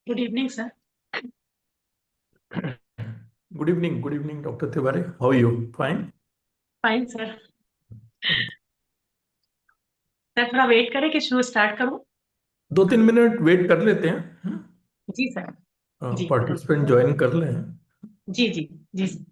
Good evening, sir. Good evening, Dr. Tiwari. How are you? Fine? Fine, sir. Sir थोड़ा wait करें कि शुरू start करूं? 2-3 minute wait कर लेते हैं। जी सर। जी पार्टिसिपेंट ज्वाइन कर लें। जी जी जी sir.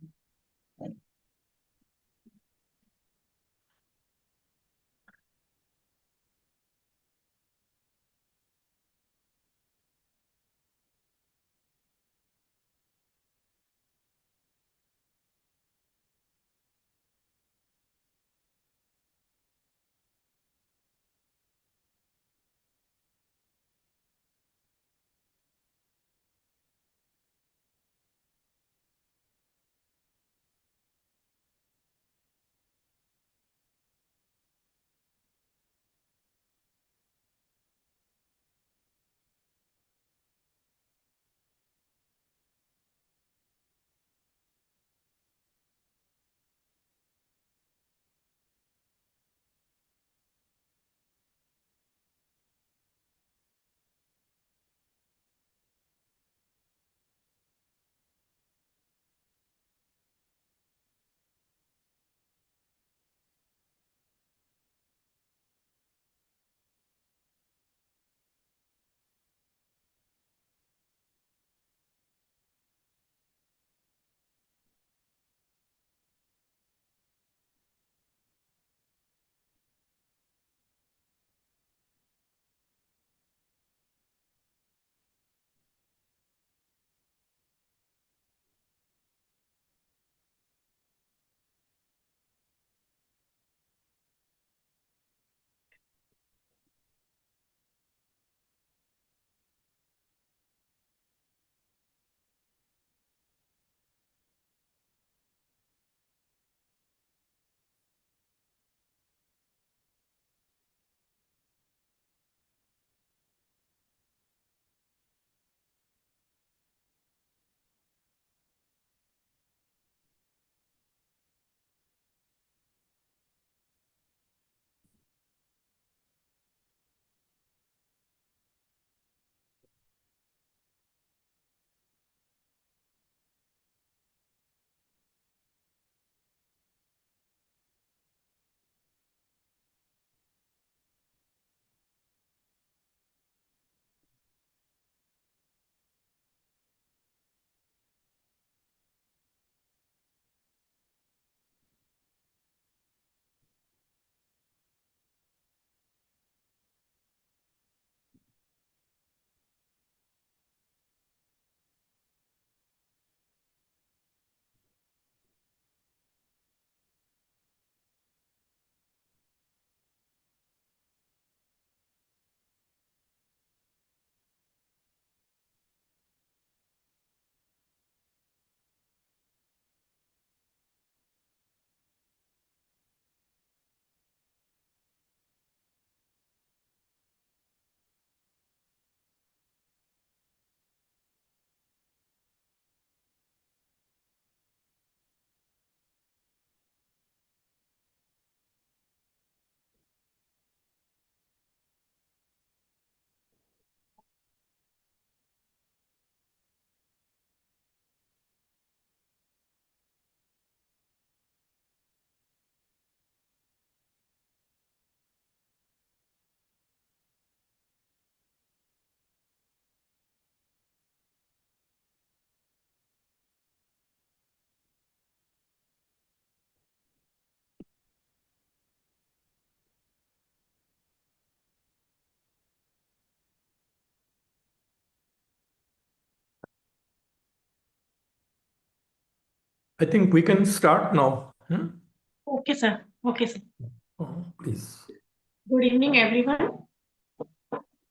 I think we can start now. Okay sir. Okay sir. Please. Good evening everyone.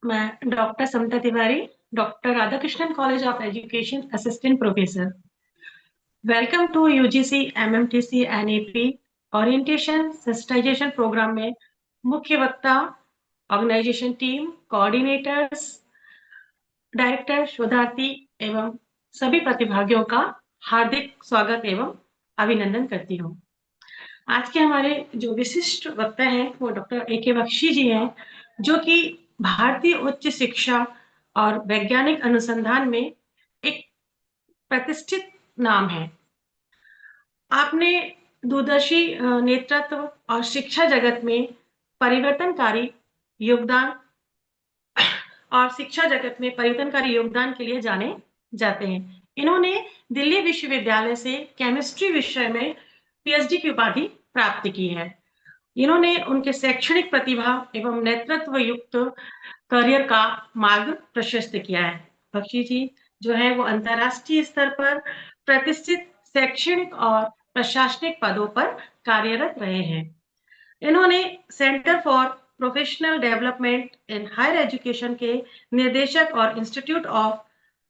मैं doctor Samta Tiwari, doctor Radhakrishnan college of education assistant professor. Welcome to UGC MMTC NEP orientation sensitisation programme में मुख्य वक्ता, organisation team, coordinators, director, शोधार्थी एवं सभी प्रतिभागियों का हार्दिक स्वागत एवं अभिनंदन करती हूँ। आज के हमारे जो विशिष्ट वक्ता हैं वो डॉक्टर ए के बख्शी जी हैं, जो कि भारतीय उच्च शिक्षा और वैज्ञानिक अनुसंधान में एक प्रतिष्ठित नाम है। आपने दूरदर्शी नेतृत्व और शिक्षा जगत में परिवर्तनकारी योगदान के लिए जाने जाते हैं। इन्होंने दिल्ली विश्वविद्यालय से केमिस्ट्री विषय में पीएचडी की उपाधि प्राप्त की है। इन्होंने उनके शैक्षणिक प्रतिभा एवं नेतृत्व युक्त करियर का मार्ग प्रशस्त किया है। बख्शी जी जो है वो अंतर्राष्ट्रीय स्तर पर प्रतिष्ठित शैक्षणिक और प्रशासनिक पदों पर कार्यरत रहे हैं। इन्होंने centre for professional development in higher education के निर्देशक और institute of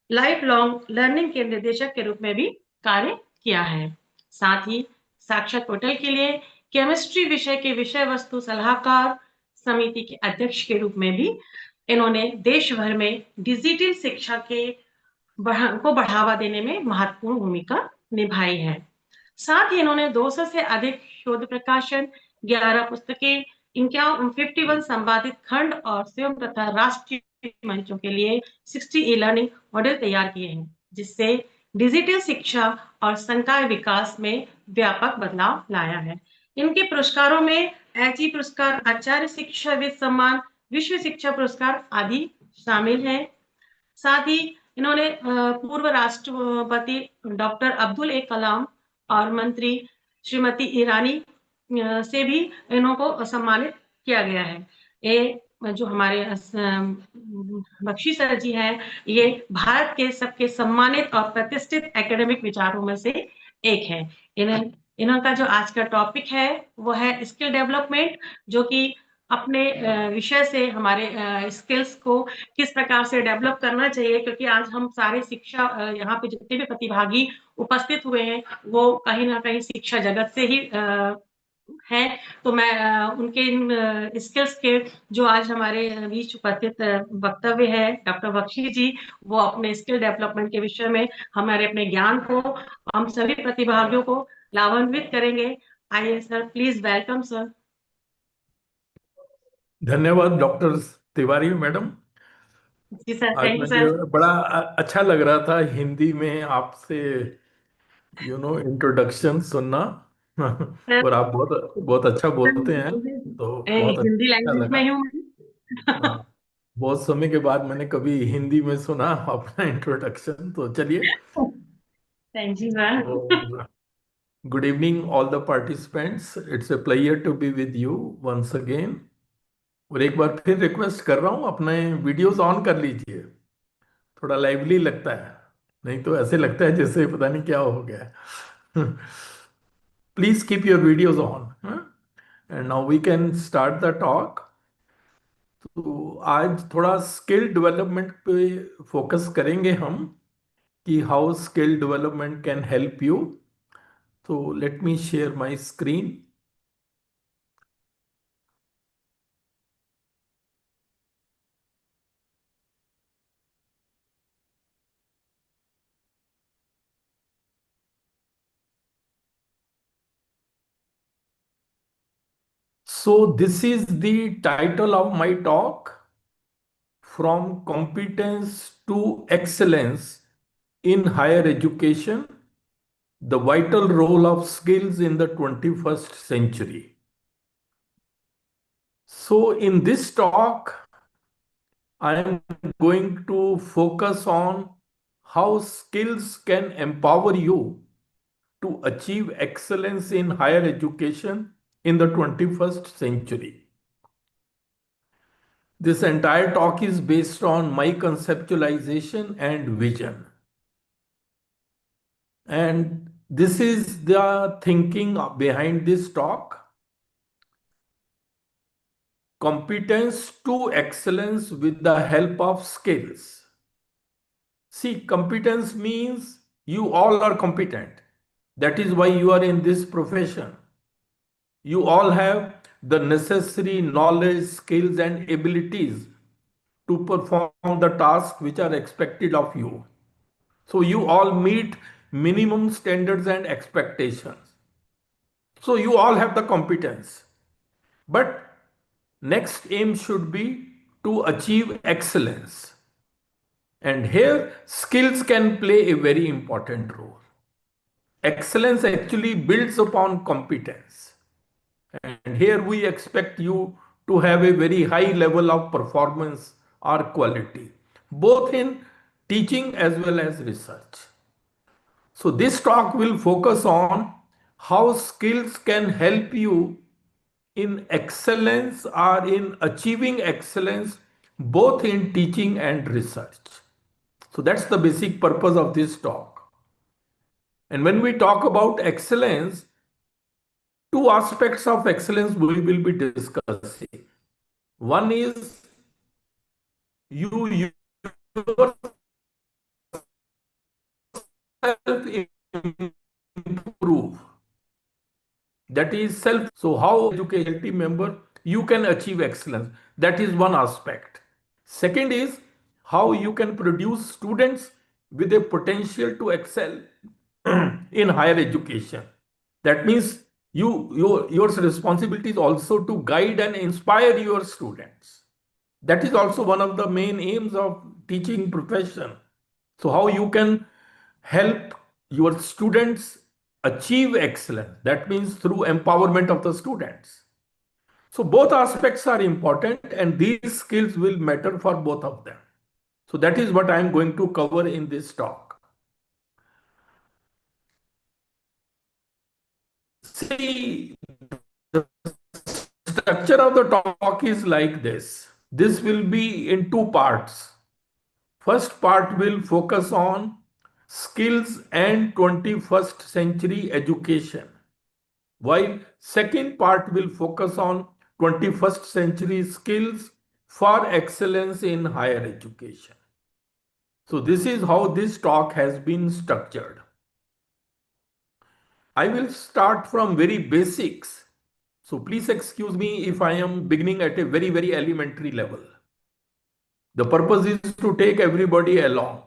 life long learning के निर्देशक के रूप में भी कार्य किया है। साथ ही साक्षात पोर्टल के लिए केमिस्ट्री विषय के विषय वस्तु सलाहकार समिति के अध्यक्ष के रूप में भी इन्होंने देश भर में डिजिटल शिक्षा को बढ़ावा देने में महत्वपूर्ण भूमिका निभाई है। साथ ही इन्होंने 200 से अधिक शोध प्रकाशन, 11 पुस्तकें, 51 संपादित खंड और स्वयं तथा राष्ट्रीय मंचों के लिए 60 ई लर्निंग मॉडल तैयार किए हैं, जिससे डिजिटल शिक्षा और संकाय विकास में व्यापक बदलाव लाया है। इनके पुरस्कारों में एचई पुरस्कार, आचार्य शिक्षाविद सम्मान, विश्व शिक्षा पुरस्कार आदि शामिल हैं। साथ ही इन्होंने पूर्व राष्ट्रपति डॉक्टर अब्दुल कलाम और मंत्री श्रीमती ईरानी से भी इनको सम्मानित किया गया है। ये जो हमारे बख्शी सर जी हैं, ये भारत के सबके सम्मानित और प्रतिष्ठित एकेडमिक विचारों में से एक है। इनका जो आज का टॉपिक है वो है स्किल डेवलपमेंट, जो कि अपने विषय से हमारे स्किल्स को किस प्रकार से डेवलप करना चाहिए, क्योंकि आज हम सारे शिक्षा यहाँ पे जितने भी प्रतिभागी उपस्थित हुए हैं वो कहीं ना कहीं शिक्षा जगत से ही हैं। तो मैं उनके इन स्किल्स के जो आज हमारे बीच उपस्थित वक्तव्य है डॉक्टर बख्शी जी, वो अपने स्किल डेवलपमेंट के विषय में हमारे अपने ज्ञान को हम सभी प्रतिभागियों को लाभान्वित करेंगे। आइए सर, प्लीज वेलकम सर। धन्यवाद डॉक्टर तिवारी मैडम। जी सर, आज थैंक यू मुझे सर। बड़ा अच्छा लग रहा था हिंदी में आपसे इंट्रोडक्शन सुनना। और आप बहुत बहुत अच्छा बोलते हैं, तो बहुत हिंदी अच्छा लैंग्वेज लगा। में हूँ। हाँ, बहुत समय के बाद मैंने कभी हिंदी में सुना अपना इंट्रोडक्शन, तो चलिए। Thank you sir. और good evening all the participants, it's a pleasure to be with you once again. और एक बार फिर रिक्वेस्ट कर रहा हूँ, अपने वीडियोस ऑन कर लीजिए, थोड़ा लाइवली लगता है, नहीं तो ऐसे लगता है जैसे पता नहीं क्या हो गया है। Please keep your videos on and now we can start the talk. तो आज थोड़ा स्किल डेवलपमेंट पे फोकस करेंगे हम, कि how skill development can help you. तो let me share my screen. So this is the title of my talk, From Competence to Excellence in Higher Education, the Vital Role of Skills in the 21st Century. So in this talk, I am going to focus on how skills can empower you to achieve excellence in higher education in the 21st century. This entire talk is based on my conceptualization and vision. And this is the thinking behind this talk. Competence to excellence with the help of skills. See, competence means you all are competent. That is why you are in this profession. You all have the necessary knowledge, skills, and abilities to perform the tasks which are expected of you. So you all meet minimum standards and expectations. So you all have the competence. But next aim should be to achieve excellence. And here, skills can play a very important role. Excellence actually builds upon competence. And here we expect you to have a very high level of performance or quality, both in teaching as well as research. So this talk will focus on how skills can help you in excellence or in achieving excellence both in teaching and research. So that's the basic purpose of this talk. And when we talk about excellence, two aspects of excellence we will be discussing. One is you yourself improve. That is self. So how education team member you can achieve excellence. That is one aspect. Second is how you can produce students with a potential to excel in higher education. That means your responsibility is also to guide and inspire your students. That is also one of the main aims of teaching profession. So how you can help your students achieve excellence. That means through empowerment of the students. So both aspects are important and these skills will matter for both of them. So that is what I am going to cover in this talk. See, the structure of the talk is like this. This will be in two parts. First part will focus on skills and 21st century education, while second part will focus on 21st century skills for excellence in higher education. So this is how this talk has been structured. I will start from very basics. So please excuse me if I am beginning at a very elementary level. The purpose is to take everybody along.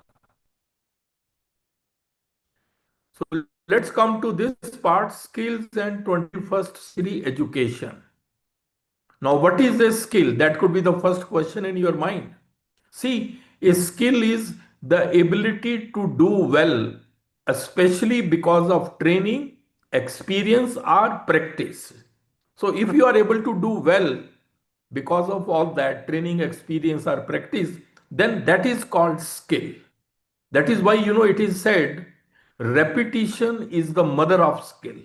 So let's come to this part, skills and 21st century education. Now, what is a skill? That could be the first question in your mind. See, a skill is the ability to do well, especially because of training, experience, or practice. So, if you are able to do well because of all that training, experience, or practice, then that is called skill. That is why, it is said repetition is the mother of skill.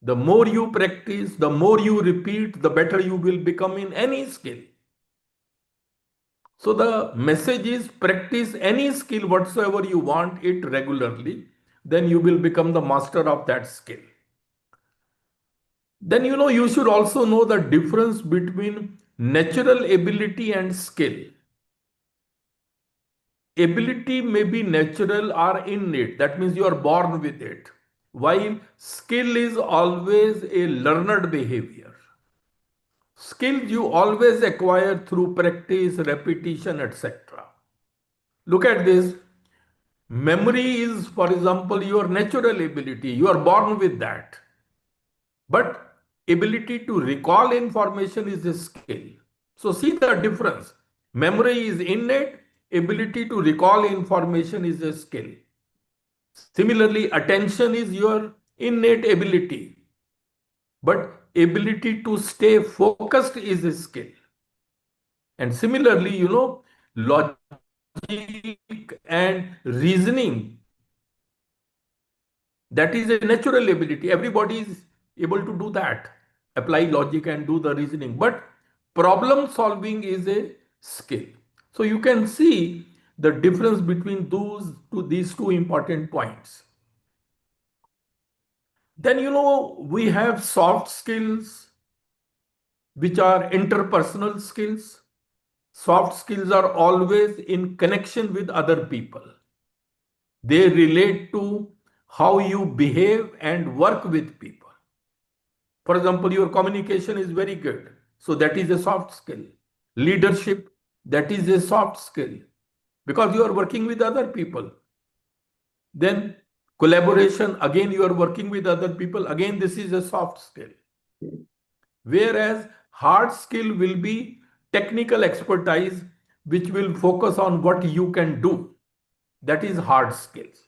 The more you practice, the more you repeat, the better you will become in any skill. So the message is practice any skill whatsoever you want it regularly, then you will become the master of that skill. Then you should also know the difference between natural ability and skill. Ability may be natural or innate, that means you are born with it, while skill is always a learned behavior. Skills you always acquire through practice, repetition, etc. Look at this. Memory is, for example, your natural ability. You are born with that. But ability to recall information is a skill. So see the difference. Memory is innate. Ability to recall information is a skill. Similarly, attention is your innate ability. But ability to stay focused is a skill. And similarly, logic and reasoning, that is a natural ability. Everybody is able to do that, apply logic and do the reasoning. But problem solving is a skill. So you can see the difference between these two important points. Then we have soft skills, which are interpersonal skills. Soft skills are always in connection with other people. They relate to how you behave and work with people. For example, your communication is very good. So that is a soft skill. Leadership, that is a soft skill because you are working with other people. Then collaboration, again, you are working with other people. Again, this is a soft skill. Whereas hard skill will be technical expertise, which will focus on what you can do. That is hard skills.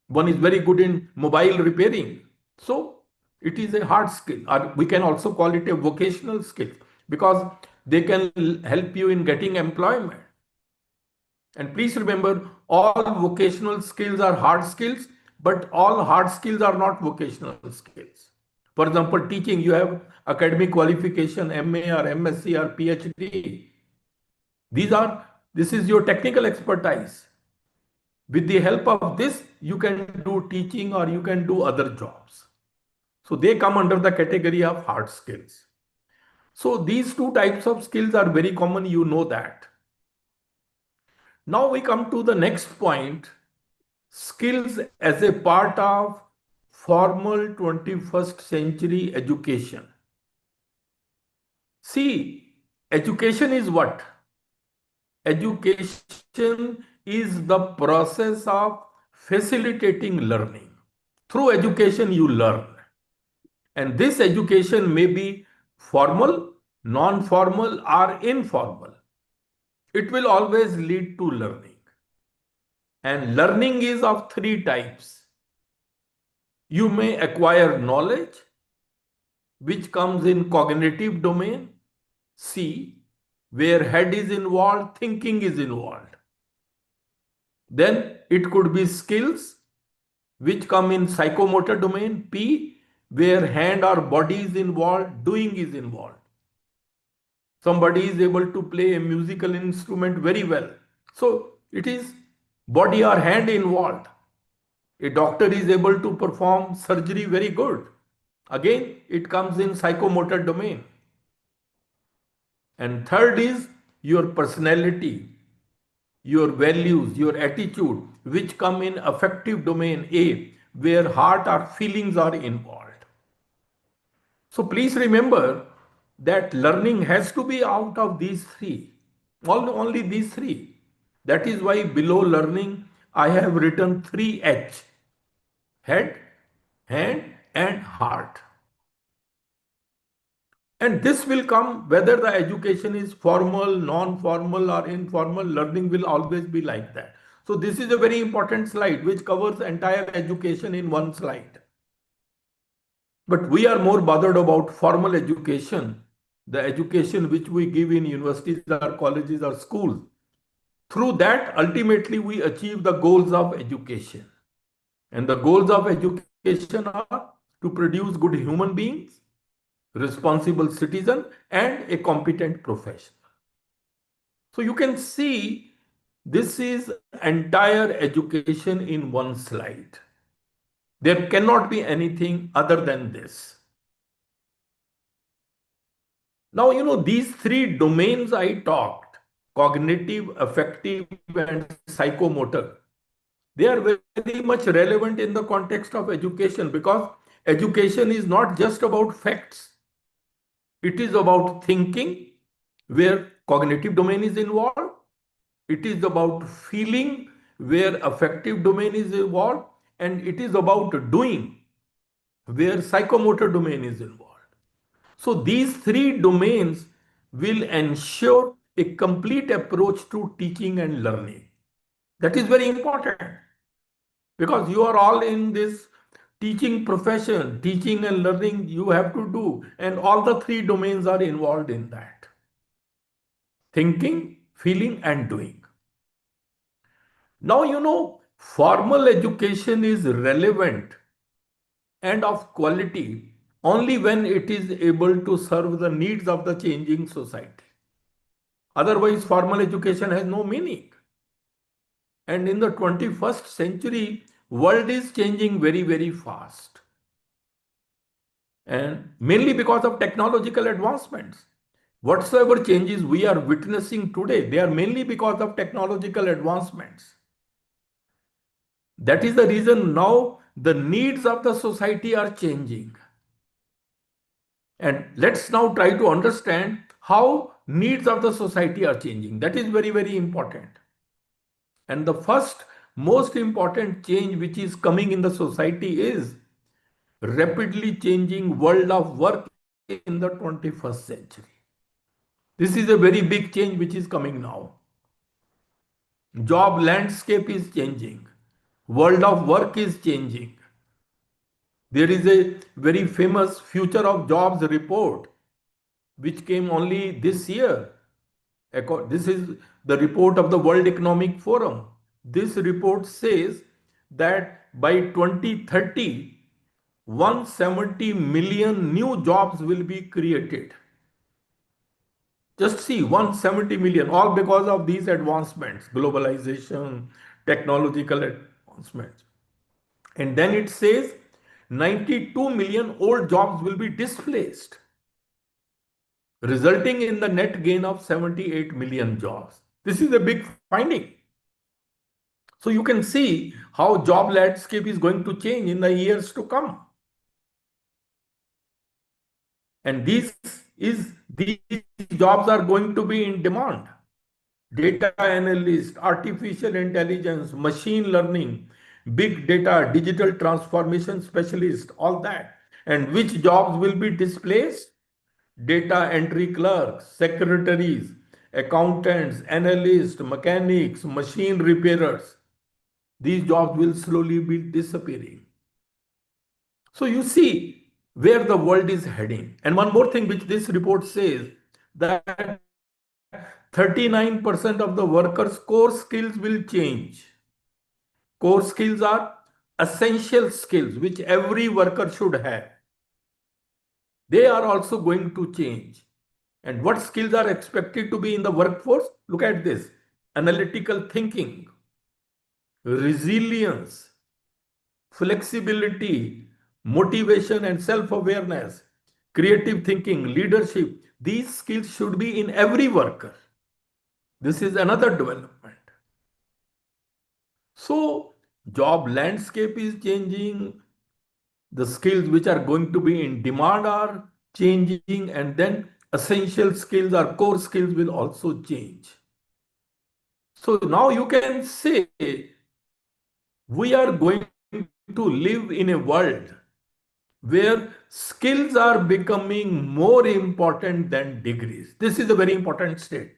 One is very good in mobile repairing. So it is a hard skill, or we can also call it a vocational skill because they can help you in getting employment. And please remember, all vocational skills are hard skills, but all hard skills are not vocational skills. For example, teaching, you have academic qualification, MA or MSc or PhD. This is your technical expertise. With the help of this, you can do teaching or you can do other jobs. So they come under the category of hard skills. So these two types of skills are very common, you know that. Now we come to the next point, skills as a part of formal 21st century education. See, education is what? Education is the process of facilitating learning. Through education, you learn. And this education may be formal, non-formal, or informal. It will always lead to learning. And learning is of three types. You may acquire knowledge, which comes in cognitive domain, C, where head is involved, thinking is involved. Then it could be skills, which come in psychomotor domain, P, where hand or body is involved, doing is involved. Somebody is able to play a musical instrument very well. So it is body or hand involved. A doctor is able to perform surgery very good. Again, it comes in psychomotor domain. And third is your personality, your values, your attitude, which come in affective domain A, where heart or feelings are involved. So please remember that learning has to be out of these three, only these three. That is why below learning, I have written 3H, head, hand, and heart. And this will come whether the education is formal, non-formal, or informal, learning will always be like that. So this is a very important slide which covers entire education in one slide. But we are more bothered about formal education, the education which we give in universities or colleges or schools. Through that, ultimately, we achieve the goals of education. And the goals of education are to produce good human beings, responsible citizen, and a competent professional. So you can see this is entire education in one slide. There cannot be anything other than this. Now, these three domains I talked, cognitive, affective, and psychomotor, they are very much relevant in the context of education because education is not just about facts. It is about thinking, where cognitive domain is involved. It is about feeling, where affective domain is involved. And it is about doing, where psychomotor domain is involved. So these three domains will ensure a complete approach to teaching and learning. That is very important because you are all in this teaching profession, teaching and learning you have to do, and all the three domains are involved in that. Thinking, feeling, and doing. Now, formal education is relevant and of quality only when it is able to serve the needs of the changing society. Otherwise, formal education has no meaning. And in the 21st century, world is changing very, very fast. And mainly because of technological advancements. Whatsoever changes we are witnessing today, they are mainly because of technological advancements. That is the reason now the needs of the society are changing. And let's now try to understand how needs of the society are changing. That is very, very important. And the first most important change which is coming in the society is rapidly changing world of work in the 21st century. This is a very big change which is coming now. Job landscape is changing. World of work is changing. There is a very famous Future of Jobs report which came only this year. This is the report of the World Economic Forum. This report says that by 2030, 170 million new jobs will be created. Just see, 170 million, all because of these advancements, globalization, technological advancements. And then it says 92 million old jobs will be displaced, resulting in the net gain of 78 million jobs. This is a big finding. So you can see how job landscape is going to change in the years to come. And these jobs are going to be in demand. Data analyst, artificial intelligence, machine learning, big data, digital transformation specialist, all that. And which jobs will be displaced? Data entry clerks, secretaries, accountants, analysts, mechanics, machine repairers. These jobs will slowly be disappearing. So you see where the world is heading. And one more thing which this report says, that 39% of the workers' core skills will change. Core skills are essential skills which every worker should have. They are also going to change. And what skills are expected to be in the workforce? Look at this: analytical thinking, resilience, flexibility, motivation and self-awareness, creative thinking, leadership. These skills should be in every worker. This is another development. So, job landscape is changing. The skills which are going to be in demand are changing, and then essential skills or core skills will also change. So now you can say we are going to live in a world where skills are becoming more important than degrees. This is a very important statement.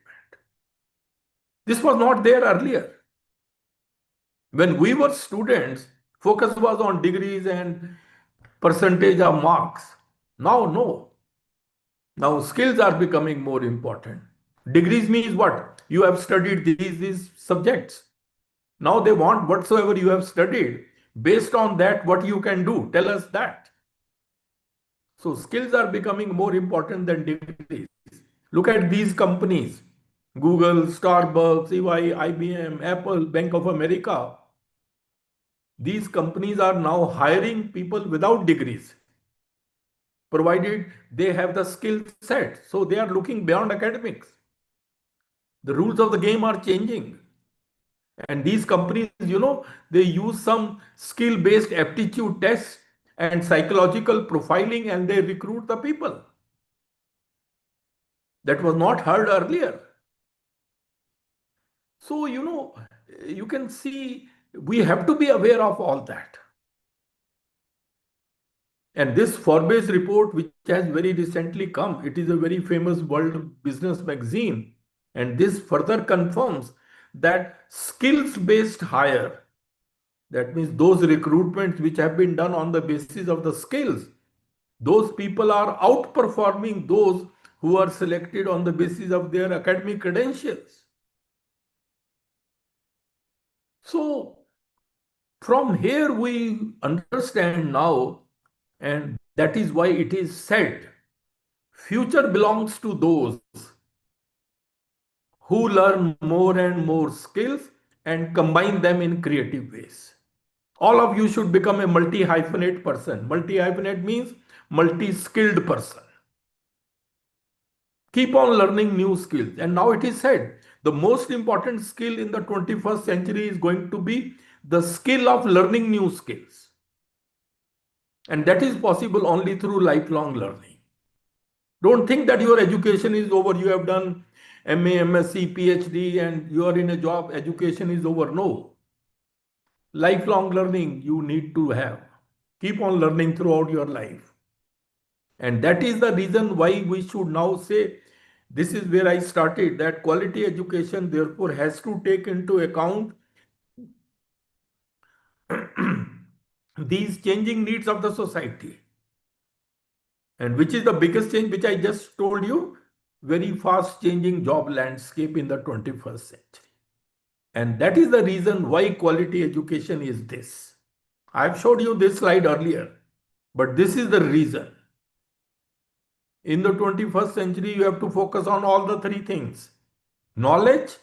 This was not there earlier. When we were students, focus was on degrees and percentage of marks. Now, no. Now, skills are becoming more important. Degrees means what? You have studied these subjects. Now they want whatsoever you have studied. Based on that, what you can do. Tell us that. So skills are becoming more important than degrees. Look at these companies: Google, Starbucks, EY, IBM, Apple, Bank of America. These companies are now hiring people without degrees, provided they have the skill set. So they are looking beyond academics. The rules of the game are changing. And these companies, they use some skill-based aptitude tests and psychological profiling, and they recruit the people. That was not heard earlier. So, you can see we have to be aware of all that. And this Forbes report, which has very recently come, it is a very famous world business magazine. And this further confirms that skills-based hire, that means those recruitments which have been done on the basis of the skills, those people are outperforming those who are selected on the basis of their academic credentials. So from here we understand now, and that is why it is said, future belongs to those who learn more and more skills and combine them in creative ways. All of you should become a multi-hyphenate person. Multi-hyphenate means multi-skilled person. Keep on learning new skills. And now it is said, the most important skill in the 21st century is going to be the skill of learning new skills. And that is possible only through lifelong learning. Don't think that your education is over. You have done MA, MSc, PhD, and you are in a job. Education is over. No. Lifelong learning you need to have. Keep on learning throughout your life. And that is the reason why we should now say this is where I started, that quality education therefore has to take into account these changing needs of the society. And which is the biggest change, which I just told you? Very fast changing job landscape in the 21st century. And that is the reason why quality education is this. I've showed you this slide earlier, but this is the reason. In the 21st century, you have to focus on all the three things: knowledge,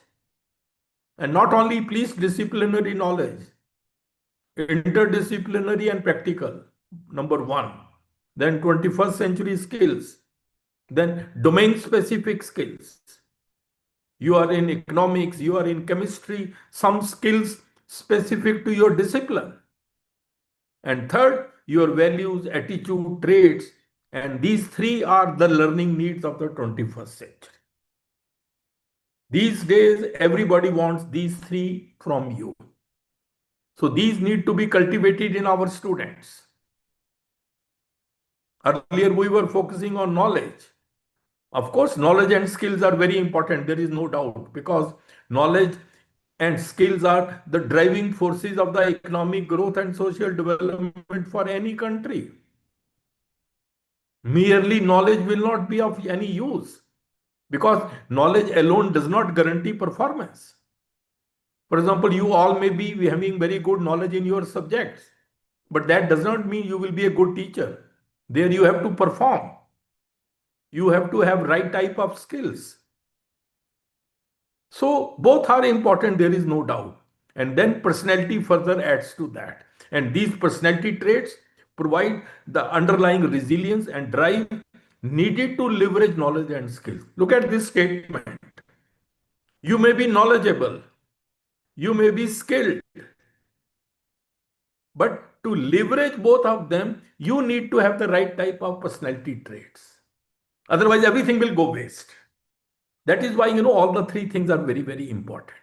and not only please disciplinary knowledge, interdisciplinary and practical, number one. Then 21st century skills, then domain specific skills. You are in economics, you are in chemistry, some skills specific to your discipline. And third, your values, attitude, traits. And these three are the learning needs of the 21st century. These days, everybody wants these three from you. So these need to be cultivated in our students. Earlier, we were focusing on knowledge. Of course, knowledge and skills are very important. There is no doubt, because knowledge and skills are the driving forces of the economic growth and social development for any country. Merely knowledge will not be of any use, because knowledge alone does not guarantee performance. For example, you all may be having very good knowledge in your subjects, but that does not mean you will be a good teacher. There you have to perform. You have to have right type of skills. So both are important, there is no doubt. And then personality further adds to that. And these personality traits provide the underlying resilience and drive needed to leverage knowledge and skills. Look at this statement. You may be knowledgeable, you may be skilled, but to leverage both of them, you need to have the right type of personality traits. Otherwise, everything will go waste. That is why, all the three things are very, very important.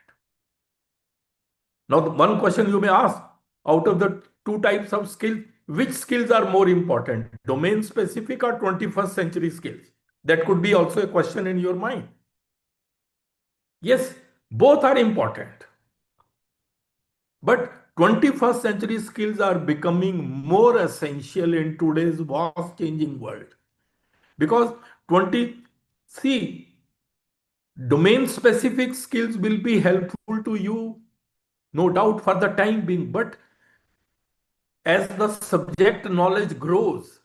Now, the one question you may ask, out of the two types of skills, which skills are more important, domain specific or 21st century skills? That could be also a question in your mind. Yes, both are important. But 21st century skills are becoming more essential in today's vast changing world. Because domain specific skills will be helpful to you, no doubt, for the time being. But as the subject knowledge grows,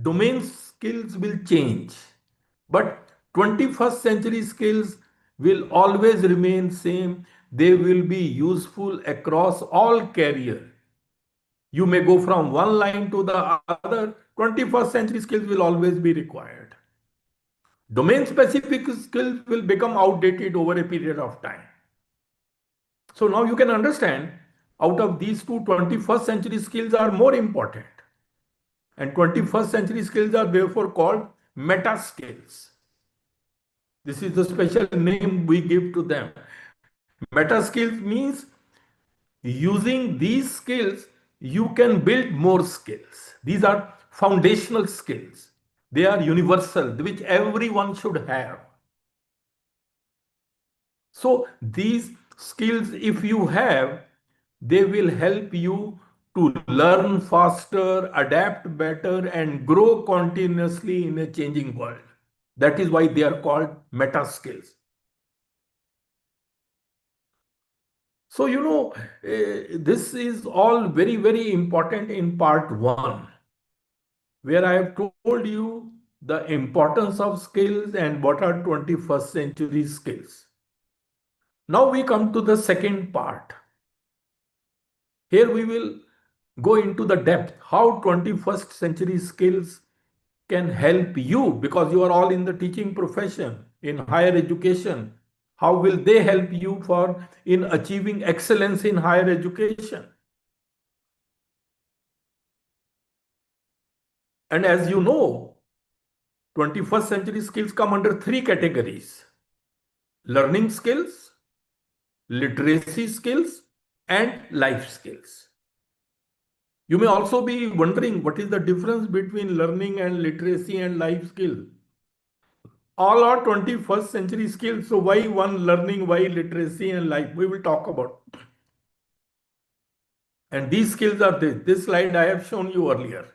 domain skills will change. But 21st century skills will always remain same. They will be useful across all career. You may go from one line to the other. 21st century skills will always be required. Domain specific skills will become outdated over a period of time. So now you can understand, out of these two, 21st century skills are more important. And 21st century skills are therefore called meta skills. This is the special name we give to them. Meta skills means using these skills, you can build more skills. These are foundational skills. They are universal, which everyone should have. So these skills, if you have, they will help you to learn faster, adapt better, and grow continuously in a changing world. That is why they are called meta skills. So, this is all very, very important in part one, where I have told you the importance of skills and what are 21st century skills. Now we come to the second part. Here we will go into the depth, how 21st century skills can help you, because you are all in the teaching profession, in higher education. How will they help you in achieving excellence in higher education? And as you know, 21st century skills come under three categories: learning skills, literacy skills, and life skills. You may also be wondering, what is the difference between learning and literacy and life skill? All are 21st century skills. So why one learning, why literacy and life? We will talk about. And these skills are this. This slide I have shown you earlier.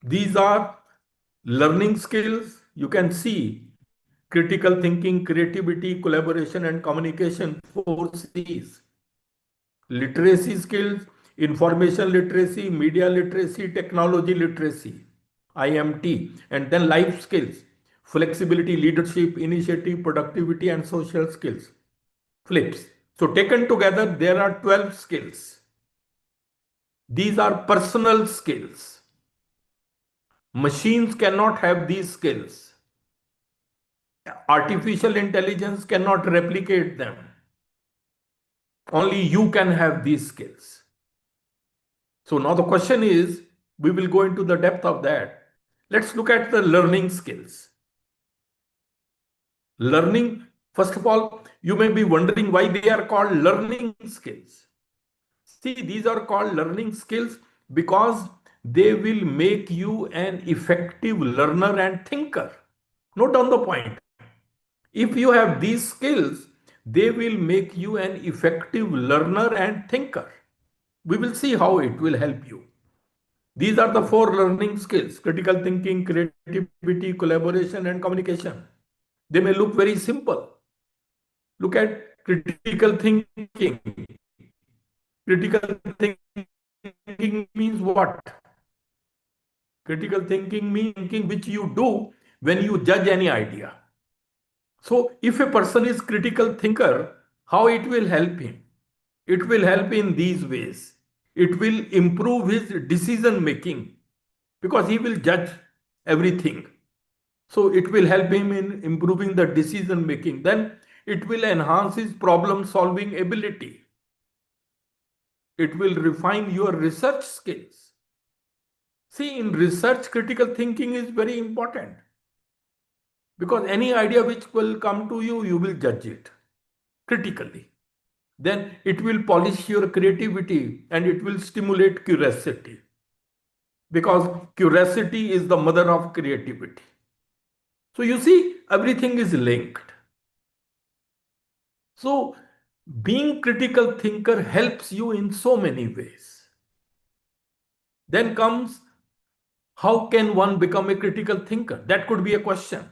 These are learning skills. You can see critical thinking, creativity, collaboration, and communication, 4 C's. Literacy skills, information literacy, media literacy, technology literacy, IMT, and then life skills, flexibility, leadership, initiative, productivity, and social skills, flips. So taken together, there are 12 skills. These are personal skills. Machines cannot have these skills. Artificial intelligence cannot replicate them. Only you can have these skills. So now the question is, we will go into the depth of that. Let's look at the learning skills. Learning, first of all, you may be wondering why they are called learning skills. See, these are called learning skills because they will make you an effective learner and thinker. Note down the point. If you have these skills, they will make you an effective learner and thinker. We will see how it will help you. These are the 4 learning skills: critical thinking, creativity, collaboration, and communication. They may look very simple. Look at critical thinking. Critical thinking means what? Critical thinking means thinking which you do when you judge any idea. So if a person is critical thinker, how it will help him? It will help in these ways. It will improve his decision making because he will judge everything. So it will help him in improving the decision making. Then it will enhance his problem solving ability. It will refine your research skills. See, in research, critical thinking is very important because any idea which will come to you, you will judge it critically. Then it will polish your creativity and it will stimulate curiosity because curiosity is the mother of creativity. So you see, everything is linked. So being critical thinker helps you in so many ways. Then comes, how can one become a critical thinker? That could be a question.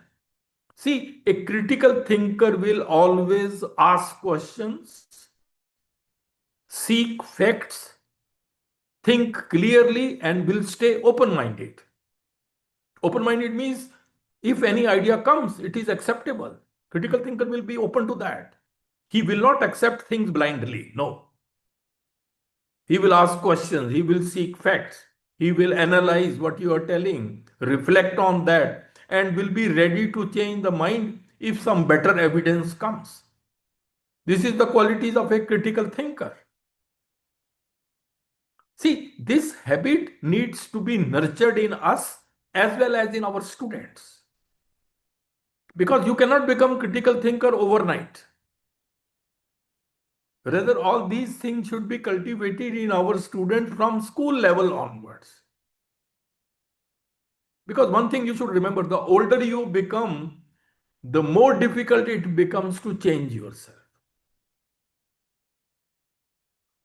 See, a critical thinker will always ask questions, seek facts, think clearly, and will stay open-minded. Open-minded means if any idea comes, it is acceptable. Critical thinker will be open to that. He will not accept things blindly. No. He will ask questions. He will seek facts. He will analyze what you are telling, reflect on that, and will be ready to change the mind if some better evidence comes. This is the qualities of a critical thinker. See, this habit needs to be nurtured in us as well as in our students. Because you cannot become critical thinker overnight. Rather, all these things should be cultivated in our students from school level onwards. Because one thing you should remember, the older you become, the more difficult it becomes to change yourself.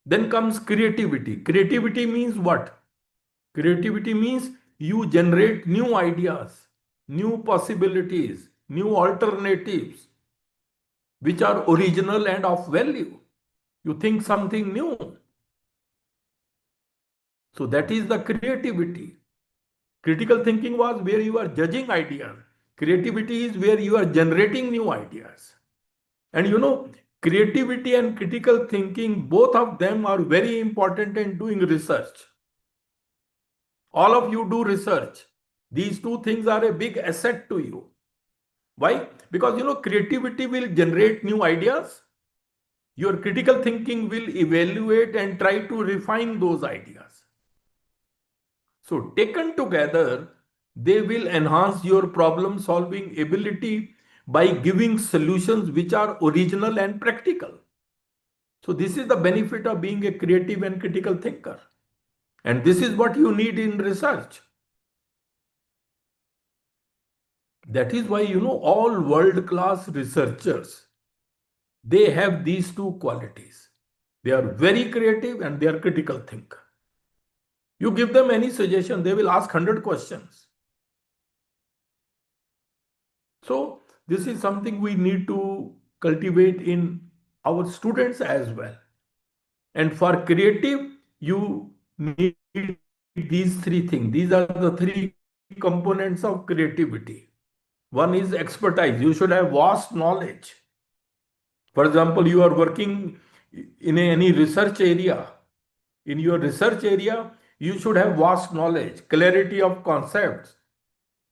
Then comes creativity. Creativity means what? Creativity means you generate new ideas, new possibilities, new alternatives, which are original and of value. You think something new. So that is the creativity. Critical thinking was where you are judging ideas. Creativity is where you are generating new ideas. And you know, creativity and critical thinking, both of them are very important in doing research. All of you do research. These two things are a big asset to you. Why? Because you know, creativity will generate new ideas. Your critical thinking will evaluate and try to refine those ideas. So taken together, they will enhance your problem solving ability by giving solutions which are original and practical. So this is the benefit of being a creative and critical thinker. And this is what you need in research. That is why, all world-class researchers, they have these two qualities. They are very creative and they are critical thinker. You give them any suggestion, they will ask 100 questions. So this is something we need to cultivate in our students as well. And for creative, you need these three things. These are the three components of creativity. One is expertise. You should have vast knowledge. For example, you are working in any research area. In your research area, you should have vast knowledge, clarity of concepts.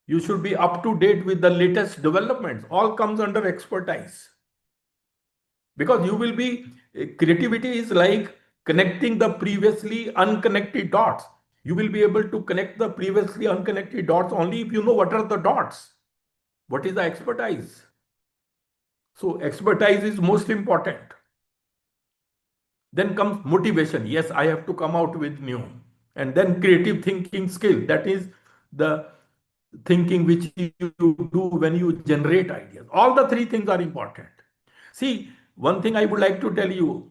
You should be up to date with the latest developments. All comes under expertise. Because you will be, creativity is like connecting the previously unconnected dots. You will be able to connect the previously unconnected dots only if you know what are the dots. What is the expertise? So expertise is most important. Then comes motivation. Yes, I have to come out with new. And then creative thinking skill. That is the thinking which you do when you generate ideas. All the three things are important. See, one thing I would like to tell you,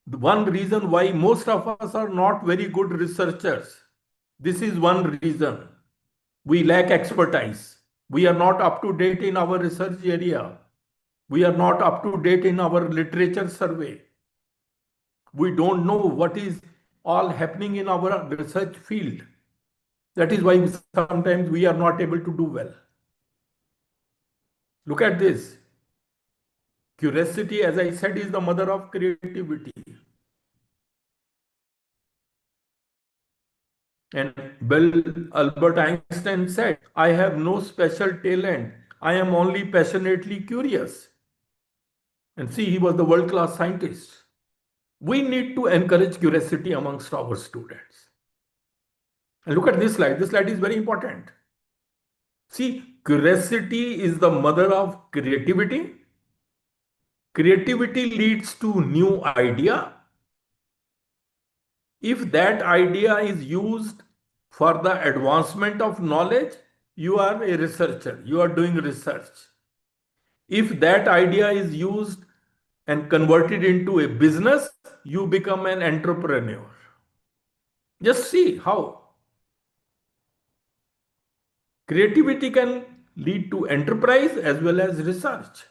the one reason why most of us are not very good researchers, this is one reason. We lack expertise. We are not up to date in our research area. We are not up to date in our literature survey. We don't know what is all happening in our research field. That is why sometimes we are not able to do well. Look at this. Curiosity, as I said, is the mother of creativity. And Albert Einstein said, I have no special talent. I am only passionately curious. And see, he was the world-class scientist. We need to encourage curiosity amongst our students. And look at this slide. This slide is very important. See, curiosity is the mother of creativity. Creativity leads to new idea. If that idea is used for the advancement of knowledge, you are a researcher, you are doing research. If that idea is used and converted into a business, you become an entrepreneur. Just see how creativity can lead to enterprise as well as research.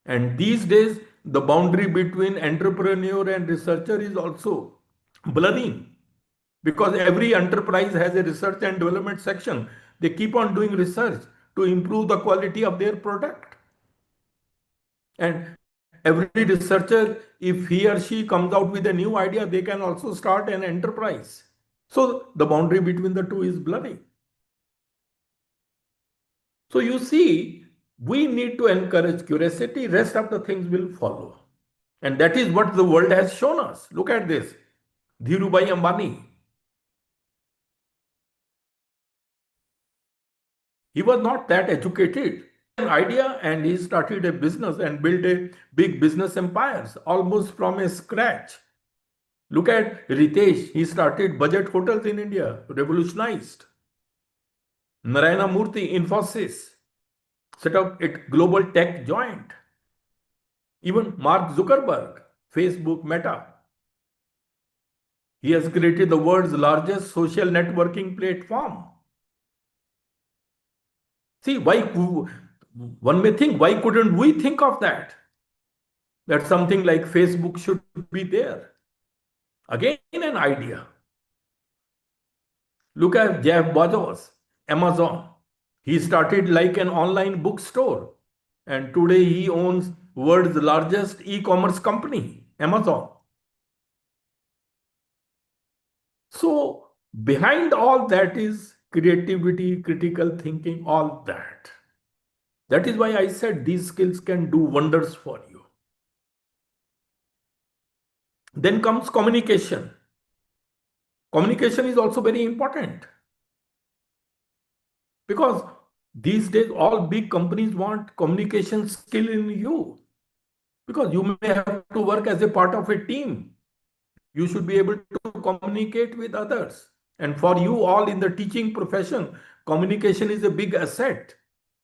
And these days, the boundary between entrepreneur and researcher is also blurring, because every enterprise has a research and development section. They keep on doing research to improve the quality of their product. And every researcher, if he or she comes out with a new idea, they can also start an enterprise. So the boundary between the two is blurry. So you see, we need to encourage curiosity, rest of the things will follow. And that is what the world has shown us. Look at this. Dhirubhai Ambani. He was not that educated. An idea and he started a business and built a big business empires almost from a scratch. Look at Ritesh. He started budget hotels in India, revolutionized. Narayana Murthy, Infosys, set up a global tech giant. Even Mark Zuckerberg, Facebook, Meta. He has created the world's largest social networking platform. See, why one may think, why couldn't we think of that? That something like Facebook should be there. Again, an idea. Look at Jeff Bezos, Amazon. He started like an online bookstore, and today he owns world's largest e-commerce company, Amazon. So behind all that is creativity, critical thinking, all that. That is why I said these skills can do wonders for you. Then comes communication. Communication is also very important, because these days all big companies want communication skill in you, because you may have to work as a part of a team. You should be able to communicate with others. And for you all in the teaching profession, communication is a big asset.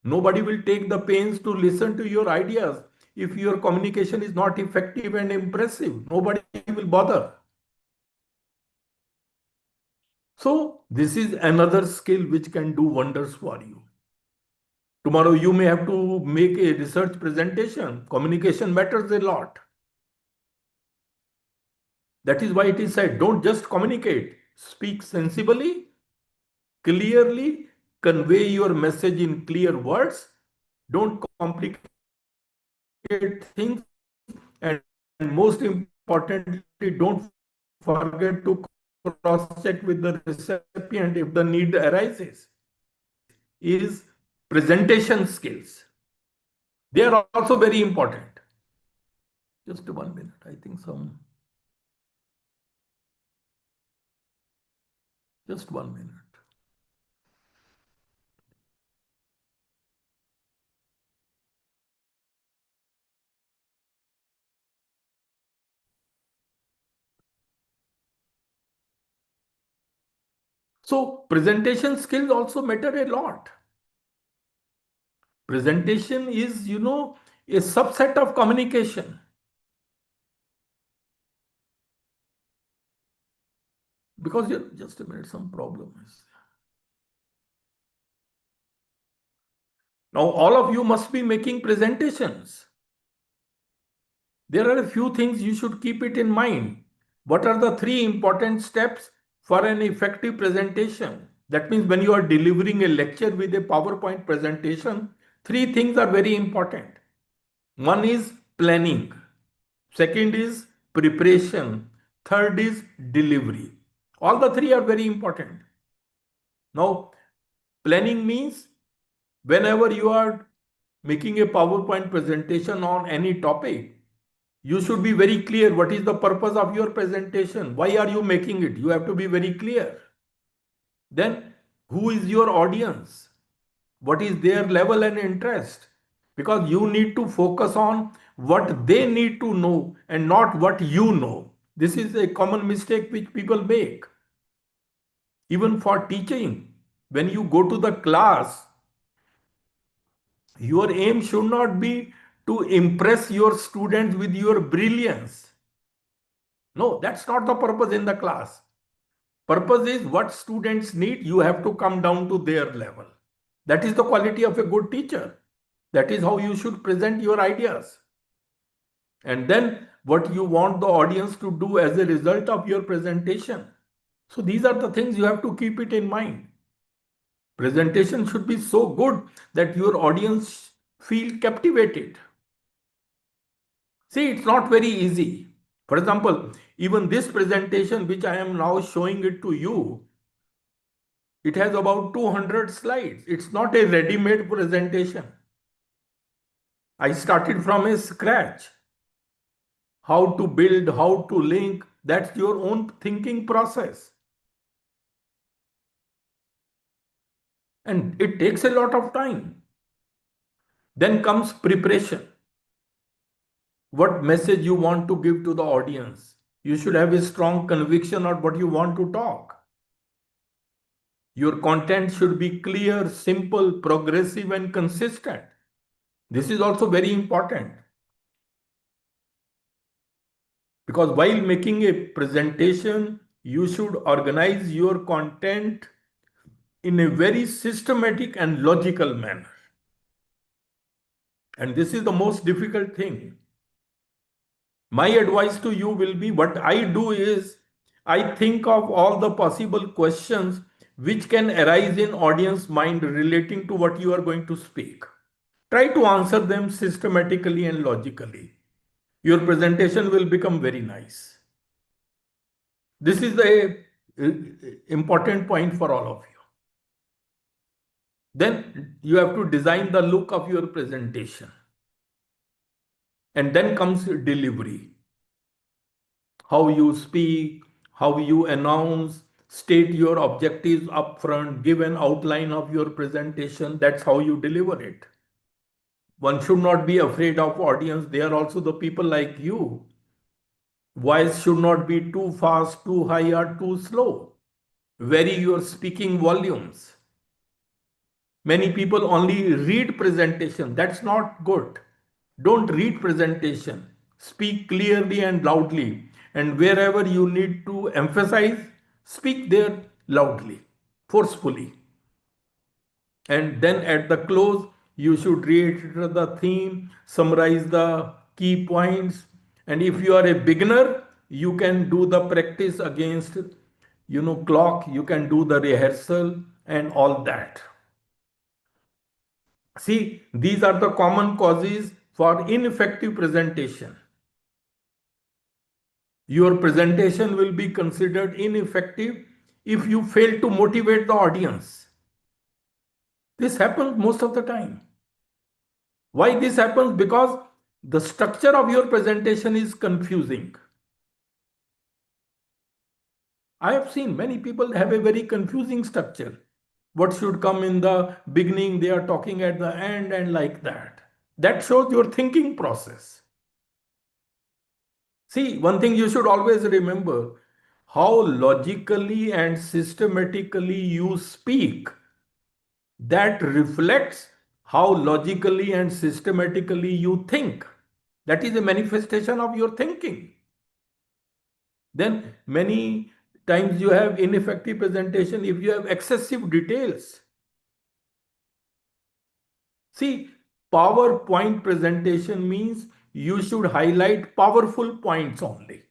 Nobody will take the pains to listen to your ideas if your communication is not effective and impressive. Nobody will bother. So this is another skill which can do wonders for you. Tomorrow you may have to make a research presentation. Communication matters a lot. That is why it is said, don't just communicate. Speak sensibly, clearly, convey your message in clear words. Don't complicate things. And most importantly, don't forget to cross-check with the recipient if the need arises. Is presentation skills. They are also very important. Just 1 minute. I think just 1 minute. So presentation skills also matter a lot. Presentation is, a subset of communication. Because just a minute, some problem is. Now all of you must be making presentations. There are a few things you should keep it in mind. What are the 3 important steps for an effective presentation? That means when you are delivering a lecture with a PowerPoint presentation, 3 things are very important. One is planning. Second is preparation. Third is delivery. All the 3 are very important. Now, planning means whenever you are making a PowerPoint presentation on any topic, you should be very clear what is the purpose of your presentation. Why are you making it? You have to be very clear. Then, who is your audience? What is their level and interest? Because you need to focus on what they need to know and not what you know. This is a common mistake which people make. Even for teaching, when you go to the class, your aim should not be to impress your students with your brilliance. No, that's not the purpose in the class. Purpose is what students need, you have to come down to their level. That is the quality of a good teacher. That is how you should present your ideas. And then what you want the audience to do as a result of your presentation. So these are the things you have to keep it in mind. Presentation should be so good that your audience feel captivated. See, it's not very easy. For example, even this presentation which I am now showing it to you, it has about 200 slides. It's not a ready-made presentation. I started from a scratch. How to build, how to link, that's your own thinking process. And it takes a lot of time. Then comes preparation. What message you want to give to the audience. You should have a strong conviction on what you want to talk. Your content should be clear, simple, progressive, and consistent. This is also very important. Because while making a presentation, you should organize your content in a very systematic and logical manner. And this is the most difficult thing. My advice to you will be, what I do is, I think of all the possible questions which can arise in audience mind relating to what you are going to speak. Try to answer them systematically and logically. Your presentation will become very nice. This is the important point for all of you. Then you have to design the look of your presentation. And then comes delivery. How you speak, how you announce, state your objectives upfront, give an outline of your presentation. That's how you deliver it. One should not be afraid of audience. They are also the people like you. Voice should not be too fast, too high, or too slow. Vary your speaking volumes. Many people only read presentation. That's not good. Don't read presentation. Speak clearly and loudly. And wherever you need to emphasize, speak there loudly, forcefully. And then at the close, you should reiterate the theme, summarize the key points. And if you are a beginner, you can do the practice against, clock. You can do the rehearsal and all that. See, these are the common causes for ineffective presentation. Your presentation will be considered ineffective if you fail to motivate the audience. This happens most of the time. Why this happens? Because the structure of your presentation is confusing. I have seen many people have a very confusing structure. What should come in the beginning, they are talking at the end, and like that. That shows your thinking process. See, one thing you should always remember, how logically and systematically you speak, that reflects how logically and systematically you think. That is a manifestation of your thinking. Then many times you have ineffective presentation if you have excessive details. See, PowerPoint presentation means you should highlight powerful points only.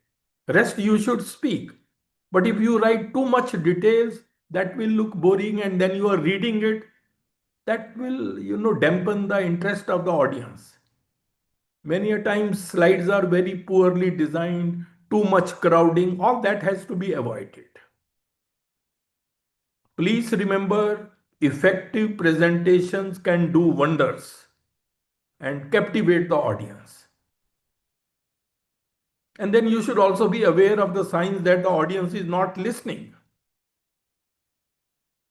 Rest you should speak. But if you write too much details, that will look boring, and then you are reading it, that will, dampen the interest of the audience. Many a times slides are very poorly designed, too much crowding, all that has to be avoided. Please remember, effective presentations can do wonders and captivate the audience. And then you should also be aware of the signs that the audience is not listening.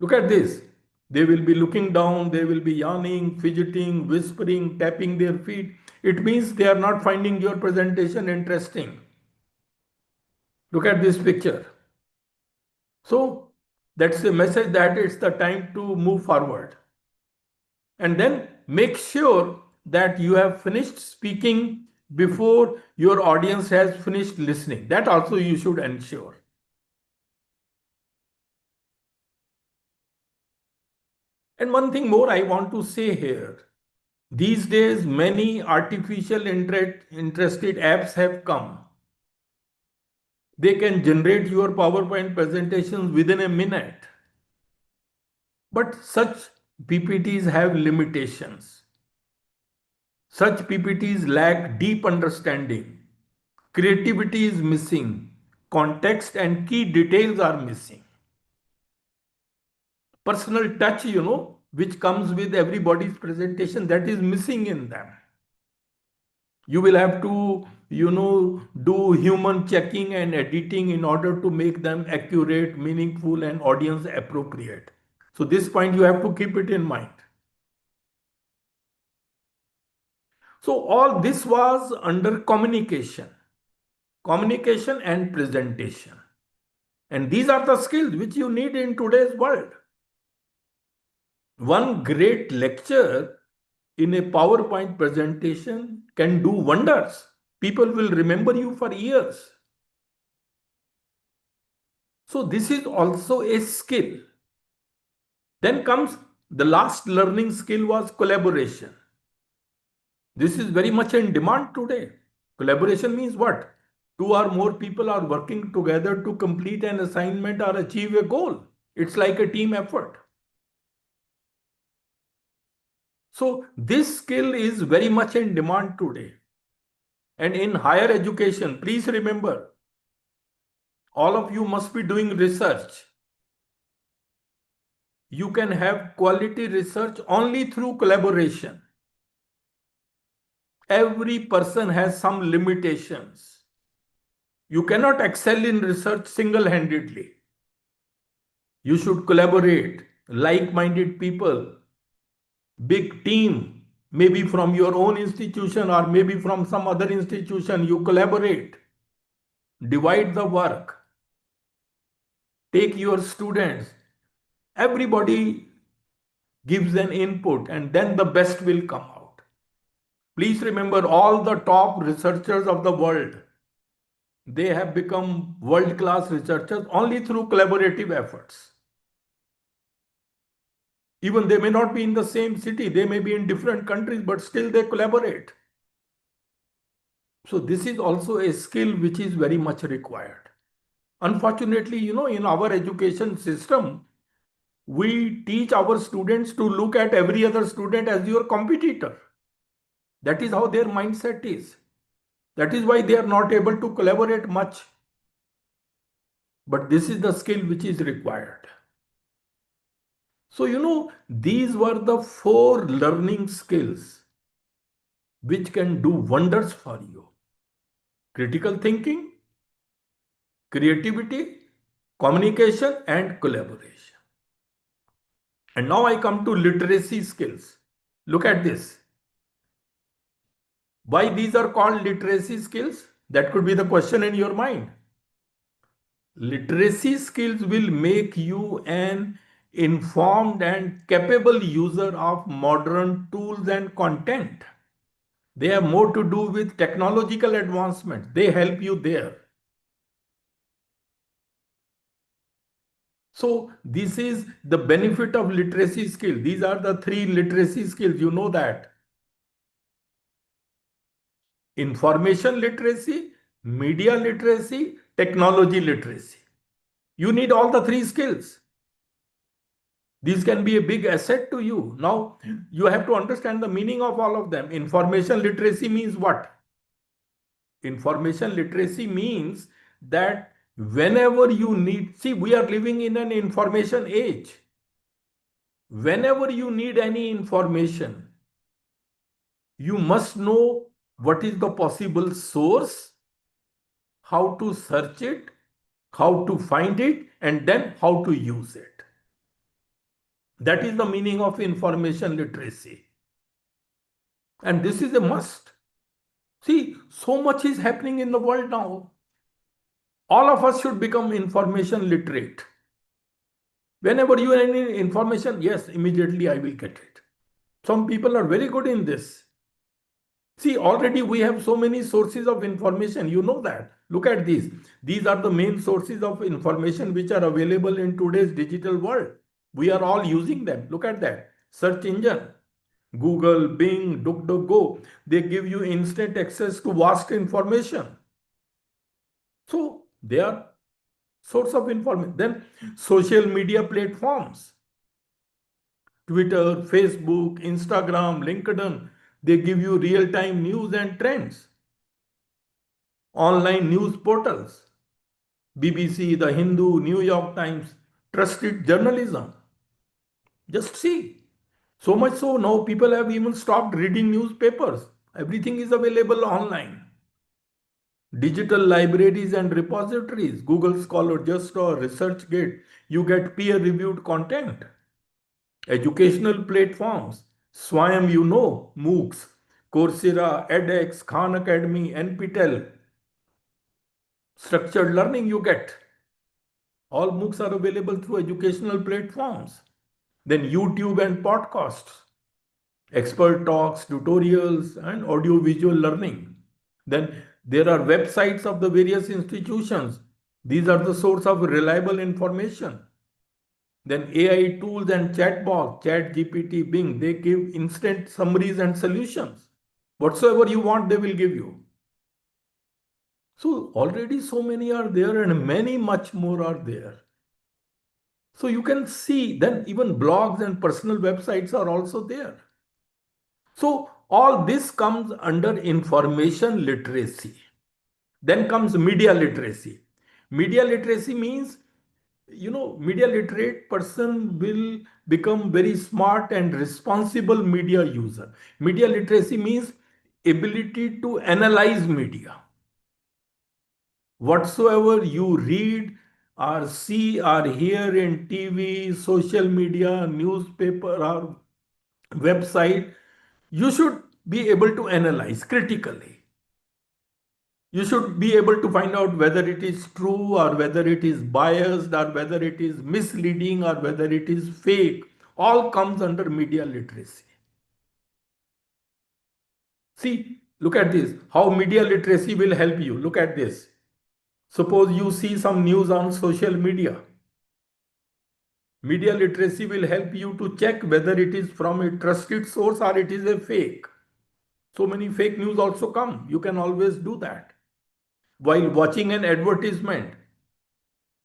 Look at this. They will be looking down, they will be yawning, fidgeting, whispering, tapping their feet. It means they are not finding your presentation interesting. Look at this picture. So that's a message that it's the time to move forward. And then make sure that you have finished speaking before your audience has finished listening. That also you should ensure. And one thing more I want to say here. These days, many artificial interested apps have come. They can generate your PowerPoint presentations within a minute. But such PPTs have limitations. Such PPTs lack deep understanding. Creativity is missing. Context and key details are missing. Personal touch, which comes with everybody's presentation, that is missing in them. You will have to, do human checking and editing in order to make them accurate, meaningful, and audience appropriate. So this point you have to keep it in mind. So all this was under communication and presentation. And these are the skills which you need in today's world. One great lecture in a PowerPoint presentation can do wonders. People will remember you for years. So this is also a skill. Then comes the last learning skill was collaboration. This is very much in demand today. Collaboration means what? Two or more people are working together to complete an assignment or achieve a goal. It's like a team effort. So this skill is very much in demand today. And in higher education, please remember, all of you must be doing research. You can have quality research only through collaboration. Every person has some limitations. You cannot excel in research single-handedly. You should collaborate, like-minded people, big team, maybe from your own institution or maybe from some other institution. You collaborate, divide the work, take your students, everybody gives an input, and then the best will come out. Please remember, all the top researchers of the world, they have become world-class researchers only through collaborative efforts. Even they may not be in the same city, they may be in different countries, but still they collaborate. So this is also a skill which is very much required. Unfortunately, in our education system, we teach our students to look at every other student as your competitor. That is how their mindset is. That is why they are not able to collaborate much. But this is the skill which is required. So, these were the 4 learning skills which can do wonders for you. Critical thinking, creativity, communication, and collaboration. And now I come to literacy skills. Look at this. Why these are called literacy skills? That could be the question in your mind. Literacy skills will make you an informed and capable user of modern tools and content. They have more to do with technological advancement. They help you there. So this is the benefit of literacy skill. These are the 3 literacy skills. You know that. Information literacy, media literacy, technology literacy. You need all the 3 skills. These can be a big asset to you. Now, you have to understand the meaning of all of them. Information literacy means what? Information literacy means that whenever you need, see, we are living in an information age. Whenever you need any information, you must know what is the possible source, how to search it, how to find it, and then how to use it. That is the meaning of information literacy. And this is a must. See, so much is happening in the world now. All of us should become information literate. Whenever you have any information, yes, immediately I will get it. Some people are very good in this. See, already we have so many sources of information. You know that. Look at these. These are the main sources of information which are available in today's digital world. We are all using them. Look at that. Search engine. Google, Bing, DuckDuckGo. They give you instant access to vast information. So they are source of information. Then social media platforms. Twitter, Facebook, Instagram, LinkedIn. They give you real-time news and trends. Online news portals. BBC, The Hindu, New York Times. Trusted journalism. Just see. So much so now people have even stopped reading newspapers. Everything is available online. Digital libraries and repositories, Google Scholar, JustStore, ResearchGate, you get peer-reviewed content. Educational platforms, SWAYAM, MOOCs, Coursera, edX, Khan Academy, NPTEL. Structured learning you get. All MOOCs are available through educational platforms. Then YouTube and podcasts, expert talks, tutorials, and audio-visual learning. Then there are websites of the various institutions. These are the source of reliable information. Then AI tools and chatbots, ChatGPT, Bing, they give instant summaries and solutions. Whatsoever you want, they will give you. So already so many are there and many much more are there. So you can see then even blogs and personal websites are also there. So all this comes under information literacy. Then comes media literacy. Media literacy means, media literate person will become very smart and responsible media user. Media literacy means ability to analyze media. Whatsoever you read or see or hear in TV, social media, newspaper, or website, you should be able to analyze critically. You should be able to find out whether it is true or whether it is biased or whether it is misleading or whether it is fake all comes under media literacy. See, look at this, how media literacy will help you. Look at this. Suppose you see some news on social media. Media literacy will help you to check whether it is from a trusted source or it is a fake. So many fake news also come. You can always do that. While watching an advertisement,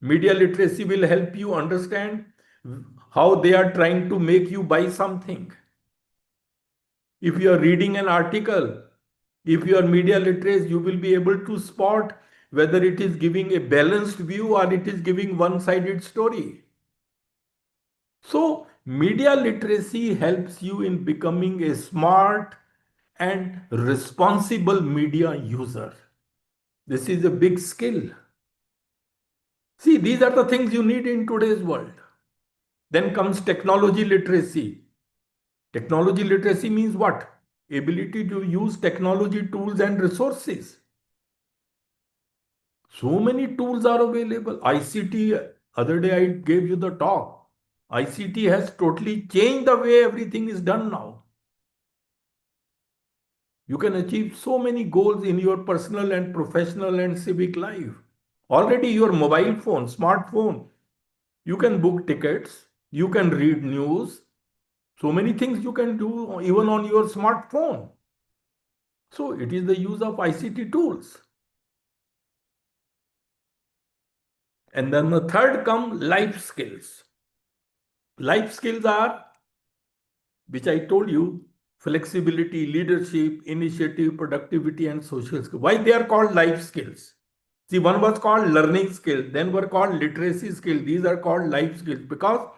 media literacy will help you understand how they are trying to make you buy something. If you are reading an article, if you are media literate, you will be able to spot whether it is giving a balanced view or it is giving one-sided story. So, media literacy helps you in becoming a smart and responsible media user. This is a big skill. See, these are the things you need in today's world. Then comes technology literacy. Technology literacy means what? Ability to use technology tools and resources. So many tools are available. ICT, other day I gave you the talk. ICT has totally changed the way everything is done now. You can achieve so many goals in your personal and professional and civic life. Already your mobile phone, smartphone, you can book tickets, you can read news, so many things you can do even on your smartphone. So it is the use of ICT tools. And then the third come life skills. Life skills are, which I told you, flexibility, leadership, initiative, productivity, and social skills. Why they are called life skills? See, one was called learning skills, then were called literacy skills. These are called life skills because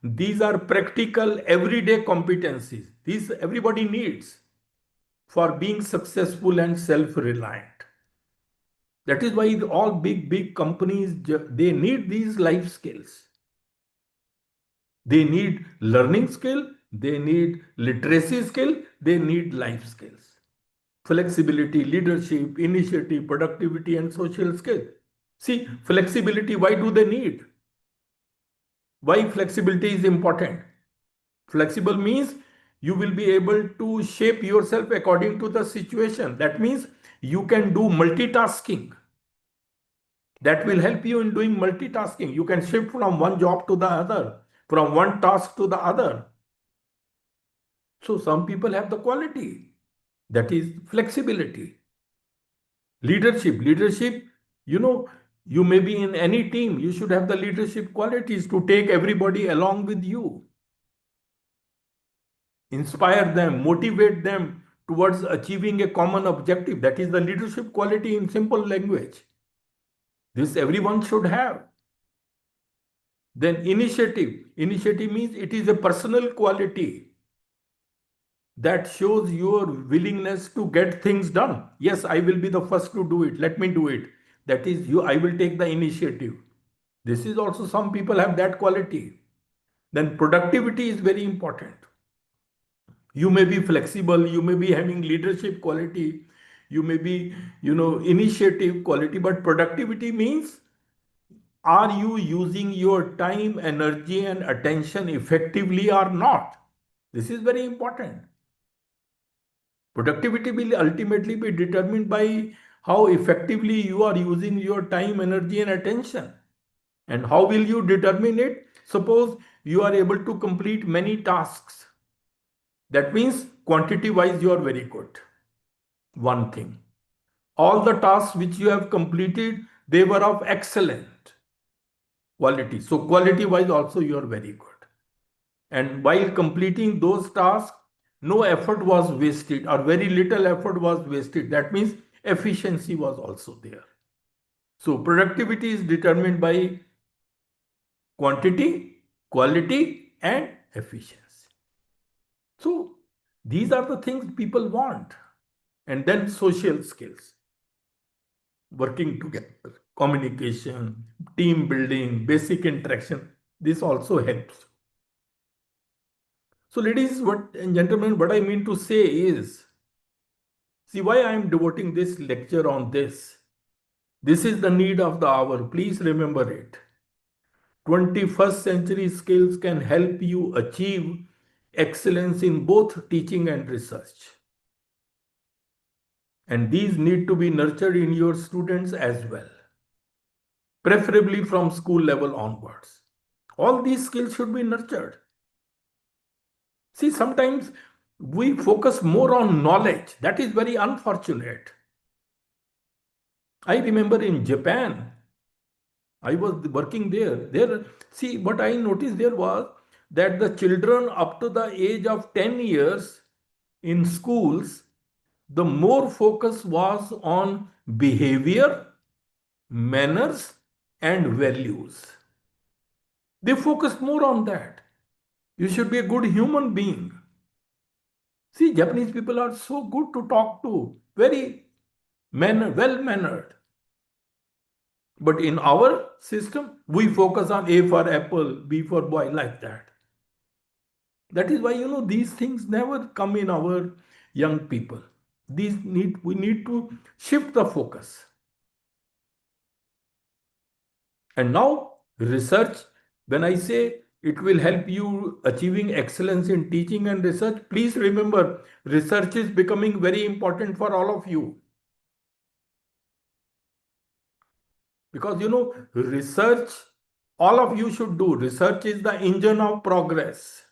these are practical, everyday competencies. These everybody needs for being successful and self-reliant. That is why all big companies, they need these life skills. They need learning skill, they need literacy skill, they need life skills. Flexibility, leadership, initiative, productivity, and social skills. See, flexibility, why do they need? Why flexibility is important? Flexible means you will be able to shape yourself according to the situation. That means you can do multitasking. That will help you in doing multitasking. You can shift from one job to the other, from one task to the other. So some people have the quality, that is flexibility. Leadership, you may be in any team, you should have the leadership qualities to take everybody along with you. Inspire them, motivate them towards achieving a common objective. That is the leadership quality in simple language. This everyone should have. Then initiative. Initiative means it is a personal quality that shows your willingness to get things done. Yes, I will be the first to do it. Let me do it. That is, I will take the initiative. This is also, some people have that quality. Then productivity is very important. You may be flexible, you may be having leadership quality, you may be, initiative quality, but productivity means, are you using your time, energy, and attention effectively or not? This is very important. Productivity will ultimately be determined by how effectively you are using your time, energy, and attention. And how will you determine it? Suppose you are able to complete many tasks. That means quantity-wise you are very good. One thing. All the tasks which you have completed, they were of excellent quality. So quality-wise also you are very good. And while completing those tasks, no effort was wasted or very little effort was wasted. That means efficiency was also there. So productivity is determined by quantity, quality, and efficiency. So these are the things people want. And then social skills, working together, communication, team building, basic interaction. This also helps. So ladies and gentlemen, what I mean to say is, see why I am devoting this lecture on this. This is the need of the hour. Please remember it. 21st century skills can help you achieve excellence in both teaching and research. And these need to be nurtured in your students as well, preferably from school level onwards. All these skills should be nurtured. See, sometimes we focus more on knowledge. That is very unfortunate. I remember in Japan, I was working there. See, what I noticed there was that the children up to the age of 10 years in schools, the more focus was on behavior, manners, and values. They focused more on that. You should be a good human being. See, Japanese people are so good to talk to, very well mannered. But in our system, we focus on A for apple, B for boy, like that. That is why, these things never come in our young people. We need to shift the focus. And now research, when I say it will help you achieving excellence in teaching and research, please remember research is becoming very important for all of you. Because research, all of you should do. Research is the engine of progress.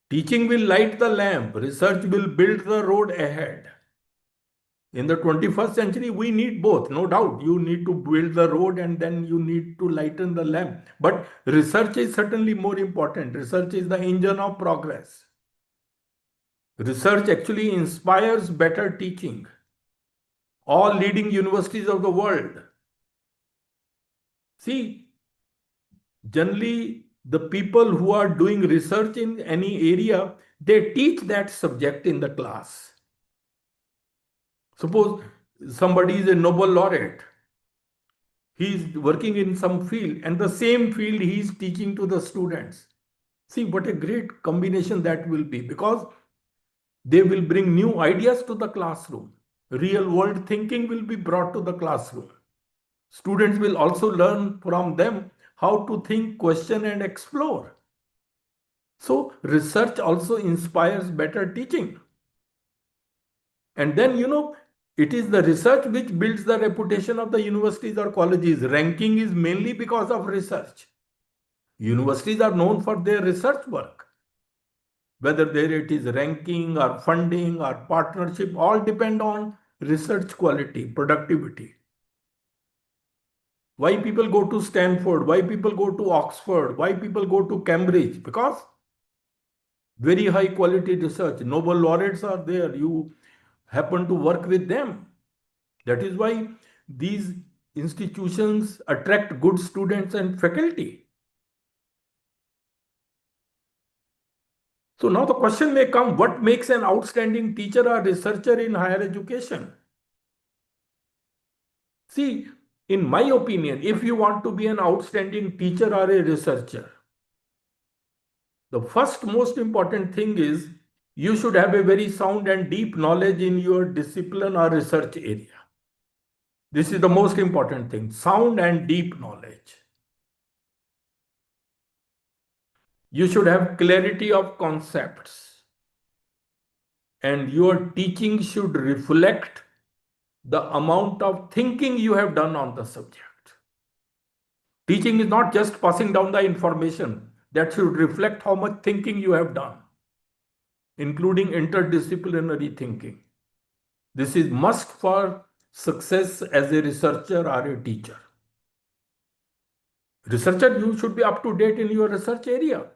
Teaching will light the lamp, research will build the road ahead. In the 21st century, we need both, no doubt. You need to build the road and then you need to lighten the lamp. But research is certainly more important. Research is the engine of progress. Research actually inspires better teaching. All leading universities of the world. See, generally, the people who are doing research in any area, they teach that subject in the class. Suppose somebody is a Nobel laureate. He is working in some field and the same field he is teaching to the students. See what a great combination that will be, because they will bring new ideas to the classroom. Real world thinking will be brought to the classroom. Students will also learn from them how to think, question, and explore. So research also inspires better teaching. And then, it is the research which builds the reputation of the universities or colleges. Ranking is mainly because of research. Universities are known for their research work. Whether there it is ranking or funding or partnership, all depend on research quality, productivity. Why people go to Stanford? Why people go to Oxford? Why people go to Cambridge? Because very high quality research. Nobel laureates are there. You happen to work with them. That is why these institutions attract good students and faculty. So now the question may come, what makes an outstanding teacher or researcher in higher education? See, in my opinion, if you want to be an outstanding teacher or a researcher, the first most important thing is you should have a very sound and deep knowledge in your discipline or research area. This is the most important thing, sound and deep knowledge. You should have clarity of concepts. And your teaching should reflect the amount of thinking you have done on the subject. Teaching is not just passing down the information. That should reflect how much thinking you have done, including interdisciplinary thinking. This is must for success as a researcher or a teacher. Researcher, you should be up to date in your research area.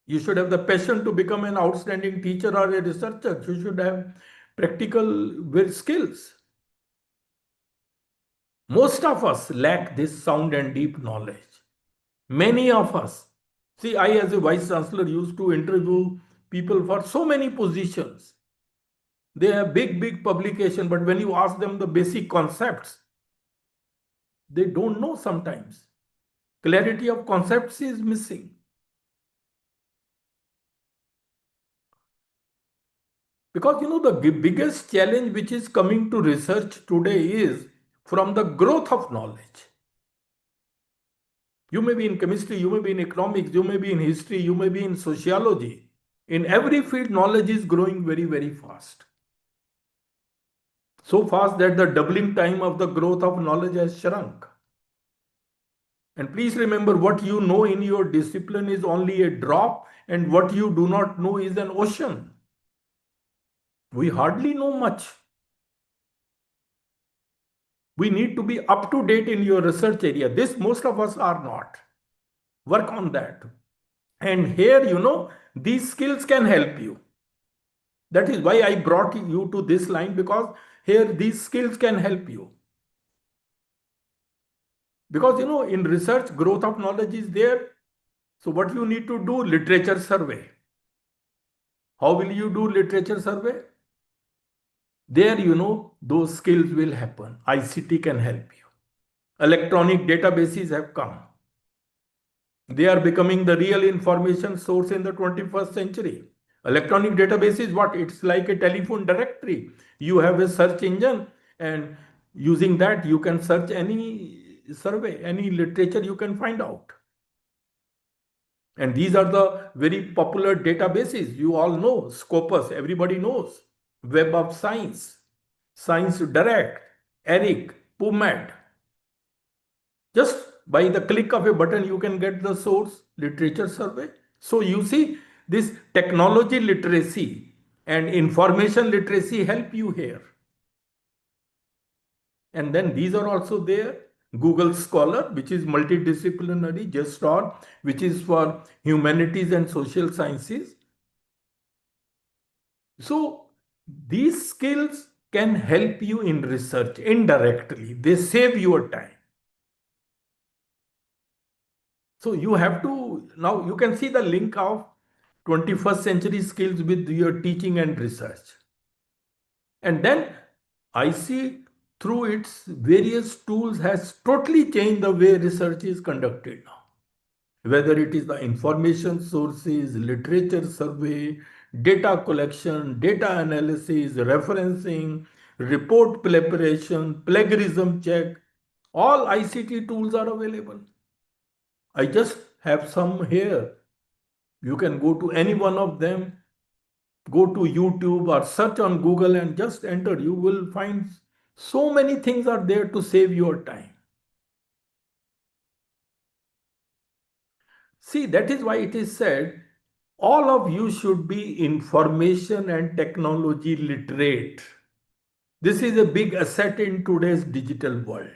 You should have the passion to become an outstanding teacher or a researcher. You should have practical skills. Most of us lack this sound and deep knowledge. Many of us. See, I as a vice chancellor used to interview people for so many positions. They have big publication, but when you ask them the basic concepts, they don't know sometimes. Clarity of concepts is missing. Because the biggest challenge which is coming to research today is from the growth of knowledge. You may be in chemistry, you may be in economics, you may be in history, you may be in sociology. In every field, knowledge is growing very, very fast. So fast that the doubling time of the growth of knowledge has shrunk. And please remember, what you know in your discipline is only a drop, and what you do not know is an ocean. We hardly know much. We need to be up to date in your research area. This most of us are not. Work on that. And here, these skills can help you. That is why I brought you to this line, because here these skills can help you. Because, in research, growth of knowledge is there. So what you need to do? Literature survey. How will you do literature survey? There, those skills will happen. ICT can help you. Electronic databases have come. They are becoming the real information source in the 21st century. Electronic database is what? It's like a telephone directory. You have a search engine, and using that you can search any survey, any literature you can find out. And these are the very popular databases. You all know Scopus, everybody knows. Web of Science, Science Direct, ERIC, PubMed. Just by the click of a button, you can get the source literature survey. So you see, this technology literacy and information literacy help you here. And then these are also there. Google Scholar, which is multidisciplinary, JSTOR, which is for humanities and social sciences. So these skills can help you in research indirectly. They save your time. So you have to, now you can see the link of 21st century skills with your teaching and research. And then I see through its various tools has totally changed the way research is conducted now. Whether it is the information sources, literature survey, data collection, data analysis, referencing, report preparation, plagiarism check, all ICT tools are available. I just have some here. You can go to any one of them, go to YouTube or search on Google and just enter. You will find so many things are there to save your time. See, that is why it is said, all of you should be information and technology literate. This is a big asset in today's digital world.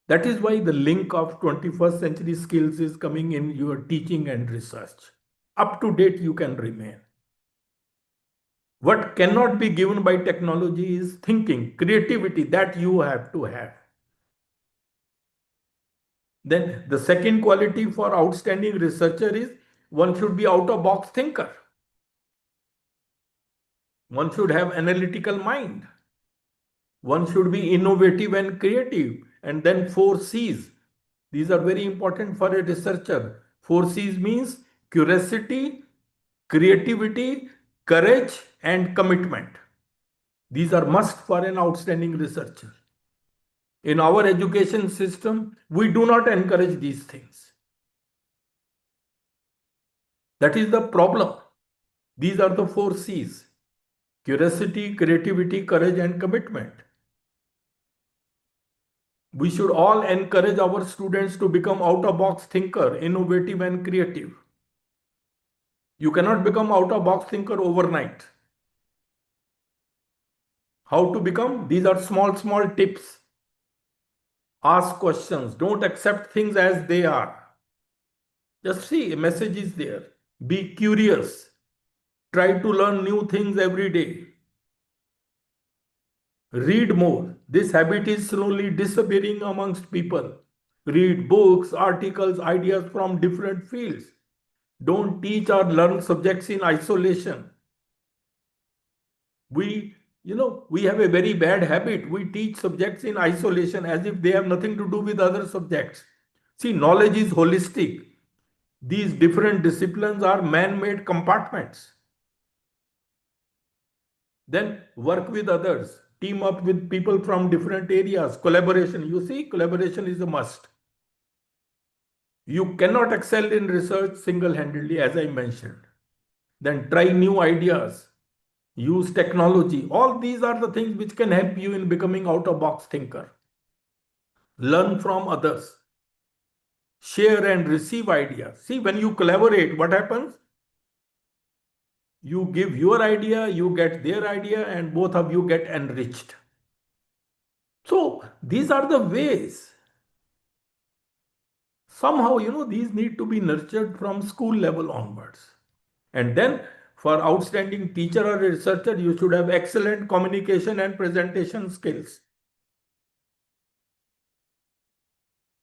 That is why the link of 21st century skills is coming in your teaching and research. Up to date you can remain. What cannot be given by technology is thinking, creativity that you have to have. Then the second quality for outstanding researcher is one should be out-of-box thinker. One should have analytical mind. One should be innovative and creative. And then 4 C's. These are very important for a researcher. 4 C's means curiosity, creativity, courage, and commitment. These are must for an outstanding researcher. In our education system, we do not encourage these things. That is the problem. These are the 4 C's. Curiosity, creativity, courage, and commitment. We should all encourage our students to become out-of-box thinker, innovative and creative. You cannot become out-of-box thinker overnight. How to become? These are small tips. Ask questions. Don't accept things as they are. Just see, a message is there. Be curious. Try to learn new things every day. Read more. This habit is slowly disappearing amongst people. Read books, articles, ideas from different fields. Don't teach or learn subjects in isolation. We have a very bad habit. We teach subjects in isolation as if they have nothing to do with other subjects. See, knowledge is holistic. These different disciplines are man-made compartments. Then work with others. team up with people from different areas. Collaboration, you see, collaboration is a must. You cannot excel in research single-handedly, as I mentioned. Then try new ideas, use technology. All these are the things which can help you in becoming out-of-box thinker. Learn from others. Share and receive ideas. See, when you collaborate, what happens? You give your idea, you get their idea, and both of you get enriched. So these are the ways. Somehow, these need to be nurtured from school level onwards. And then for outstanding teacher or researcher, you should have excellent communication and presentation skills.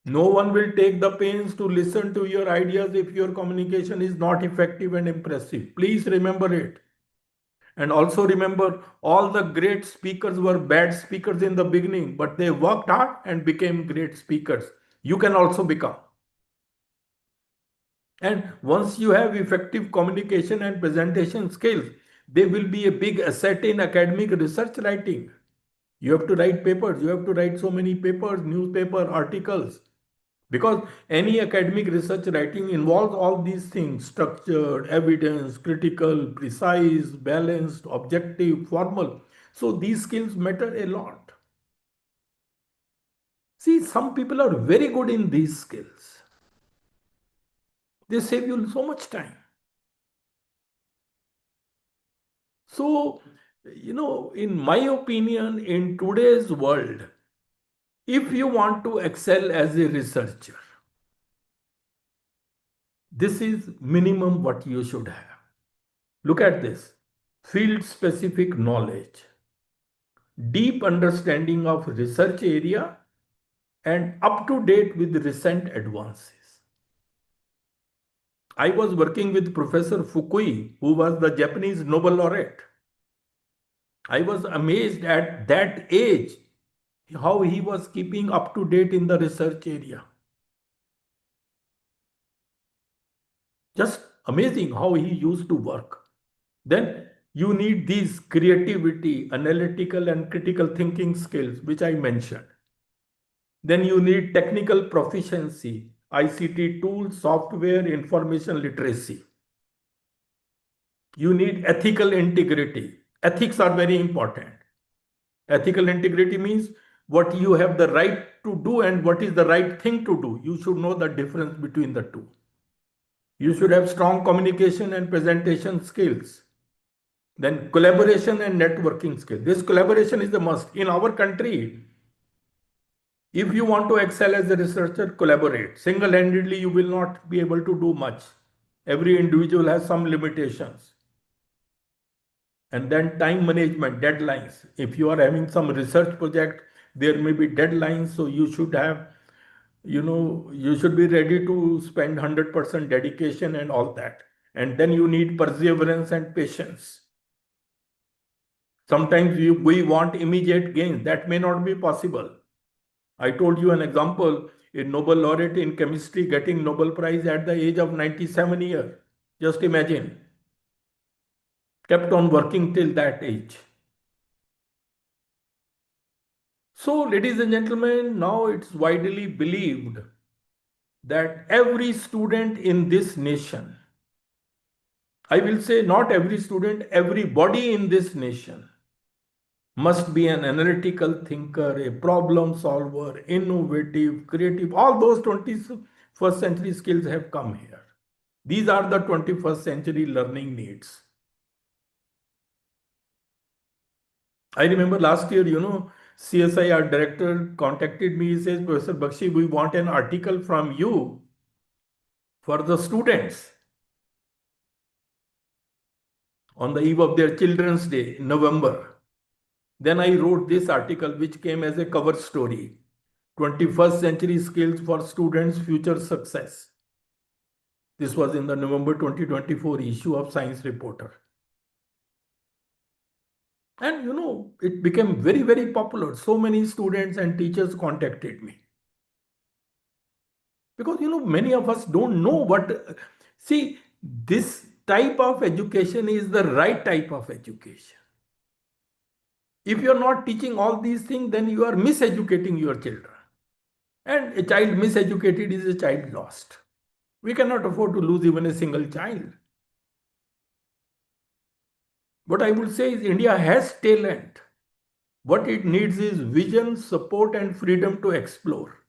No one will take the pains to listen to your ideas if your communication is not effective and impressive. Please remember it. And also remember, all the great speakers were bad speakers in the beginning, but they worked hard and became great speakers. You can also become. And once you have effective communication and presentation skills, they will be a big asset in academic research writing. You have to write papers. You have to write so many papers, newspaper articles. Because any academic research writing involves all these things: structured, evidence, critical, precise, balanced, objective, formal. So these skills matter a lot. See, some people are very good in these skills. They save you so much time. So, in my opinion, in today's world, if you want to excel as a researcher, this is minimum what you should have. Look at this: field specific knowledge, deep understanding of research area, and up to date with recent advances. I was working with Professor Fukui, who was the Japanese Nobel laureate. I was amazed at that age how he was keeping up to date in the research area. Just amazing how he used to work. Then you need these creativity, analytical and critical thinking skills, which I mentioned. Then you need technical proficiency, ICT tools, software, information literacy. You need ethical integrity. Ethics are very important. Ethical integrity means what you have the right to do and what is the right thing to do. You should know the difference between the two. You should have strong communication and presentation skills. Then collaboration and networking skills. This collaboration is a must. In our country, if you want to excel as a researcher, collaborate. Single-handedly, you will not be able to do much. Every individual has some limitations. And then time management, deadlines. If you are having some research project, there may be deadlines. So you should have, you should be ready to spend 100% dedication and all that. And then you need perseverance and patience. Sometimes we want immediate gains. That may not be possible. I told you an example: a Nobel laureate in chemistry getting Nobel Prize at the age of 97 years. Just imagine. Kept on working till that age. So, ladies and gentlemen, now it's widely believed that every student in this nation, I will say not every student, everybody in this nation must be an analytical thinker, a problem solver, innovative, creative. All those 21st century skills have come here. These are the 21st century learning needs. I remember last year, CSIR director contacted me. He says, Professor Bakshi, we want an article from you for the students on the eve of their Children's Day in November. Then I wrote this article, which came as a cover story: 21st century skills for students' future success. This was in the November 2024 issue of Science Reporter. And it became very, very popular. So many students and teachers contacted me. Because, many of us don't know what. See, this type of education is the right type of education. If you're not teaching all these things, then you are miseducating your children. And a child miseducated is a child lost. We cannot afford to lose even a single child. What I would say is India has talent. What it needs is vision, support, and freedom to explore.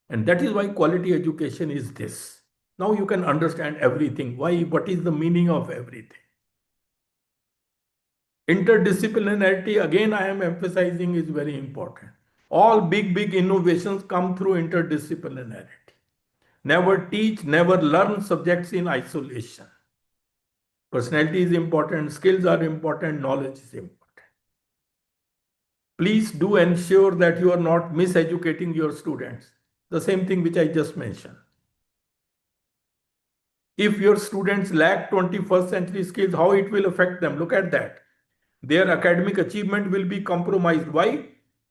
And that is why quality education is this. Now you can understand everything. Why? What is the meaning of everything? Interdisciplinarity, again, I am emphasizing, is very important. All big innovations come through interdisciplinarity. Never teach, never learn subjects in isolation. Personality is important, skills are important, knowledge is important. Please do ensure that you are not miseducating your students. The same thing which I just mentioned. If your students lack 21st century skills, how it will affect them? Look at that. Their academic achievement will be compromised. Why?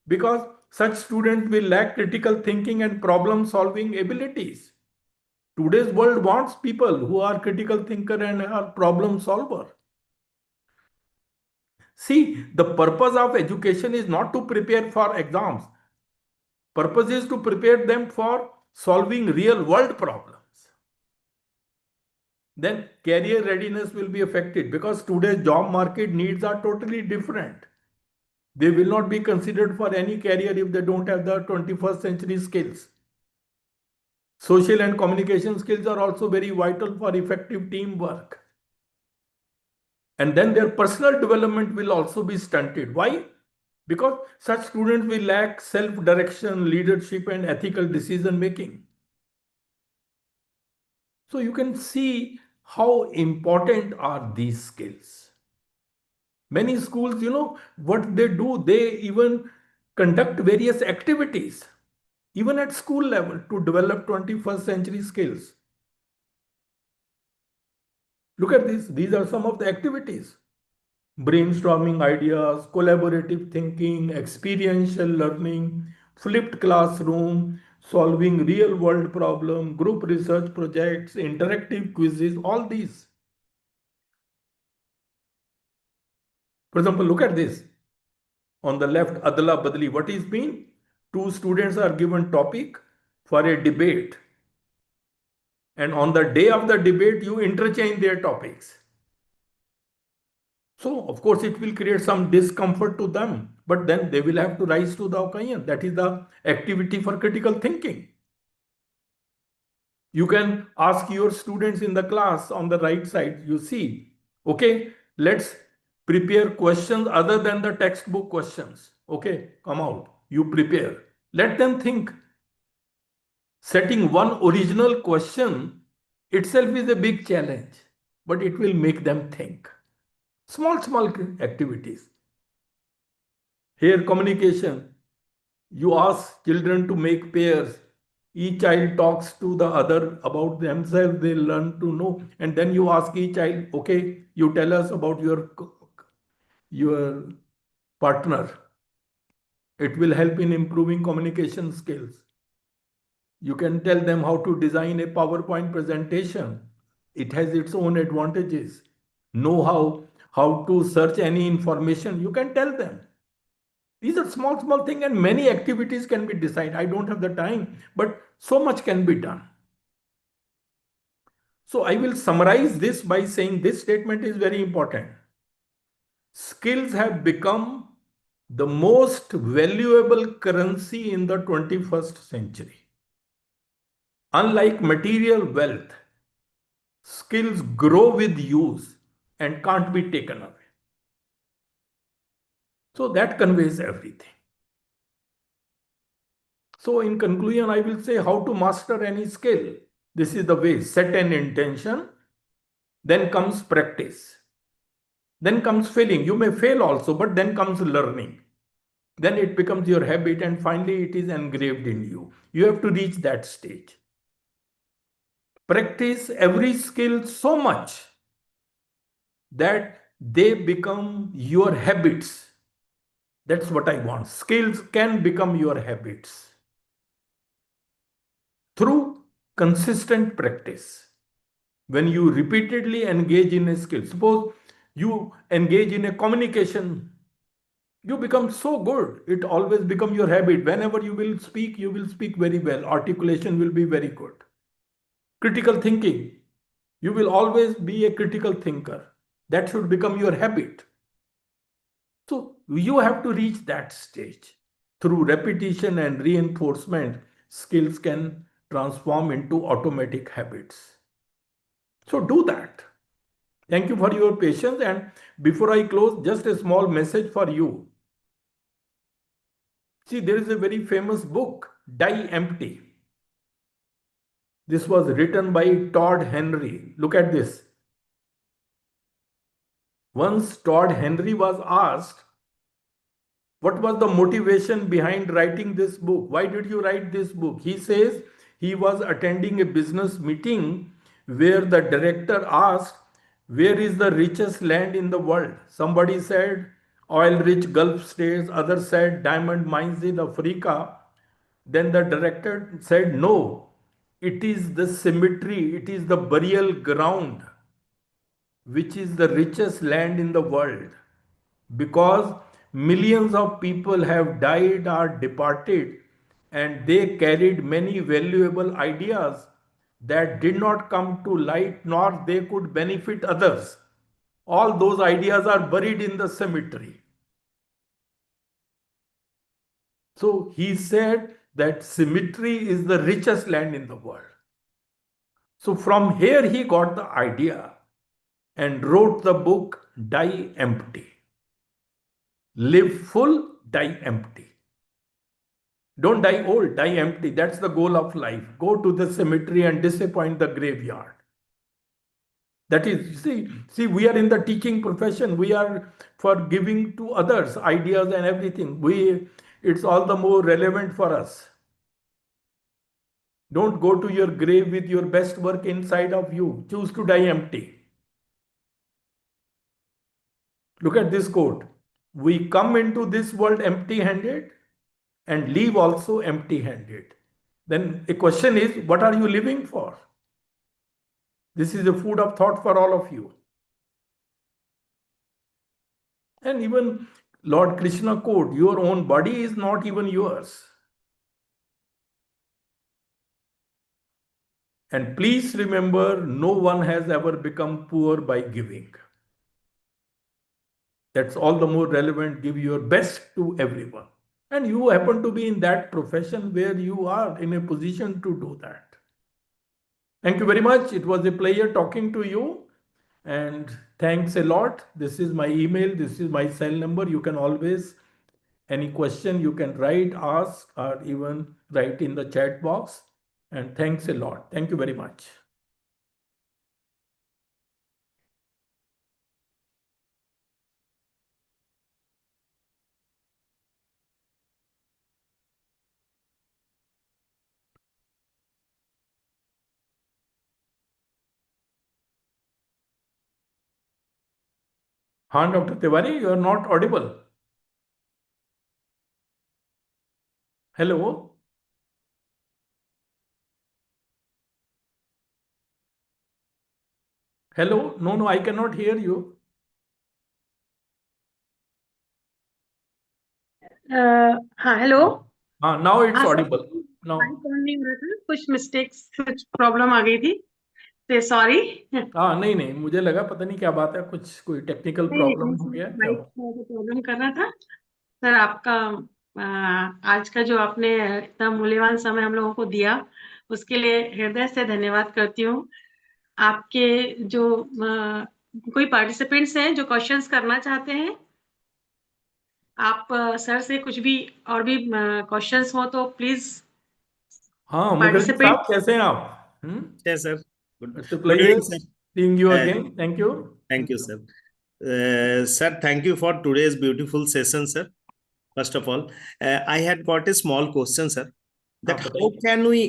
Because such students will lack critical thinking and problem solving abilities. Today's world wants people who are critical thinker and are problem solver. See, the purpose of education is not to prepare for exams. Purpose is to prepare them for solving real world problems. Then career readiness will be affected because today's job market needs are totally different. They will not be considered for any career if they don't have the 21st century skills. Social and communication skills are also very vital for effective teamwork. And then their personal development will also be stunted. Why? Because such students will lack self-direction, leadership, and ethical decision making. So you can see how important are these skills. Many schools, what they do, they even conduct various activities, even at school level, to develop 21st century skills. Look at this. These are some of the activities. Brainstorming ideas, collaborative thinking, experiential learning, flipped classroom, solving real world problem, group research projects, interactive quizzes, all these. For example, look at this. On the left, Adala Badli. What is mean? Two students are given topic for a debate. And on the day of the debate, you interchange their topics. So, of course, it will create some discomfort to them, but then they will have to rise to the occasion. That is the activity for critical thinking. You can ask your students in the class on the right side, you see, okay, let's prepare questions other than the textbook questions. Okay, come out, you prepare. Let them think. Setting one original question itself is a big challenge, but it will make them think. Small activities. Here, communication. You ask children to make pairs. Each child talks to the other about themselves. They learn to know. And then you ask each child, okay, you tell us about your partner. It will help in improving communication skills. You can tell them how to design a PowerPoint presentation. It has its own advantages. Know how to search any information. You can tell them. These are small things, and many activities can be decided. I don't have the time, but so much can be done. So I will summarize this by saying this statement is very important. Skills have become the most valuable currency in the 21st century. Unlike material wealth, skills grow with use and can't be taken away. So that conveys everything. So in conclusion, I will say how to master any skill. This is the way. Set an intention, then comes practice. Then comes failing. You may fail also, but then comes learning. Then it becomes your habit, and finally it is engraved in you. You have to reach that stage. Practice every skill so much that they become your habits. That's what I want. Skills can become your habits through consistent practice. When you repeatedly engage in a skill, suppose You engage in a communication. You become so good. It always become your habit. Whenever you will speak very well. Articulation will be very good. Critical thinking. You will always be a critical thinker. That should become your habit. So you have to reach that stage. Through repetition and reinforcement, skills can transform into automatic habits. So do that. Thank you for your patience. And before I close, just a small message for you. See, there is a very famous book, Die Empty. This was written by Todd Henry. Look at this. Once Todd Henry was asked, what was the motivation behind writing this book? Why did you write this book? He says he was attending a business meeting where the director asked, where is the richest land in the world? Somebody said, oil-rich Gulf states. Others said, diamond mines in Africa. Then the director said, no, it is the cemetery, it is the burial ground, which is the richest land in the world, because millions of people have died or departed, and they carried many valuable ideas that did not come to light nor they could benefit others. All those ideas are buried in the cemetery. So he said that cemetery is the richest land in the world. So from here he got the idea and wrote the book Die Empty. Live full, die empty. Don't die old, die empty. That's the goal of life. Go to the cemetery and disappoint the graveyard. That is, see, we are in the teaching profession. We are for giving to others ideas and everything. It's all the more relevant for us. Don't go to your grave with your best work inside of you. Choose to die empty. Look at this quote. We come into this world empty-handed and leave also empty-handed. Then a question is, what are you living for? This is a food of thought for all of you. And even Lord Krishna quote, your own body is not even yours. And please remember, no one has ever become poor by giving. That's all the more relevant. Give your best to everyone. And you happen to be in that profession where you are in a position to do that. Thank you very much. It was a pleasure talking to you. And thanks a lot. This is my email. This is my cell number. You can always, any question you can write, ask, or even write in the chat box. And thanks a lot. Thank you very much. हाँ Dr. Tiwari, you are not audible. Hello. Hello. No, I cannot hear you. हाँ hello Now it's हाँ sir audible. Now. Mic on नहीं हो रहा था, कुछ mistakes कुछ problem आ गई थी, तो सॉरी। नहीं, मुझे लगा पता नहीं क्या बात है, कोई टेक्निकल नहीं प्रॉब्लम हो गया क्या? माइक प्रॉब्लम कर रहा था सर। आपका आज का जो आपने इतना मूल्यवान समय हम लोगों को दिया, उसके लिए हृदय से धन्यवाद करती हूँ। आपके जो कोई पार्टिसिपेंट्स हैं जो क्वेश्चंस करना चाहते हैं, आप सर से कुछ भी और भी क्वेश्चंस हो तो प्लीज। हाँ मुखर्जी पार्टिसिपेंट साहब, कैसे हैं आप? Yes, sir. It's a Good pleasure evening, sir. seeing you Uh, again. Thank you. Thank you, sir. Sir, thank you for today's beautiful session, sir. First of all, I had got a small question, sir. That हाँ, how can we,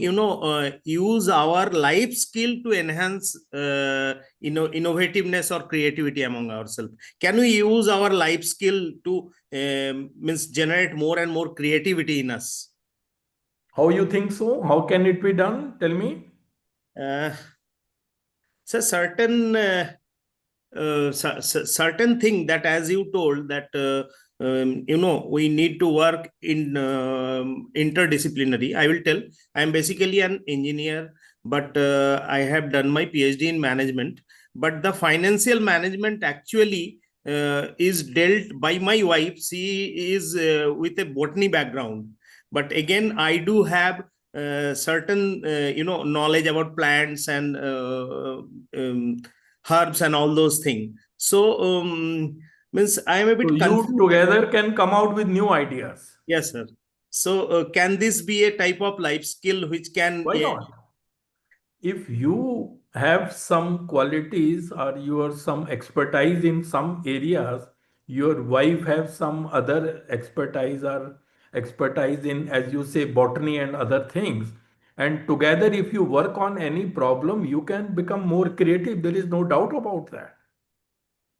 use our life skill to enhance, innovativeness or creativity among ourselves? Can we use our life skill to means generate more and more creativity in us? How you think so? How can it be done? Tell me. So certain certain thing that, as you told, that we need to work in interdisciplinary. I will tell. I am basically an engineer, but I have done my PhD in management. But the financial management actually is dealt by my wife. She is with a botany background, but again, I do have certain knowledge about plants and herbs and all those things. So means I am a bit So you confused. together can come out with new ideas. Yes, sir. So can this be a type of life skill which can? Why not? If you have some qualities or you are some expertise in some areas, your wife have some other expertise or expertise in, as you say, botany and other things. And together, if you work on any problem, you can become more creative. There is no doubt about that.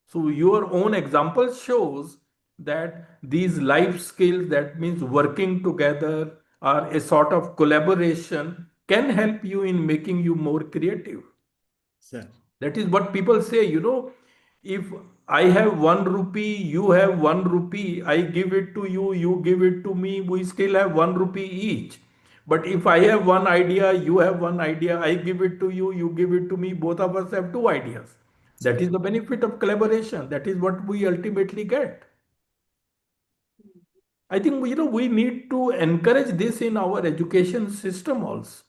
So your own example shows that these life skills, that means working together or a sort of collaboration, can help you in making you more creative. Sir. That is what people say, if I have 1 rupee, you have 1 rupee, I give it to you, you give it to me, we still have 1 rupee each. But if I have one idea, you have one idea, I give it to you, you give it to me, both of us have two ideas. That is the benefit of collaboration. That is what we ultimately get. I think we need to encourage this in our education system also.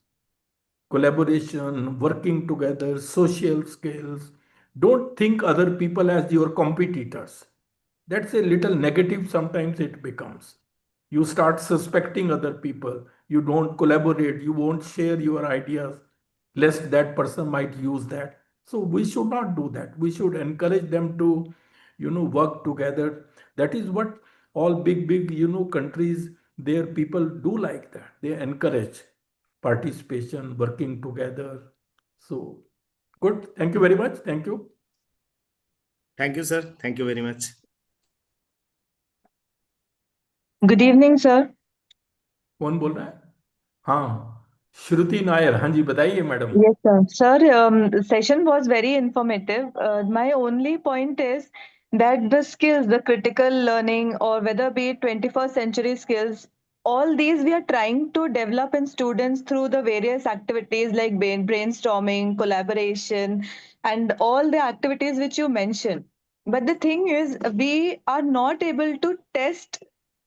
Collaboration, working together, social skills. Don't think other people as your competitors. That's a little negative sometimes it becomes. You start suspecting other people. You don't collaborate. You won't share your ideas, lest that person might use that. So we should not do that. We should encourage them to work together. That is what all big countries, their people do like that. They encourage participation, working together. So good. Thank you very much. Thank you. Thank you, sir. Thank you very much. Good evening, sir. कौन बोल रहा है? हाँ, श्रुति नायर. हाँ जी, बताइए madam. Yes, sir. Sir, the session was very informative. My only point is that the skills, the critical learning, or whether be it 21st century skills, all these we are trying to develop in students through the various activities like brainstorming, collaboration, and all the activities which you mentioned. But the thing is, we are not able to test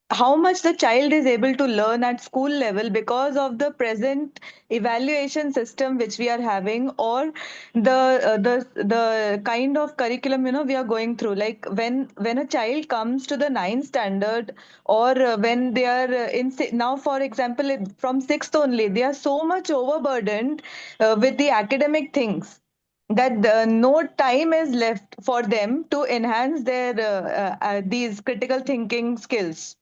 how much the child is able to learn at school level because of the present evaluation system which we are having, or the kind of curriculum we are going through. Like when a child comes to the ninth standard, or when they are now, for example, from sixth only, they are so much overburdened with the academic things that no time is left for them to enhance their these critical thinking skills.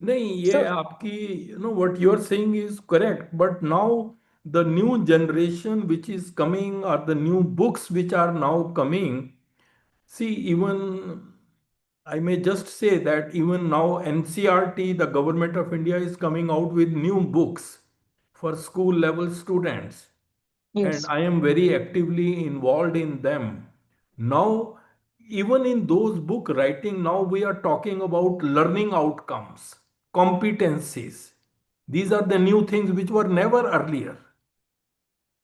नहीं, ये So, आपकी what you are saying is correct, but now the new generation which is coming, or the new books which are now coming, see, even I may just say that even now NCRT, the Government of India, is coming out with new books for school level students. And yes. I am very actively involved in them. Now, even in those book writing, now we are talking about learning outcomes, competencies. These are the new things which were never earlier.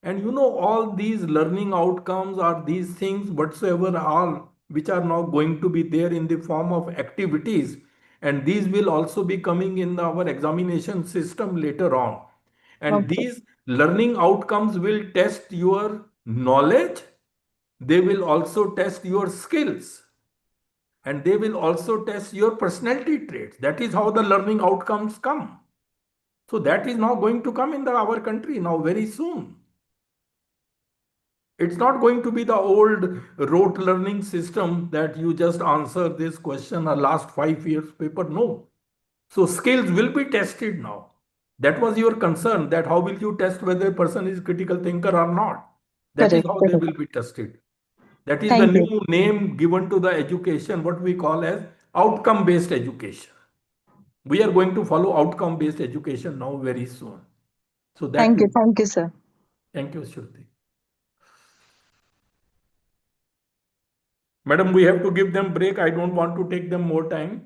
And all these learning outcomes are these things whatsoever all which are now going to be there in the form of activities. And these will also be coming in our examination system later on. And Okay. these learning outcomes will test your knowledge. They will also test your skills. And they will also test your personality traits. That is how the learning outcomes come. So that is now going to come in our country now very soon. It's not going to be the old rote learning system that you just answer this question or last 5 years paper. No. So skills will be tested now. That was your concern, that how will you test whether a person is critical thinker or not? That is Correct. how they Correct. will be tested. That is the Thank you. new name given to the education, what we call as outcome-based education. We are going to follow outcome-based education now very soon. So that Thank you. will. Thank you, sir. Thank you, Shruti. Madam, we have to give them break. I don't want to take them more time.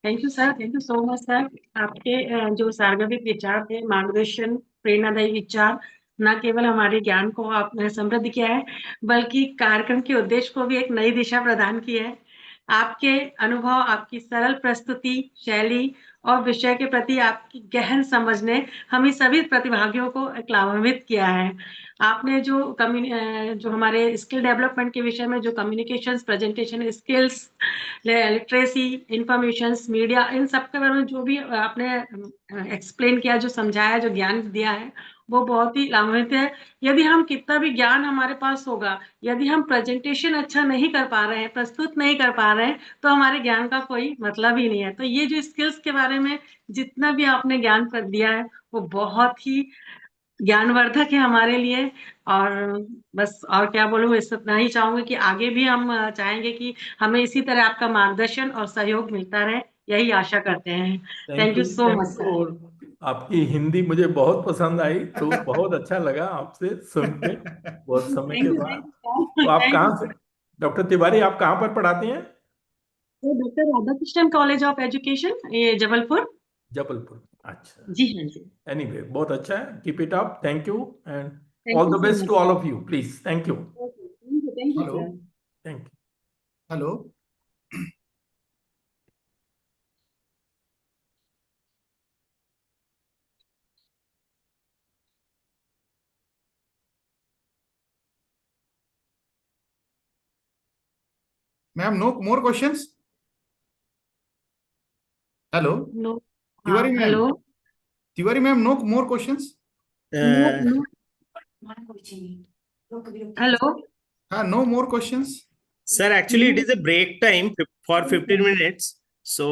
Thank you sir, thank you so much sir. आपके जो सार्वजनिक विचार थे, मार्गदर्शन, प्रेरणादायी विचार न केवल हमारे ज्ञान को आपने समृद्ध किया है, बल्कि कार्यक्रम के उद्देश्य को भी एक नई दिशा प्रदान की है। आपके अनुभव, आपकी सरल प्रस्तुति शैली और विषय के प्रति आपकी गहन समझ ने हमें सभी प्रतिभागियों को एक लाभान्वित किया है। आपने जो हमारे स्किल डेवलपमेंट के विषय में जो communications, presentation skills, literacy, information, media, इन सब के बारे में जो भी आपने एक्सप्लेन किया, जो समझाया, जो ज्ञान दिया है, वो बहुत ही लाभान्वित है। यदि हम कितना भी ज्ञान हमारे पास होगा, यदि हम प्रेजेंटेशन अच्छा नहीं कर पा रहे हैं, प्रस्तुत नहीं कर पा रहे हैं, तो हमारे ज्ञान का कोई मतलब ही नहीं है। तो ये जो स्किल्स के बारे में जितना भी आपने ज्ञान कर दिया है, वो बहुत ही ज्ञानवर्धक है हमारे लिए। और बस और क्या बोलूं, इस इतना ही चाहूंगी कि आगे भी हम चाहेंगे कि हमें इसी तरह आपका मार्गदर्शन और सहयोग मिलता रहे, यही आशा करते हैं। Thank you so thank much you. Sir. और आपकी हिंदी मुझे बहुत पसंद आई, तो बहुत अच्छा लगा आपसे सुन के बहुत समय थैंक के यू, बाद। थैंक तो यू, आप थैंक कहाँ यू से, सर। डॉक्टर तिवारी, आप कहाँ पर पढ़ाते हैं? Doctor Radhakrishnan college of education, ये जबलपुर। जबलपुर, अच्छा। जी हाँ जी। एनीवे, बहुत अच्छा है, keep it up, thank you and thank all you the so best to much. All of you, please, thank you. Thank you hello sir. Thank you. Hello. Ma'am, no more questions. Hello. No. हाँ, Tiwari ma'am, hello. Tiwari ma'am, no more questions. No Uh, no. Hello. हाँ, no more questions. Sir, actually, it is a break time for 15 minutes. So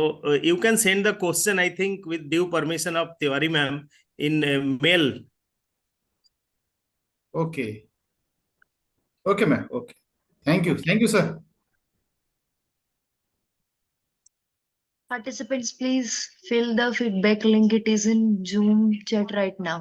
you can send the question, I think, with due permission of Tiwari ma'am in mail. Okay, okay ma'am, okay. Thank you sir. Participants, please fill the feedback link. It is in Zoom chat right now.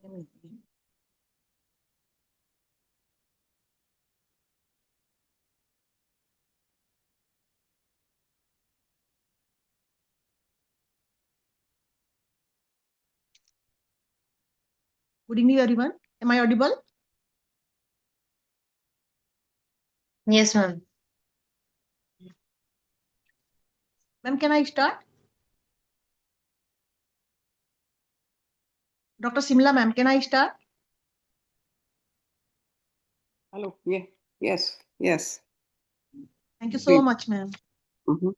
Good evening, everyone. Am I audible? Yes, ma'am. Ma'am, can I start? Dr. Simla, ma'am, can I start? Hello. Yeah. Yes. Yes. Thank you so Please. much, ma'am. Mhm.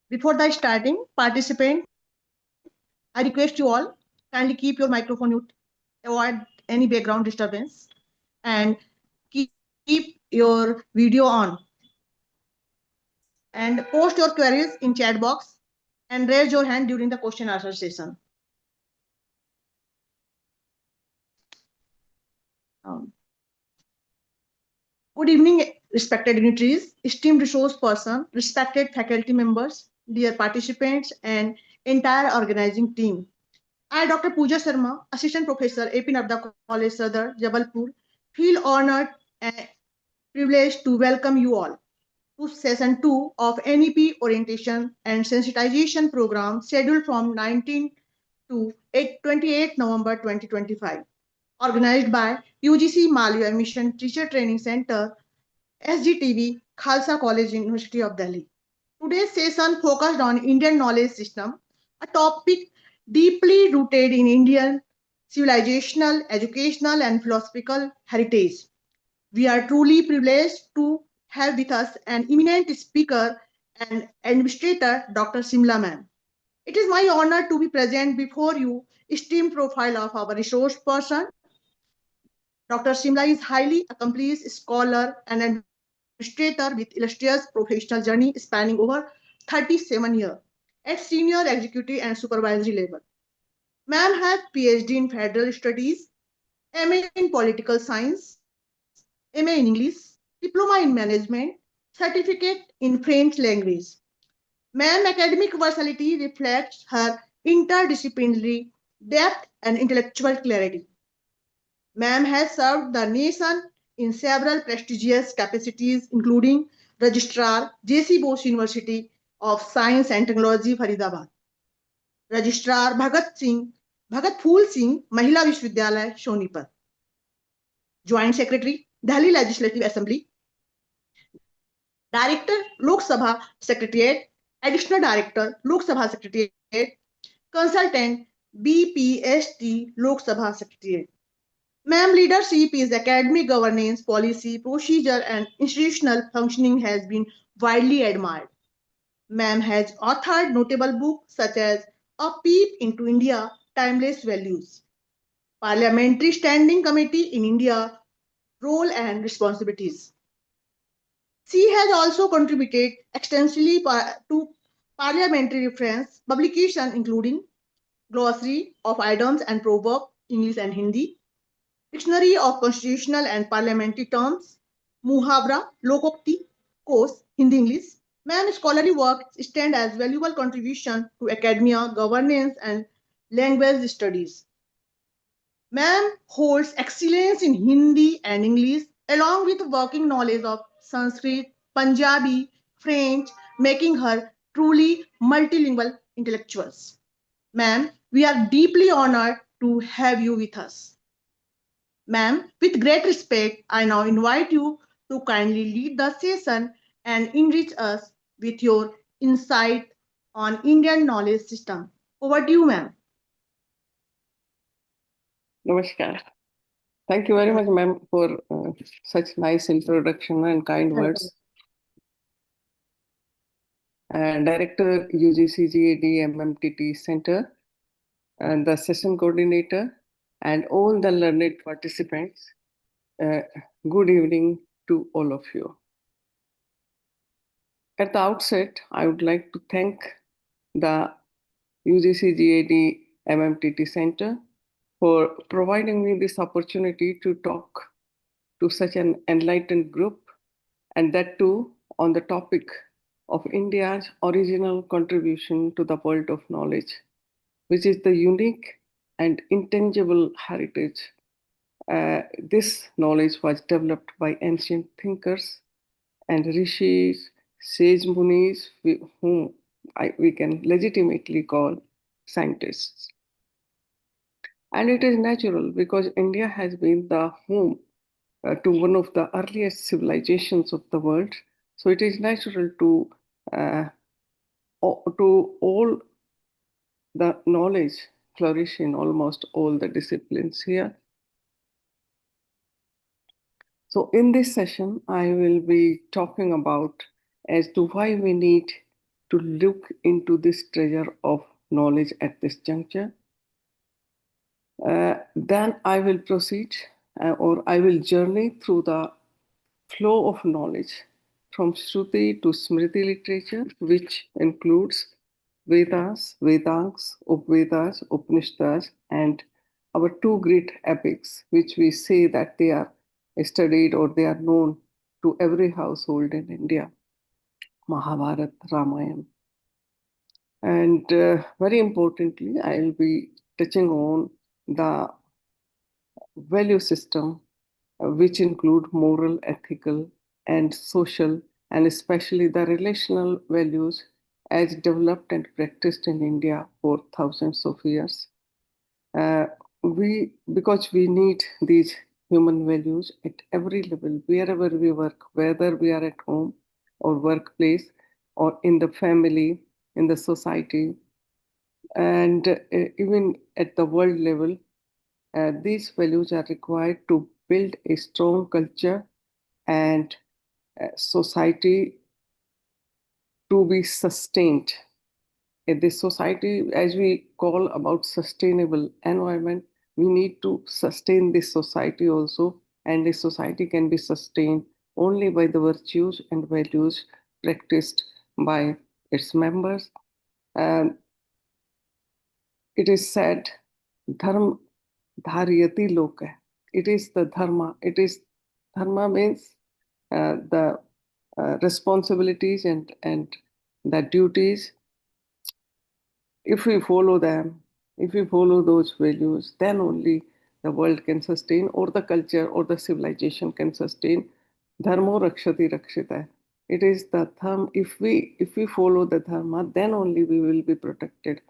Before the starting, participant, I request you all kindly keep your microphone mute, avoid any background disturbance, and keep your video on. And post your queries in chat box and raise your hand during the question answer session. Good evening, respected dignitaries, esteemed resource person, respected faculty members, dear participants, and entire organizing team. I, Dr. Pooja Sharma, Assistant Professor, AP Navda College, Sadar, Jabalpur, feel honored and privileged to welcome you all to Session 2 of NEP Orientation and Sensitization Program scheduled from 19 to 28 November 2025, organized by UGC Malaya Mission Teacher Training Center, SGTV, Khalsa College, University of Delhi. Today's session focused on Indian knowledge system, a topic deeply rooted in Indian civilizational, educational, and philosophical heritage. We are truly privileged to have with us an eminent speaker and administrator, Dr. Simla ma'am. It is my honor to be present before you, esteemed profile of our resource person. Dr. Simla is highly accomplished scholar and administrator with illustrious professional journey spanning over 37 years at senior executive and supervisory level. Ma'am has PhD in Federal Studies, MA in Political Science, MA in English, Diploma in Management, Certificate in French Language. Ma'am academic versatility reflects her interdisciplinary depth and intellectual clarity. Ma'am has served the nation in several prestigious capacities, including Registrar, J.C. Bose University of Science and Technology, Faridabad, Registrar Bhagat Phool Singh, Mahila Vishwavidyalaya, Shonipat, Joint Secretary, Delhi Legislative Assembly, Director, Lok Sabha Secretariat, Additional Director, Lok Sabha Secretariat, Consultant, BPST, Lok Sabha Secretariat. Ma'am, leadership is academic governance, policy, procedure, and institutional functioning has been widely admired. Ma'am has authored notable books such as A Peep into India, Timeless Values, Parliamentary Standing Committee in India, Role and Responsibilities. She has also contributed extensively to parliamentary reference publication including Glossary of Idioms and Proverbs, English and Hindi, Dictionary of Constitutional and Parliamentary Terms, Muhavra, Lokokti, Course, Hindi English. Ma'am's scholarly work stand as valuable contribution to academia, governance, and language studies. Ma'am holds excellence in Hindi and English, along with working knowledge of Sanskrit, Punjabi, French, making her truly multilingual intellectuals. Ma'am, we are deeply honored to have you with us. Ma'am, with great respect, I now invite you to kindly lead the session and enrich us with your insight on Indian knowledge system. Over to you, ma'am. Namaskar. Thank you very much, ma'am, for such nice introduction and kind words. Director, UGC-MMTTC Center, and the session coordinator, and all the learned participants. Good evening to all of you. At the outset, I would like to thank the UGC-MMTTC Center for providing me this opportunity to talk to such an enlightened group, and that too on the topic of India's original contribution to the world of knowledge, which is the unique and intangible heritage. This knowledge was developed by ancient thinkers and rishis, sage munis, whom we can legitimately call scientists. And it is natural because India has been the home to one of the earliest civilizations of the world. So it is natural to all the knowledge flourish in almost all the disciplines here. So in this session, I will be talking about as to why we need to look into this treasure of knowledge at this juncture. Then I will proceed or I will journey through the flow of knowledge from Shruti to Smriti literature, which includes Vedas, Vedangas, Vedas, Upanishads, and our two great epics, which we say that they are studied or they are known to every household in India, Mahabharata, Ramayana. And very importantly, I will be touching on the value system, which include moral, ethical, and social, and especially the relational values as developed and practiced in India for thousands of years. Because we need these human values at every level, wherever we work, whether we are at home or workplace or in the family, in the society, and even at the world level, these values are required to build a strong culture and society to be sustained. In this society, as we call about sustainable environment, we need to sustain this society also, and this society can be sustained only by the virtues and values practiced by its members. It is said, dharma dharayati loka. It is the dharma. It is dharma means the responsibilities and the duties. If we follow them, if we follow those values, then only the world can sustain, or the culture or the civilization can sustain. Dharmo rakshati rakshita. It is the dharma. If we follow the dharma, then only we will be protected.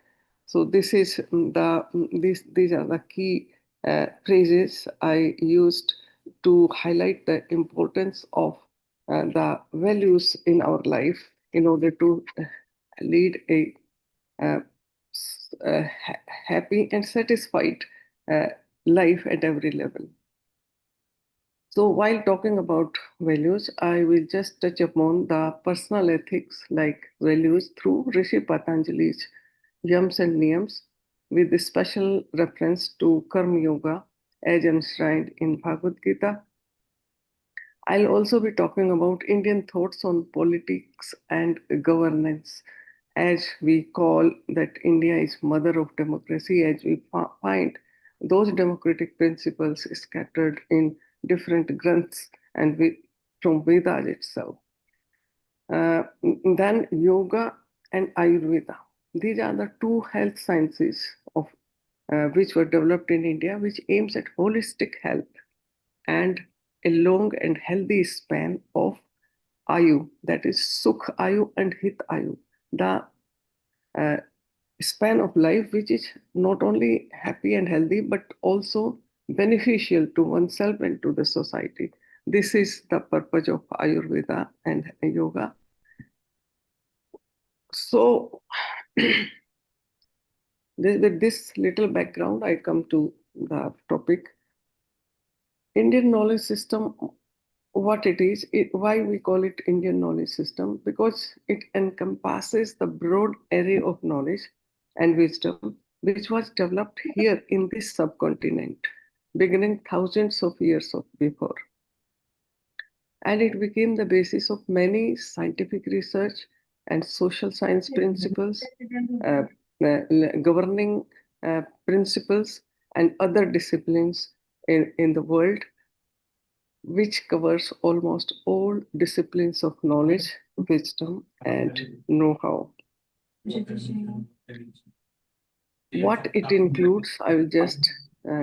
So this is these are the key phrases I used to highlight the importance of the values in our life in order to lead a happy and satisfied life at every level. So while talking about values, I will just touch upon the personal ethics like values through Rishi Patanjali's Yams and Niyams, with a special reference to Karma Yoga as enshrined in Bhagavad Gita. I'll also be talking about Indian thoughts on politics and governance, as we call that India is mother of democracy, as we find those democratic principles scattered in different granths and from Vedas itself. Then yoga and Ayurveda. These are the two health sciences of which were developed in India, which aims at holistic health and a long and healthy span of Ayu, that is Sukh Ayu and Hit Ayu, the span of life which is not only happy and healthy but also beneficial to oneself and to the society. This is the purpose of Ayurveda and yoga. So with this little background, I come to the topic. Indian knowledge system, what it is, why we call it Indian knowledge system, because it encompasses the broad array of knowledge and wisdom which was developed here in this subcontinent, beginning thousands of years before. And it became the basis of many scientific research and social science principles, governing principles, and other disciplines in the world, which covers almost all disciplines of knowledge, wisdom, and know-how. What it includes, I will just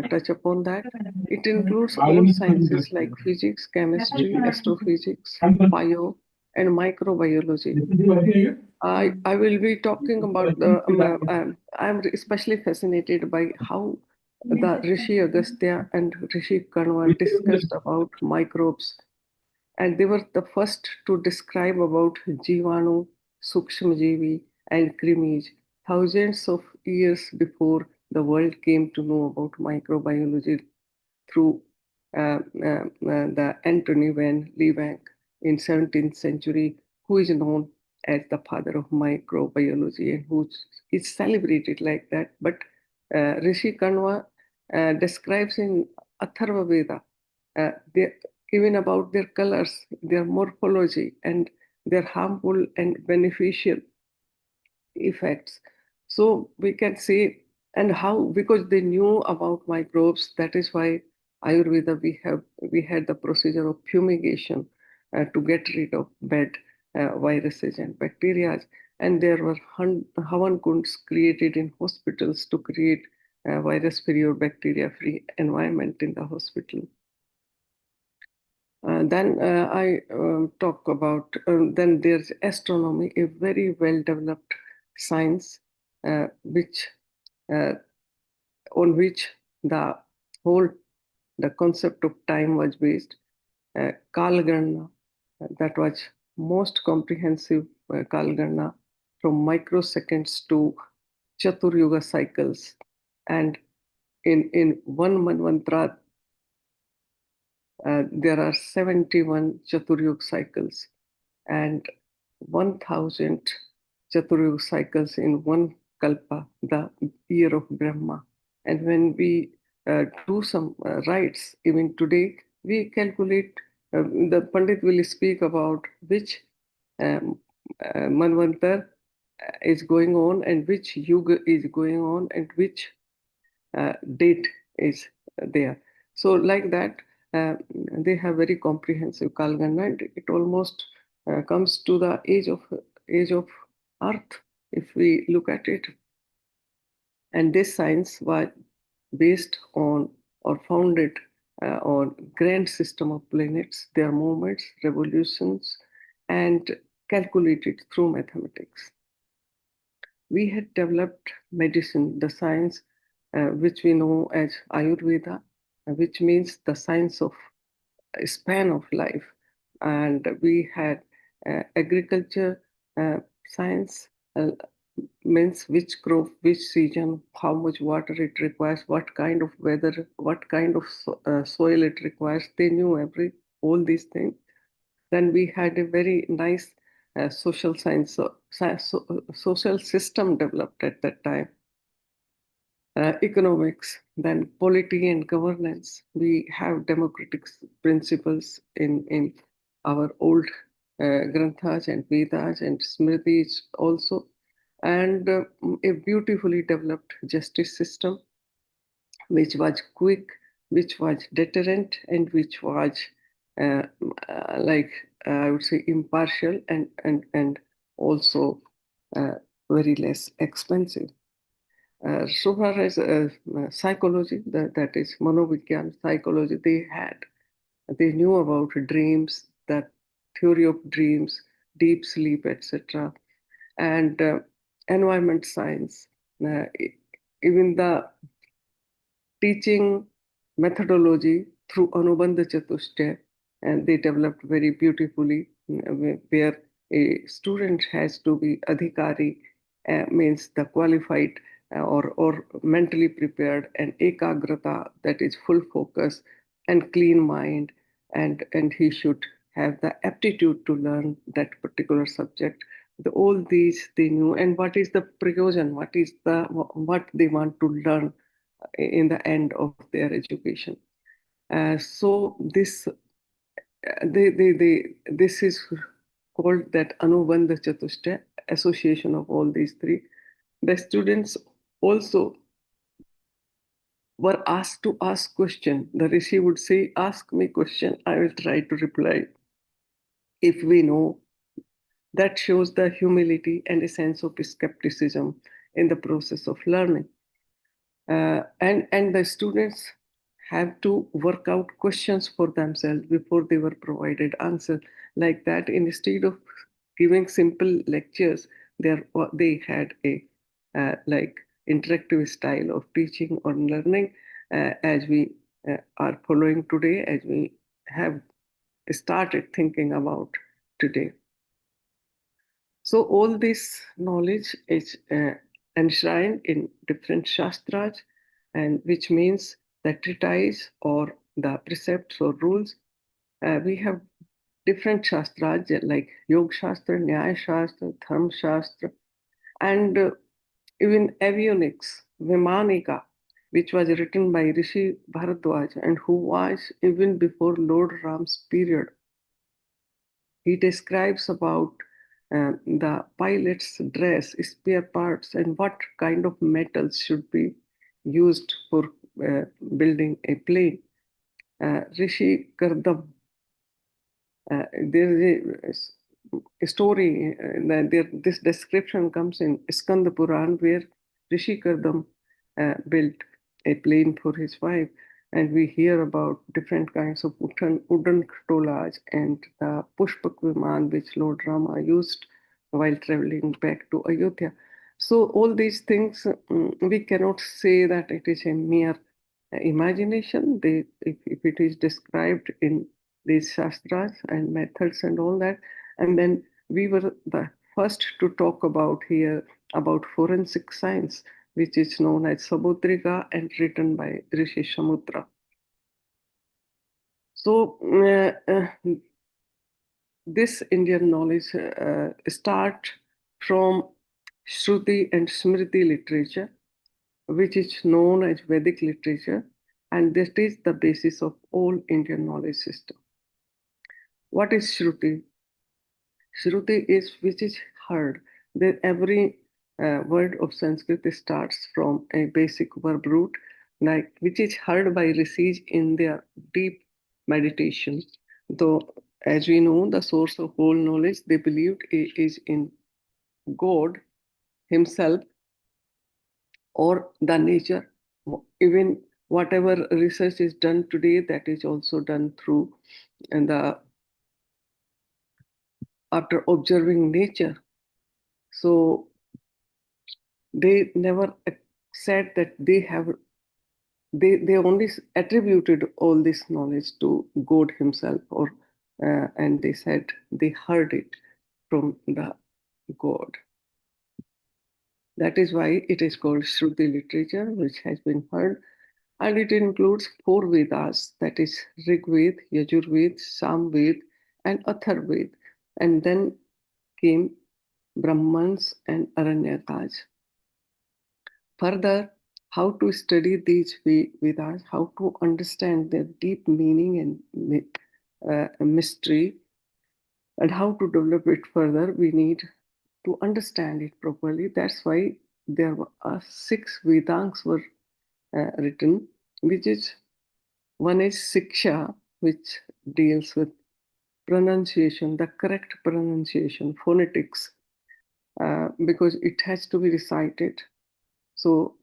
touch upon that. It includes all sciences like physics, chemistry, astrophysics, bio, and microbiology. I will be talking about I'm especially fascinated by how the Rishi Agastya and Rishi Kanwa discussed about microbes, and they were the first to describe about Jivanu, Sukshmajivi, and Krimis thousands of years before the world came to know about microbiology through the Anthony van Leeuwenhoek in 17th century, who is known as the father of microbiology and who is celebrated like that. But Rishi Kanwa describes in Atharva Veda even about their colors, their morphology, and their harmful and beneficial effects. So we can say, and how, because they knew about microbes, that is why Ayurveda we had the procedure of fumigation to get rid of bad viruses and bacteria, and there were Havan kunds created in hospitals to create a virus-free or bacteria-free environment in the hospital. Then I talk about, then there's astronomy, a very well-developed science which on which the whole the concept of time was based. Kalganna, that was most comprehensive Kalganna from microseconds to Chaturyuga cycles, and in one Manvantara there are 71 Chaturyug cycles and 1000 Chaturyug cycles in one Kalpa, the year of Brahma. And when we do some rites, even today, we calculate, the Pandit will speak about which Manvantar is going on and which Yuga is going on and which date is there. So like that, they have very comprehensive Kalgana, and it almost comes to the age of Earth, if we look at it. And this science was based on or founded on grand system of planets, their movements, revolutions, and calculated through mathematics. We had developed medicine, the science which we know as Ayurveda, which means the science of span of life. And we had agriculture science, means which crop, which season, how much water it requires, what kind of weather, what kind of soil it requires. They knew all these things. Then we had a very nice social science, social system developed at that time. Economics, then polity and governance. We have democratic principles in our old Granthas and Vedas and Smritis also, and a beautifully developed justice system, which was quick, which was deterrent, and which was I would say impartial and also very less expensive. So far as psychology, that is Manovigyan psychology, they knew about dreams, that theory of dreams, deep sleep, etc. And environment science, even the teaching methodology through Anubandha Chatushtaya, and they developed very beautifully, where a student has to be adhikari, means the qualified or mentally prepared, and ekagrata, that is full focus and clean mind, and he should have the aptitude to learn that particular subject. All these they knew, and what is the prayojan, what they want to learn in the end of their education. So this this is called that Anubandha Chatushtaya, association of all these three. The students also were asked to ask question. The Rishi would say, ask me question, I will try to reply. If we know, that shows the humility and a sense of skepticism in the process of learning. And the students have to work out questions for themselves before they were provided answer. Like that, instead of giving simple lectures, they had a like interactive style of teaching or learning, as we are following today, as we have started thinking about today. So all this knowledge is enshrined in different shastras, and which means the treatise or the precepts or rules. We have different shastras like Yoga Shastra, Nyaya Shastra, Dharma Shastra, and even avionics, Vimanika, which was written by Rishi Bharadwaj and who was even before Lord Ram's period. He describes about the pilot's dress, spare parts, and what kind of metals should be used for building a plane. Rishi Kardam, there is a story that this description comes in Skanda Puran, where Rishi Kardam built a plane for his wife, and we hear about different kinds of wooden khtolas and the Pushpak Viman which Lord Rama used while traveling back to Ayodhya. So all these things, we cannot say that it is a mere imagination. If it is described in these shastras and methods and all that, and then we were the first to talk about here about forensic science, which is known as Samudrika and written by Rishi Samudra. So this Indian knowledge start from Shruti and Smriti literature, which is known as Vedic literature, and that is the basis of all Indian knowledge system. What is Shruti? Shruti is which is heard. That every word of Sanskrit starts from a basic verb root, like which is heard by rishis in their deep meditation. Though, as we know, the source of all knowledge they believed is in God Himself or the nature. Even whatever research is done today, that is also done through and after observing nature. So they never said that they only attributed all this knowledge to God Himself, or and they said they heard it from the God. That is why it is called Shruti literature, which has been heard, and it includes 4 Vedas, that is Rig Ved, Yajur Ved, Sam Ved, and Athar Ved, and then came Brahmans and Aranyakas. Further, how to study these Vedas, how to understand their deep meaning and mystery, and how to develop it further, we need to understand it properly. That's why there are 6 Vedangas were written, which is one is Siksha, which deals with pronunciation, the correct pronunciation, phonetics, because it has to be recited. So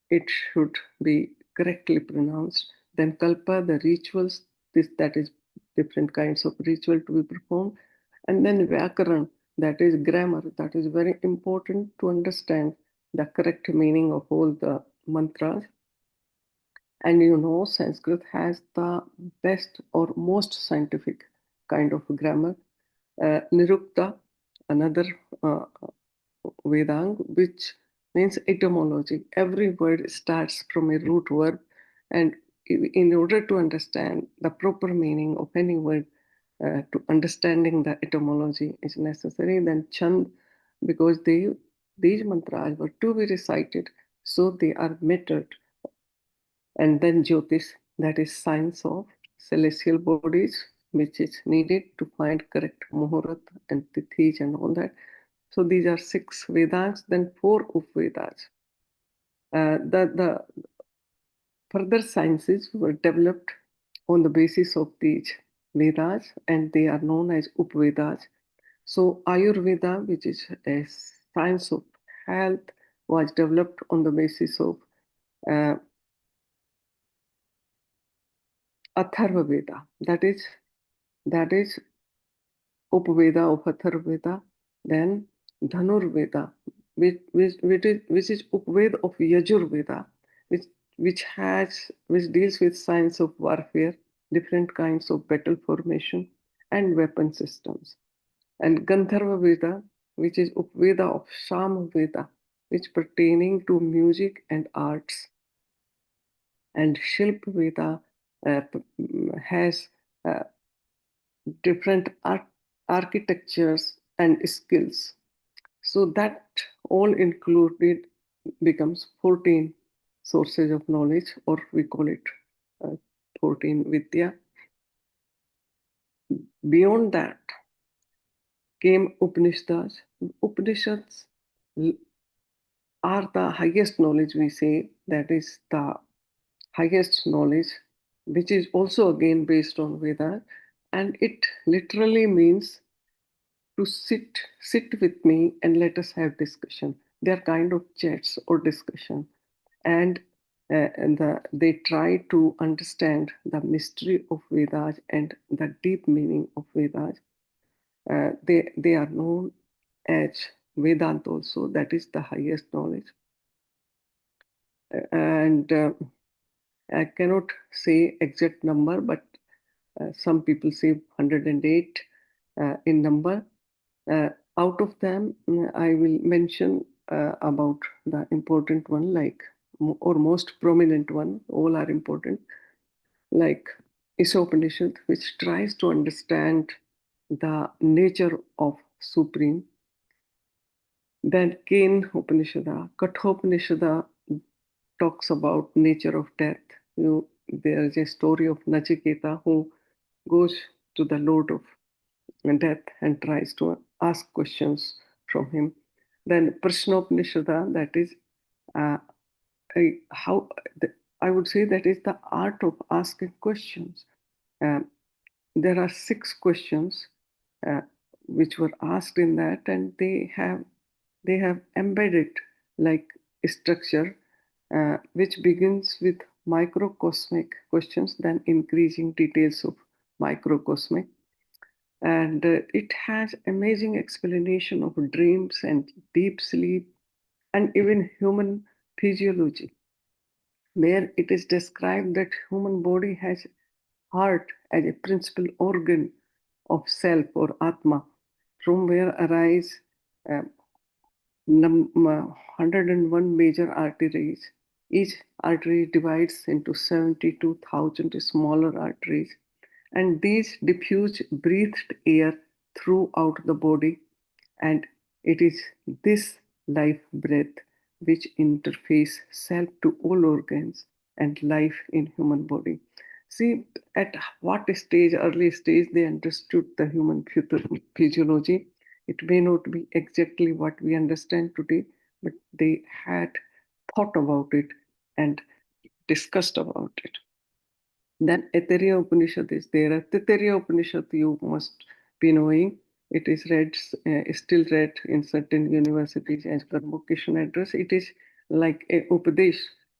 it should be correctly pronounced. Then Kalpa, the rituals, that is different kinds of ritual to be performed. And then Vyakaran, that is grammar, that is very important to understand the correct meaning of all the mantras. And you know, Sanskrit has the best or most scientific kind of grammar. Nirukta, another Vedang, which means etymology. Every word starts from a root verb, and in order to understand the proper meaning of any word, to understanding the etymology is necessary. Then Chand, because these mantras were to be recited, so they are metered. And then Jyotish, that is science of celestial bodies, which is needed to find correct Muhurat and Tithis and all that. So these are 6 Vedas, then 4 Upvedas. The further sciences were developed on the basis of these Vedas, and they are known as Upvedas. So Ayurveda, which is a science of health, was developed on the basis of Atharva Veda, that is Upveda of Atharva Veda, then Dhanur Veda, which is Upveda of Yajur Veda, which deals with science of warfare, different kinds of battle formation and weapon systems, and Gandharva Veda, which is Upveda of Shama Veda, which pertaining to music and arts, and Shilpa Veda has different architectures and skills. So that all included becomes 14 sources of knowledge, or we call it 14 Vidya. Beyond that came Upanishads. Upanishads are the highest knowledge, we say, that is the highest knowledge, which is also again based on Veda, and it literally means to sit with me and let us have discussion. They are kind of chats or discussion, and they try to understand the mystery of Vedas and the deep meaning of Vedas. They are known as Vedanta also, that is the highest knowledge. And I cannot say exact number, but some people say 108 in number. Out of them, I will mention about the important one, like, or most prominent one, all are important, like Isopanishad, which tries to understand the nature of Supreme. Then Ken Upanishad, Kathopanishad talks about nature of death. There is a story of Nachiketa who goes to the Lord of Death and tries to ask questions from him. Then Prashnopanishad, that is I would say that is the art of asking questions. There are 6 questions which were asked in that, and they have embedded like structure which begins with microcosmic questions, then increasing details of microcosmic. And it has amazing explanation of dreams and deep sleep and even human physiology, where it is described that human body has heart as a principal organ of self or Atma, from where arise 101 major arteries. Each artery divides into 72,000 smaller arteries, and these diffuse breathed air throughout the body, and it is this life breath which interface self to all organs and life in human body. See, at what stage, early stage, they understood the human physiology. It may not be exactly what we understand today, but they had thought about it and discussed about it. Then Aitareya Upanishad is there. Taittiriya Upanishad you must be knowing. It is read, still read in certain universities as convocation address. It is like a upadesh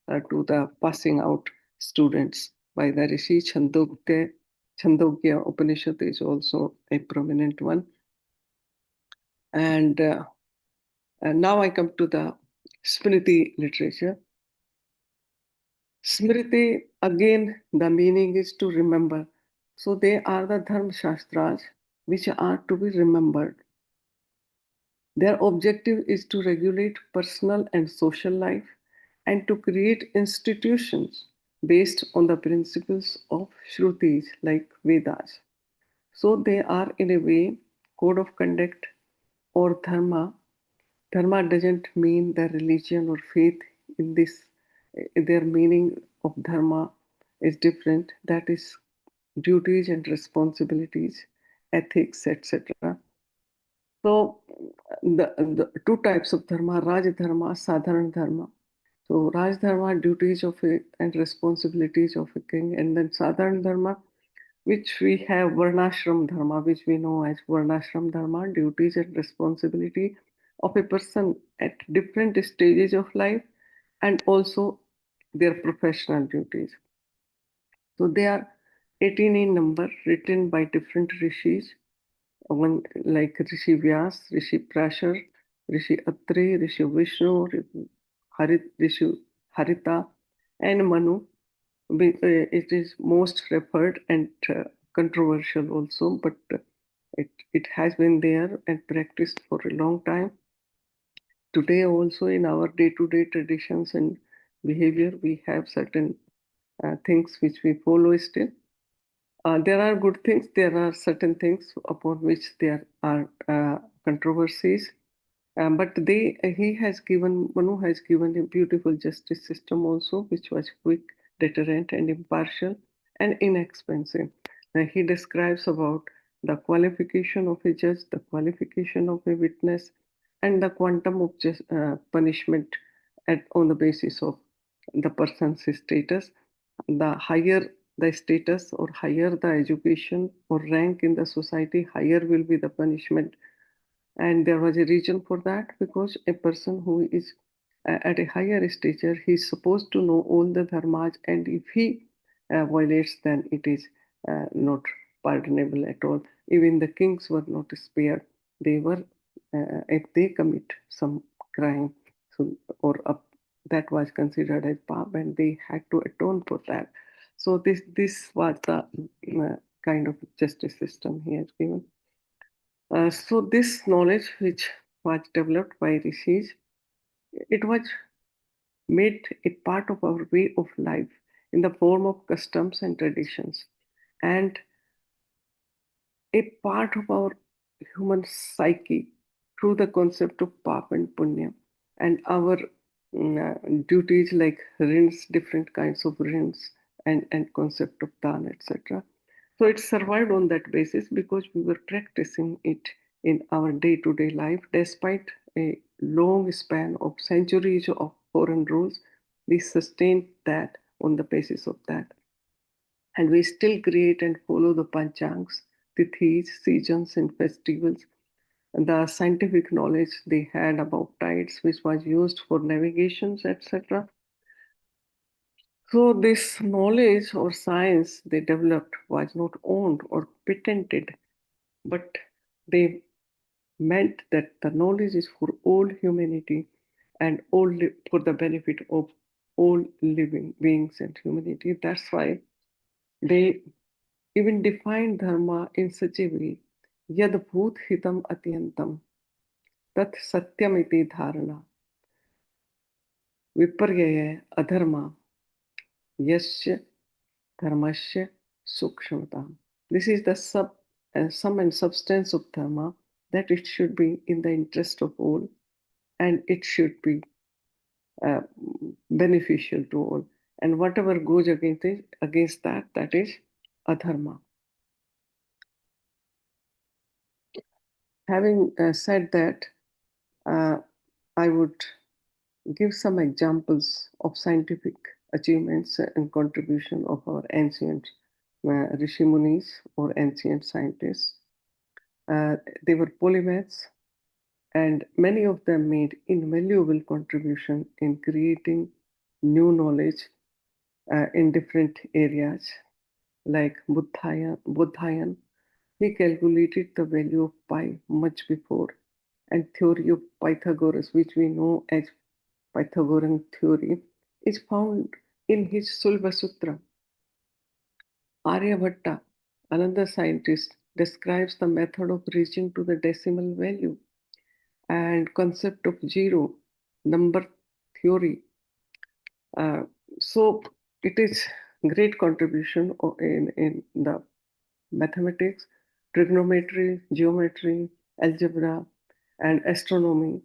to the passing out students by the Rishi. Chandogya Upanishad is also a prominent one. And now I come to the Smriti literature. Smriti, again, the meaning is to remember. So they are the Dharma Shastras which are to be remembered. Their objective is to regulate personal and social life and to create institutions based on the principles of Shrutis like Vedas. So they are, in a way, code of conduct or dharma. Dharma doesn't mean the religion or faith in this. Their meaning of dharma is different. That is duties and responsibilities, ethics, etc. So the 2 types of dharma, Raj Dharma, Sadharan Dharma. So Raj Dharma, duties of and responsibilities of a king, and then Sadharan Dharma, which we have Varnashram Dharma, which we know as Varnashram Dharma, duties and responsibility of a person at different stages of life, and also their professional duties. So they are 18 in number, written by different rishis, one like Rishi Vyas, Rishi Prashar, Rishi Atri, Rishi Vishnu, Rishi Harita, and Manu. It is most referred and controversial also, but it has been there and practiced for a long time. Today also in our day-to-day traditions and behavior, we have certain things which we follow still. There are good things, there are certain things upon which there are controversies. But he has given, Manu has given a beautiful justice system also, which was quick, deterrent, and impartial, and inexpensive. He describes about the qualification of a judge, the qualification of a witness, and the quantum of punishment on the basis of the person's status. The higher the status or higher the education or rank in the society, higher will be the punishment. And there was a reason for that, because a person who is at a higher stature, he is supposed to know all the dharmas, and if he violates, then it is not pardonable at all. Even the kings were not spared. They were, if they commit some crime, so that was considered as pap, and they had to atone for that. So this was the kind of justice system he has given. So this knowledge which was developed by rishis, it was made a part of our way of life in the form of customs and traditions, and a part of our human psyche through the concept of pap and punya, and our duties like rins, different kinds of rins, and concept of dan, etc. So it survived on that basis because we were practicing it in our day-to-day life. Despite a long span of centuries of foreign rules, we sustained that on the basis of that. And we still create and follow the panchangs, tithis, seasons, and festivals. And the scientific knowledge they had about tides, which was used for navigations, etc. So this knowledge or science they developed was not owned or patented, but they meant that the knowledge is for all humanity and for the benefit of all living beings and humanity. That's why they even defined dharma in such a way, yad bhut hitam atyantam, tat satyamiti dharana, viparyaya adharma, yasya dharmasya sukshmatam. This is the sum and substance of dharma, that it should be in the interest of all, and it should be beneficial to all. And whatever goes against that, that is adharma. Having said that, I would give some examples of scientific achievements and contribution of our ancient Rishi Munis or ancient scientists. They were polymaths, and many of them made invaluable contribution in creating new knowledge in different areas. Like Buddhayan, he calculated the value of pi much before, and theory of Pythagoras, which we know as Pythagorean theory, is found in his Sulva Sutra. Aryabhatta, another scientist, describes the method of reaching to the decimal value and concept of zero, number theory. So it is great contribution in the mathematics, trigonometry, geometry, algebra, and astronomy,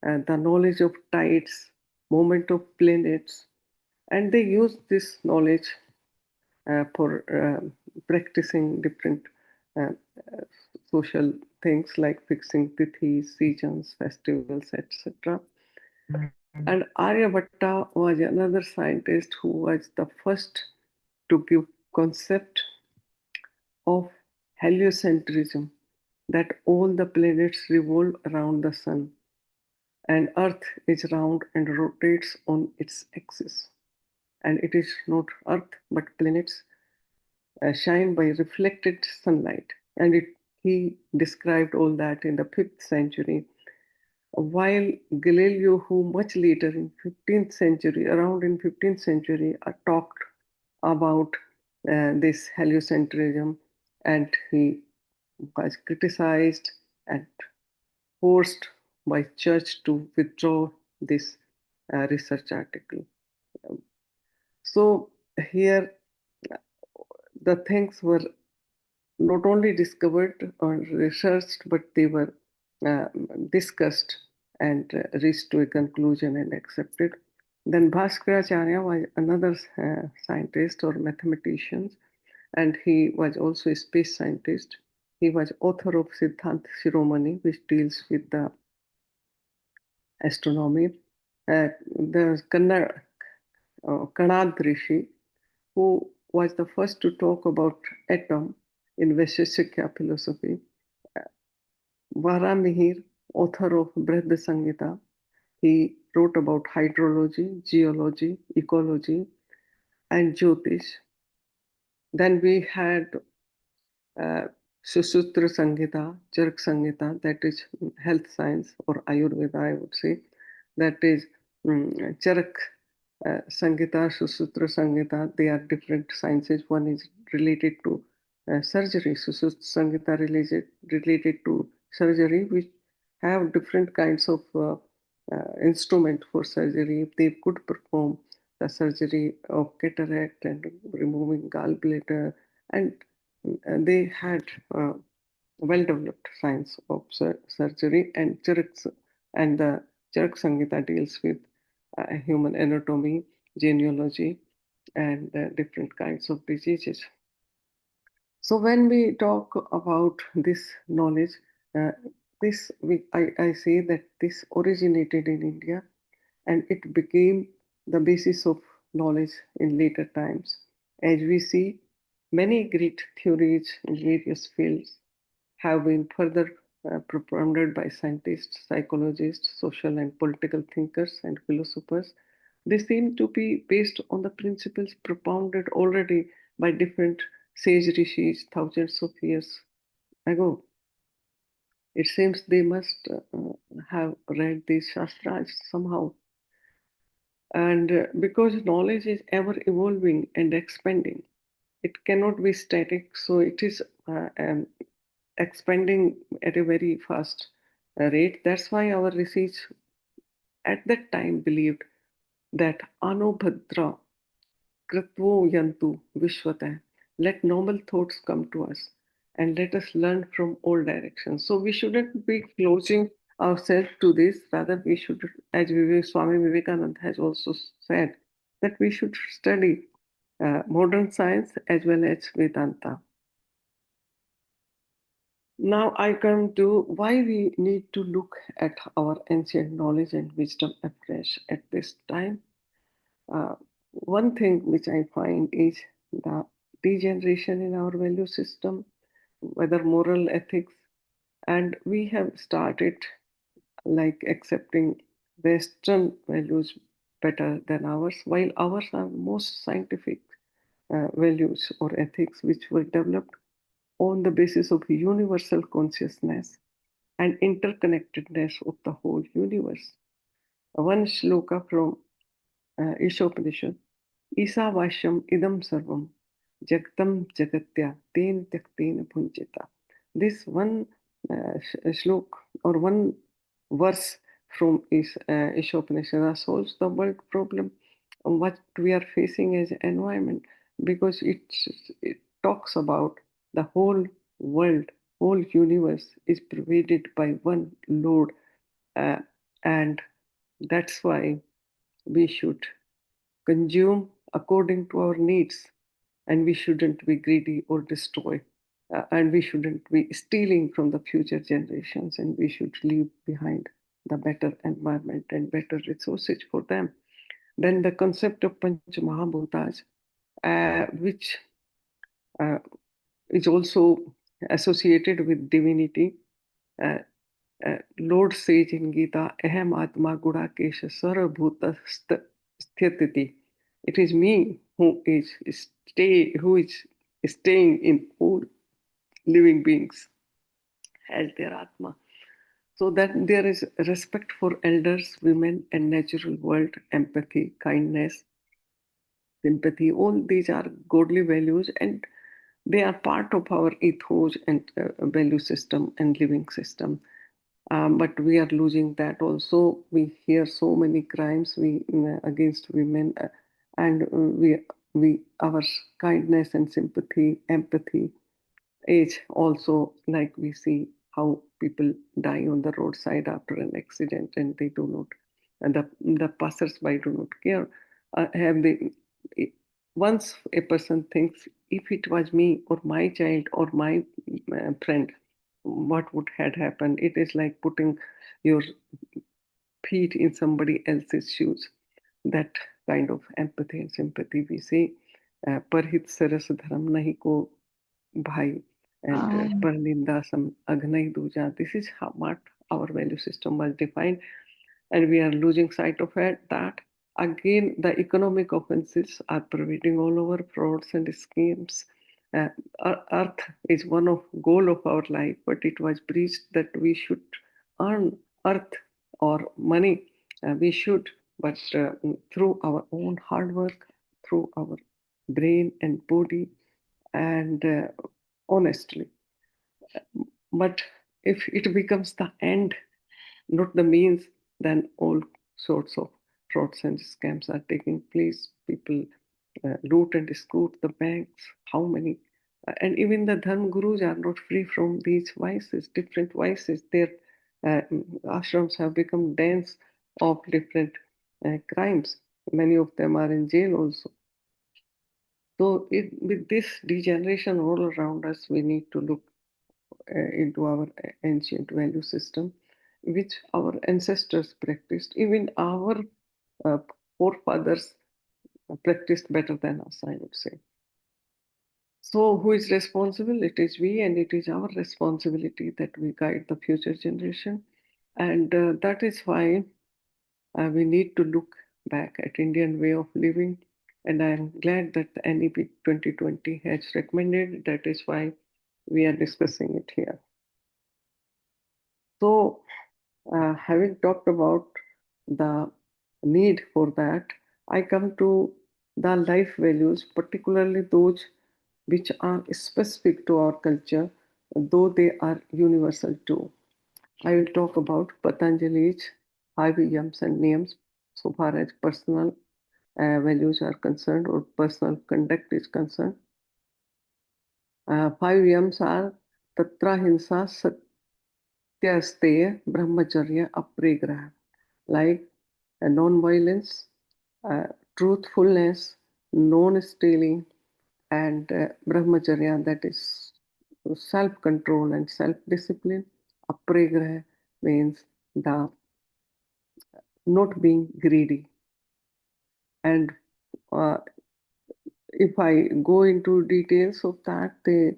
and the knowledge of tides, movement of planets, and they use this knowledge for practicing different uh, social things like fixing tithis, seasons, festivals, etc. And Aryabhatta was another scientist who was the first to give concept of heliocentrism, that all the planets revolve around the sun and Earth is round and rotates on its axis. and it is not Earth but planets shine by reflected sunlight. And he described all that in the 5th century. While Galileo, who much later in 15th century, around in 15th century, talked about this heliocentrism, and he was criticized and forced by church to withdraw this research article. So here the things were not only discovered or researched, but they were uh, discussed and reached to a conclusion and accepted. Then Bhaskaracharya was another scientist or mathematician, and he was also a space scientist. He was author of Siddhant Shiromani, which deals with the astronomy. The Kanad Rishi, who was the first to talk about atom in Vaisheshikya philosophy. Varamihir, author of Brihad Samhita, he wrote about hydrology, geology, ecology, and Jyotish. Then we had Susutra Samhita, Charak Samhita, that is health science or Ayurveda, I would say. That is Charak Samhita, Susutra Samhita, they are different sciences. One is related to surgery, Susutra Samhita related to surgery, which have different kinds of instrument for surgery. If they could perform the surgery of cataract and removing gallbladder, and they had well-developed science of surgery, and the Charak Samhita deals with human anatomy, genealogy, and different kinds of diseases. So when we talk about this knowledge, I say that this originated in India, and it became the basis of knowledge in later times. As we see, many great theories in various fields have been further propounded by scientists, psychologists, social and political thinkers, and philosophers. They seem to be based on the principles propounded already by different sage rishis thousands of years ago. It seems they must have read these shastras somehow. And because knowledge is ever evolving and expanding, it cannot be static. So it is expanding at a very fast rate. That's why our research at that time believed that Anubhadra Kritvo Yantu Vishwata. Let noble thoughts come to us and let us learn from all directions. So we shouldn't be closing ourselves to this. Rather, we should, as Swami Vivekananda has also said, that we should study modern science as well as Vedanta. Now I come to why we need to look at our ancient knowledge and wisdom afresh at this time. One thing which I find is the degeneration in our value system, whether moral ethics, and we have started like accepting Western values better than ours, while ours are most scientific values or ethics which were developed on the basis of universal consciousness and interconnectedness of the whole universe. One shloka from Ishopanishad, Isa Vashyam Idam Sarvam Jagtam Jagatya Ten Tyakten Punchita. This one shlok or one verse from Ishopanishad solves the world problem what we are facing as environment, because it talks about the whole world, whole universe is pervaded by one Lord, and that's why we should consume according to our needs, and we shouldn't be greedy or destroy, and we shouldn't be stealing from the future generations, and we should leave behind the better environment and better resources for them. Then the concept of Panch Mahabhutas, which is also associated with divinity. Lord says in Gita, Aham Atma Gudakesha Sarvabhuta Sthititi. It is me who is staying in all living beings as their Atma. So that there is respect for elders, women, and natural world, empathy, kindness, sympathy. All these are godly values, and they are part of our ethos and value system and living system. But we are losing that also. We hear so many crimes against women, and our kindness and sympathy, empathy age also, like we see how people die on the roadside after an accident, and they do not, and the passers-by do not care. Have they? Once a person thinks, if it was me or my child or my friend, what would had happened? It is like putting your feet in somebody else's shoes. That kind of empathy and sympathy we say. Parhit saras dharam nahi ko bhai, and parninda sam agnai duja. This is what our value system was defined, and we are losing sight of it. That again, the economic offenses are pervading all over, frauds and schemes. Uh, Earth is one of goal of our life, but it was preached that we should earn earth or money. We should, but through our own hard work, through our brain and body, and honestly. But if it becomes the end, not the means, then all sorts of frauds and scams are taking place. People loot and scoot the banks. How many? And even the dharma gurus are not free from these vices, different vices. Their ashrams have become dens of different crimes. Many of them are in jail also. So, with this degeneration all around us, we need to look into our ancient value system, which our ancestors practiced. Even our uh, forefathers practiced better than us, I would say. So, who is responsible? It is we, and it is our responsibility that we guide the future generation. And that is why we need to look back at Indian way of living. And I am glad that the NEP 2020 has recommended. That is why we are discussing it here. So, having talked about the need for that, I come to the life values, particularly those which are specific to our culture, though they are universal too. I will talk about Patanjali's 5 yams and niyams so far as personal values are concerned or personal conduct is concerned. 5 yams are Tatra Hinsa Satyasteya Brahmacharya Aprigraha, like non-violence, truthfulness, non-stealing, and brahmacharya, that is self-control and self-discipline. Aprigraha means the not being greedy. And uh, if I go into details of that, they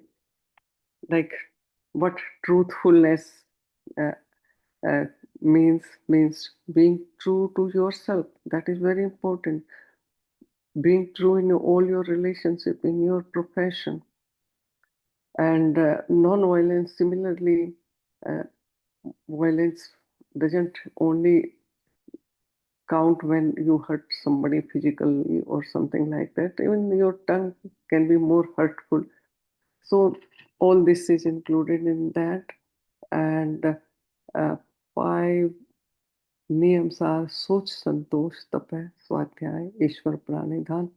like what truthfulness uh, uh, means being true to yourself. That is very important. Being true in all your relationship, in your profession, and non-violence. Similarly, uh, violence doesn't only count when you hurt somebody physically or something like that. Even your tongue can be more hurtful. So all this is included in that, and 5 नियम्स are सोच संतोष तप स्वाध्याय ईश्वर प्राणिधान.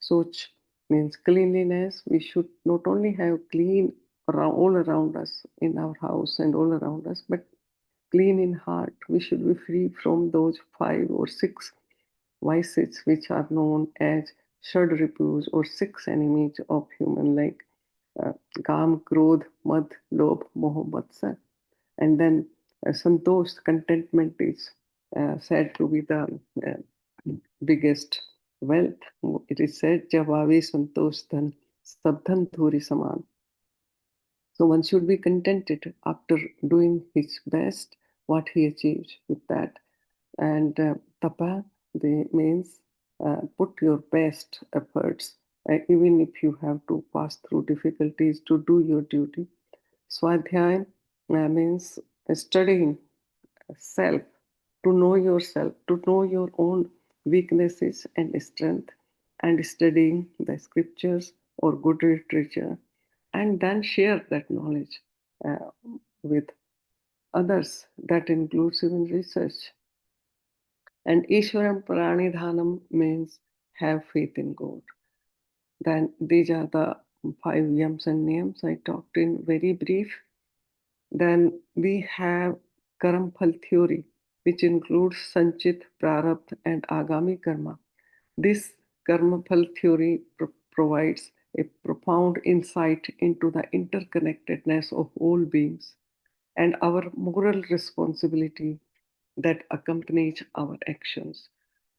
Soch means cleanliness. We should not only have clean all around us in our house and all around us, but clean in heart. We should be free from those 5 or 6 vices which are known as Shad Ripus or 6 enemies of human, like Kam, Krodh, Mad, Lobh, Moh, Matsar. And then Santosh, contentment, is said to be the biggest wealth. It is said, Jab aave santosh dhan, sab dhan thori saman. So one should be contented after doing his best, what he achieves with that. And tapa means put your best efforts, even if you have to pass through difficulties to do your duty. Swadhyay means studying self, to know yourself, to know your own weaknesses and strength, and studying the scriptures or good literature, and then share that knowledge uh, with others. That includes even research. And Ishwaram Pranidhanam means have faith in God. Then these are the 5 yams and niyams I talked in very brief. Then we have Karam Phal theory, which includes Sanchit, Prarabdha, and Agami Karma. This Karma Phal theory provides a profound insight into the interconnectedness of all beings and our moral responsibility that accompanies our actions.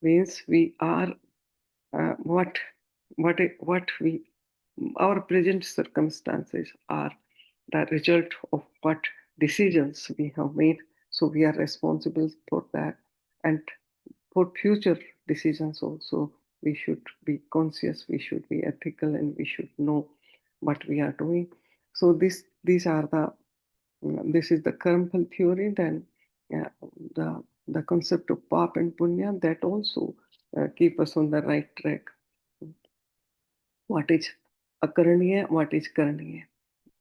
Means we are what we our present circumstances are the result of what decisions we have made. So we are responsible for that, and for future decisions also we should be conscious, we should be ethical, and we should know what we are doing. So these are the this is the karmphal theory. Then the concept of pap and punya, that also keep us on the right track. What is akaraniya, what is karaniya?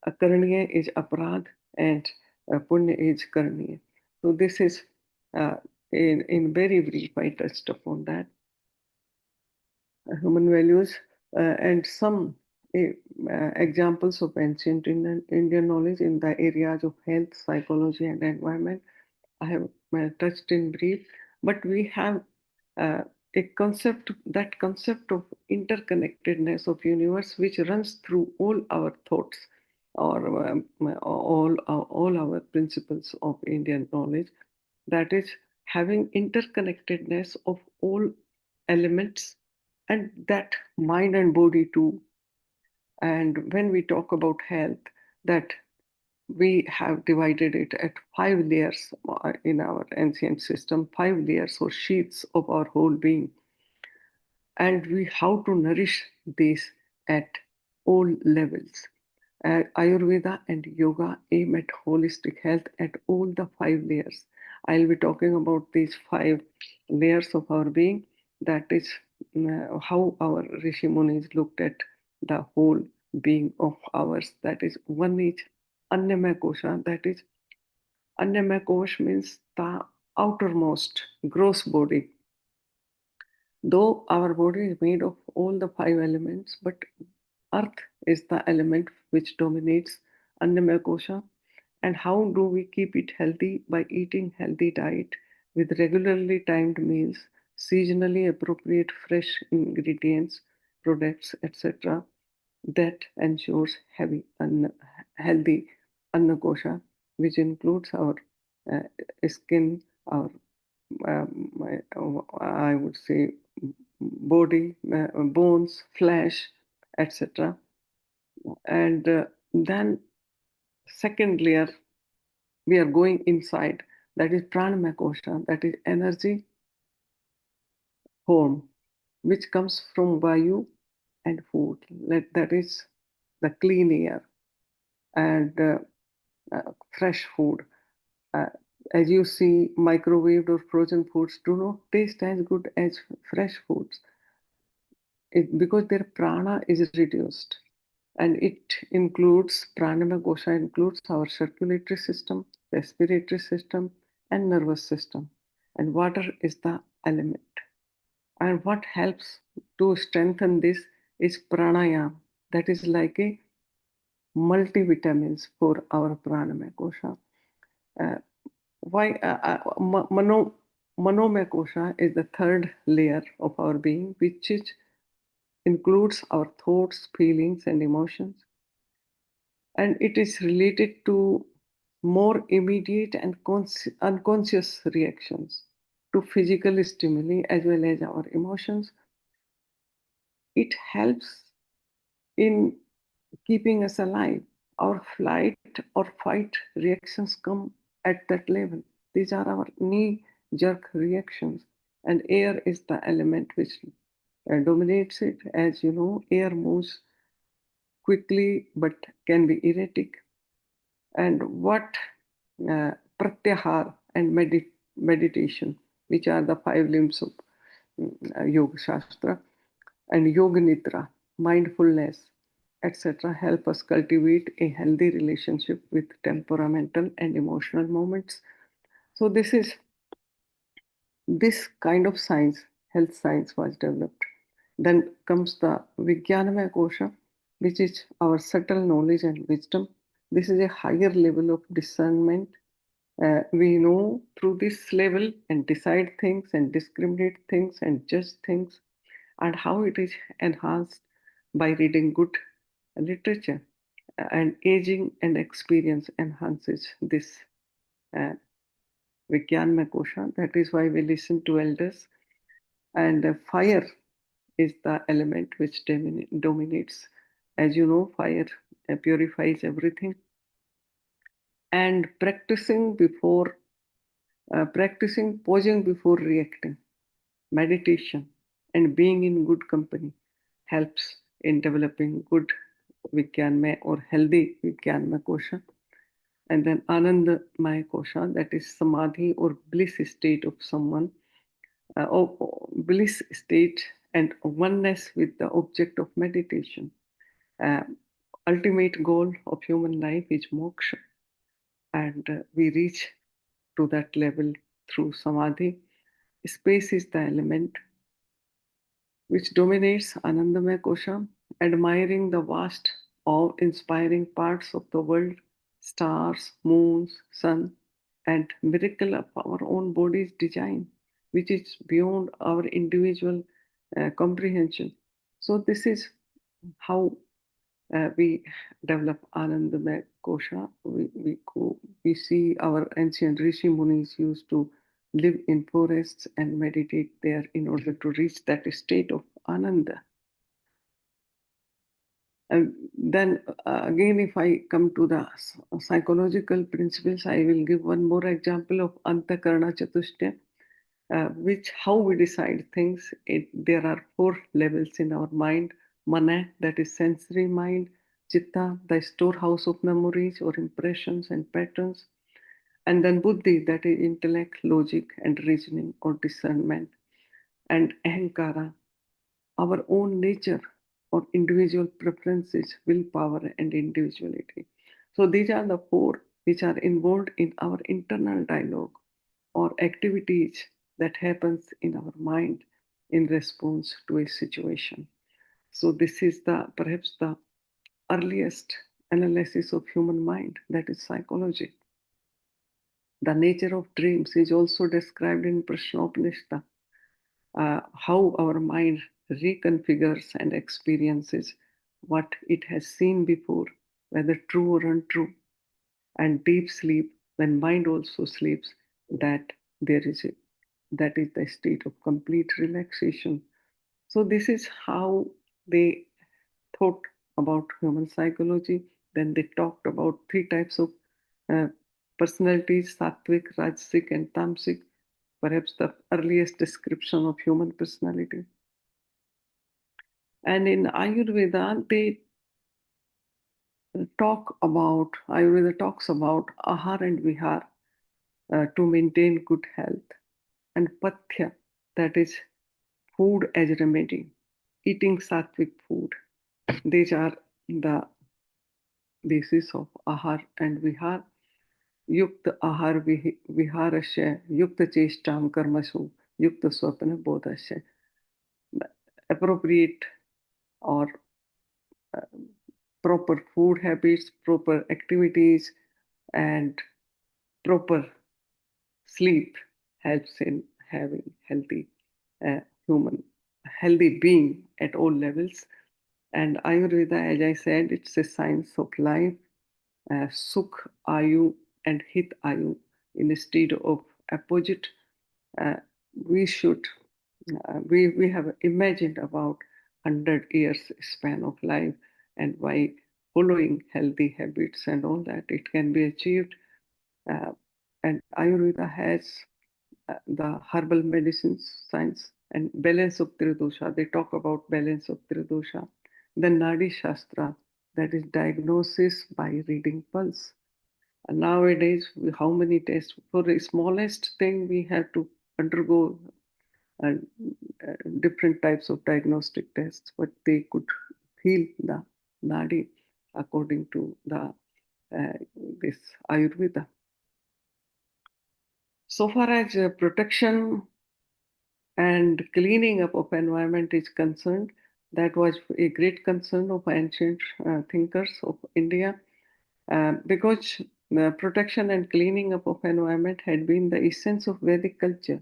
Akaraniya is aparadh, and punya is karaniya. So this is in very brief I touched upon that. Human values and some examples of ancient Indian knowledge in the areas of health, psychology, and environment. I have touched in brief, but we have a concept, that concept of interconnectedness of universe, which runs through all our thoughts, or all our principles of Indian knowledge. That is having interconnectedness of all elements, and that mind and body too. And when we talk about health, that we have divided it at 5 layers in our ancient system, 5 layers or sheets of our whole being. And we how to nourish these at all levels. Ayurveda and yoga aim at holistic health at all the 5 layers. I'll be talking about these 5 layers of our being. That is how our Rishi Munis looked at the whole being of ours. That is, one is Annamaya Kosha. That is, Annamaya Kosh means the outermost gross body. Though our body is made of all the 5 elements, but earth is the element which dominates Annamaya Kosha. And how do we keep it healthy? By eating healthy diet with regularly timed meals, seasonally appropriate fresh ingredients, products, etc. That ensures healthy Anna Kosha, which includes our skin, our I would say body, bones, flesh, etc. And then second layer, we are going inside. That is pranamaya kosha. That is energy form, which comes from vayu and food. That is the clean air and fresh food. As you see, microwaved or frozen foods do not taste as good as fresh foods, because their prana is reduced. And it includes, pranamaya kosha includes our circulatory system, respiratory system, and nervous system. And water is the element. And what helps to strengthen this is pranayama. That is like a multivitamins for our pranamaya kosha. Manomaya kosha is the third layer of our being, which includes our thoughts, feelings, and emotions. And it is related to more immediate and unconscious reactions to physical stimuli as well as our emotions. It helps in keeping us alive. Our flight or fight reactions come at that level. These are our knee jerk reactions, and air is the element which dominates it. As you know, air moves quickly but can be erratic. And what pratyahar and meditation, which are the 5 limbs of Yoga Shastra, and Yoga Nidra, mindfulness, etc., help us cultivate a healthy relationship with temperamental and emotional moments. So this kind of science, health science, was developed. Then comes the Vijnanamaya Kosha, which is our subtle knowledge and wisdom. This is a higher level of discernment. We know through this level and decide things and discriminate things and judge things, and how it is enhanced by reading good literature. And aging and experience enhances this uh, Vijnanamaya Kosha. That is why we listen to elders. And fire is the element which dominates. As you know, fire purifies everything. And practicing pausing before reacting, meditation, and being in good company helps in developing good Vijnanamaya or healthy Vijnanamaya Kosha. And then Anandamaya Kosha, that is samadhi or bliss state of someone, bliss state and oneness with the object of meditation. Ultimate goal of human life is moksha, and we reach to that level through samadhi. Space is the element which dominates Anandamaya Kosha, admiring the vast, awe-inspiring parts of the world, stars, moons, sun, and miracle of our own body's design, which is beyond our individual comprehension. So this is how we develop Anandamaya Kosha. We see our ancient Rishi Munis used to live in forests and meditate there in order to reach that state of Ananda. And then again, if I come to the psychological principles, I will give one more example of Antakarana Chatushtya, which how we decide things. There are 4 levels in our mind. Mana, that is sensory mind. Chitta, the storehouse of memories or impressions and patterns. And then Buddhi, that is intellect, logic, and reasoning or discernment. And Ahankara, our own nature or individual preferences, willpower, and individuality. So these are the 4 which are involved in our internal dialogue or activities that happens in our mind in response to a situation. So this is the perhaps the earliest analysis of human mind, that is psychology. The nature of dreams is also described in Prashnopanishad, how our mind reconfigures and experiences what it has seen before, whether true or untrue. And deep sleep, when mind also sleeps, that is the state of complete relaxation. So this is how they thought about human psychology. Then they talked about 3 types of uh, personalities: sattvic, rajasic, and tamasic. Perhaps the earliest description of human personality. And in Ayurveda, Ayurveda talks about ahar and vihar to maintain good health, and pathya, that is food as remedy, eating sattvic food. These are the basis of ahar and vihar. Yukta ahar viharasya, yukta cheshtam karmasu, yukta swapna bodhasya. Appropriate or proper food habits, proper activities, and proper sleep helps in having human, healthy being at all levels. And Ayurveda, as I said, it's a science of life. Sukh Ayu and Hit Ayu, instead of opposite. We should we have imagined about 100 years span of life, and by following healthy habits and all that, it can be achieved. And Ayurveda has the herbal medicines science, and balance of Tridosha. They talk about balance of Tridosha. Then Nadi Shastra, that is diagnosis by reading pulse. And nowadays, how many tests? For the smallest thing, we have to undergo uh, different types of diagnostic tests, but they could feel the nadi according to the this Ayurveda. So far as protection and cleaning up of environment is concerned, that was a great concern of ancient thinkers of India, because protection and cleaning up of environment had been the essence of Vedic culture.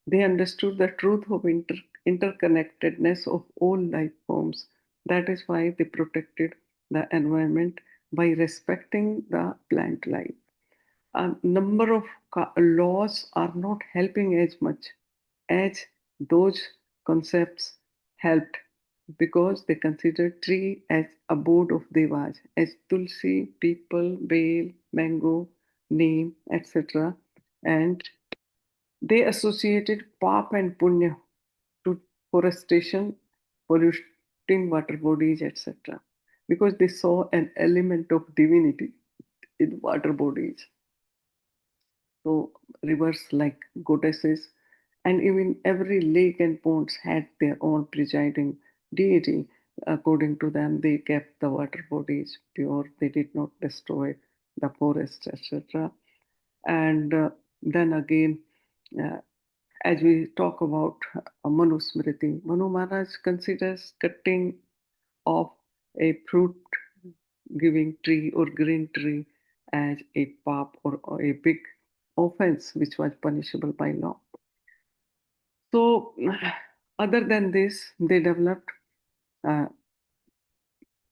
They understood the truth of interconnectedness of all life forms. That is why they protected the environment by respecting the plant life. A number of laws are not helping as much as those concepts helped, because they consider tree as abode of devas, as tulsi, people, bale, mango, neem, etc. And they associated pap and punya to forestation, polluting water bodies, etc. because they saw an element of divinity in water bodies. So rivers like goddesses, and even every lake and ponds had their own presiding deity. According to them, they kept the water bodies pure. They did not destroy the forests, etc. And then again, uh, as we talk about Manu Smriti, Manu Maharaj considers cutting off a fruit giving tree or green tree as a pap or a big offense which was punishable by law. So, other than this, they developed uh,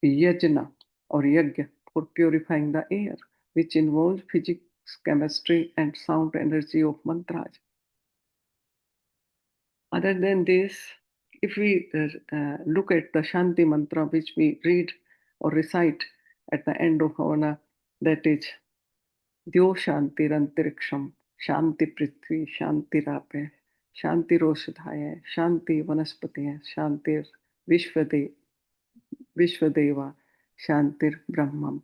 yajna or yagya for purifying the air, which involves physics, chemistry, and sound energy of mantras. Other than this, if we look at the Shanti mantra, which we read or recite at the end of Havana, that is Dyo Shanti Antariksham, Shanti Prithvi, Shanti Rape, Shanti Roshadhaya, Shanti Vanaspati, Shantir Vishwadeva, Shantir Brahmam,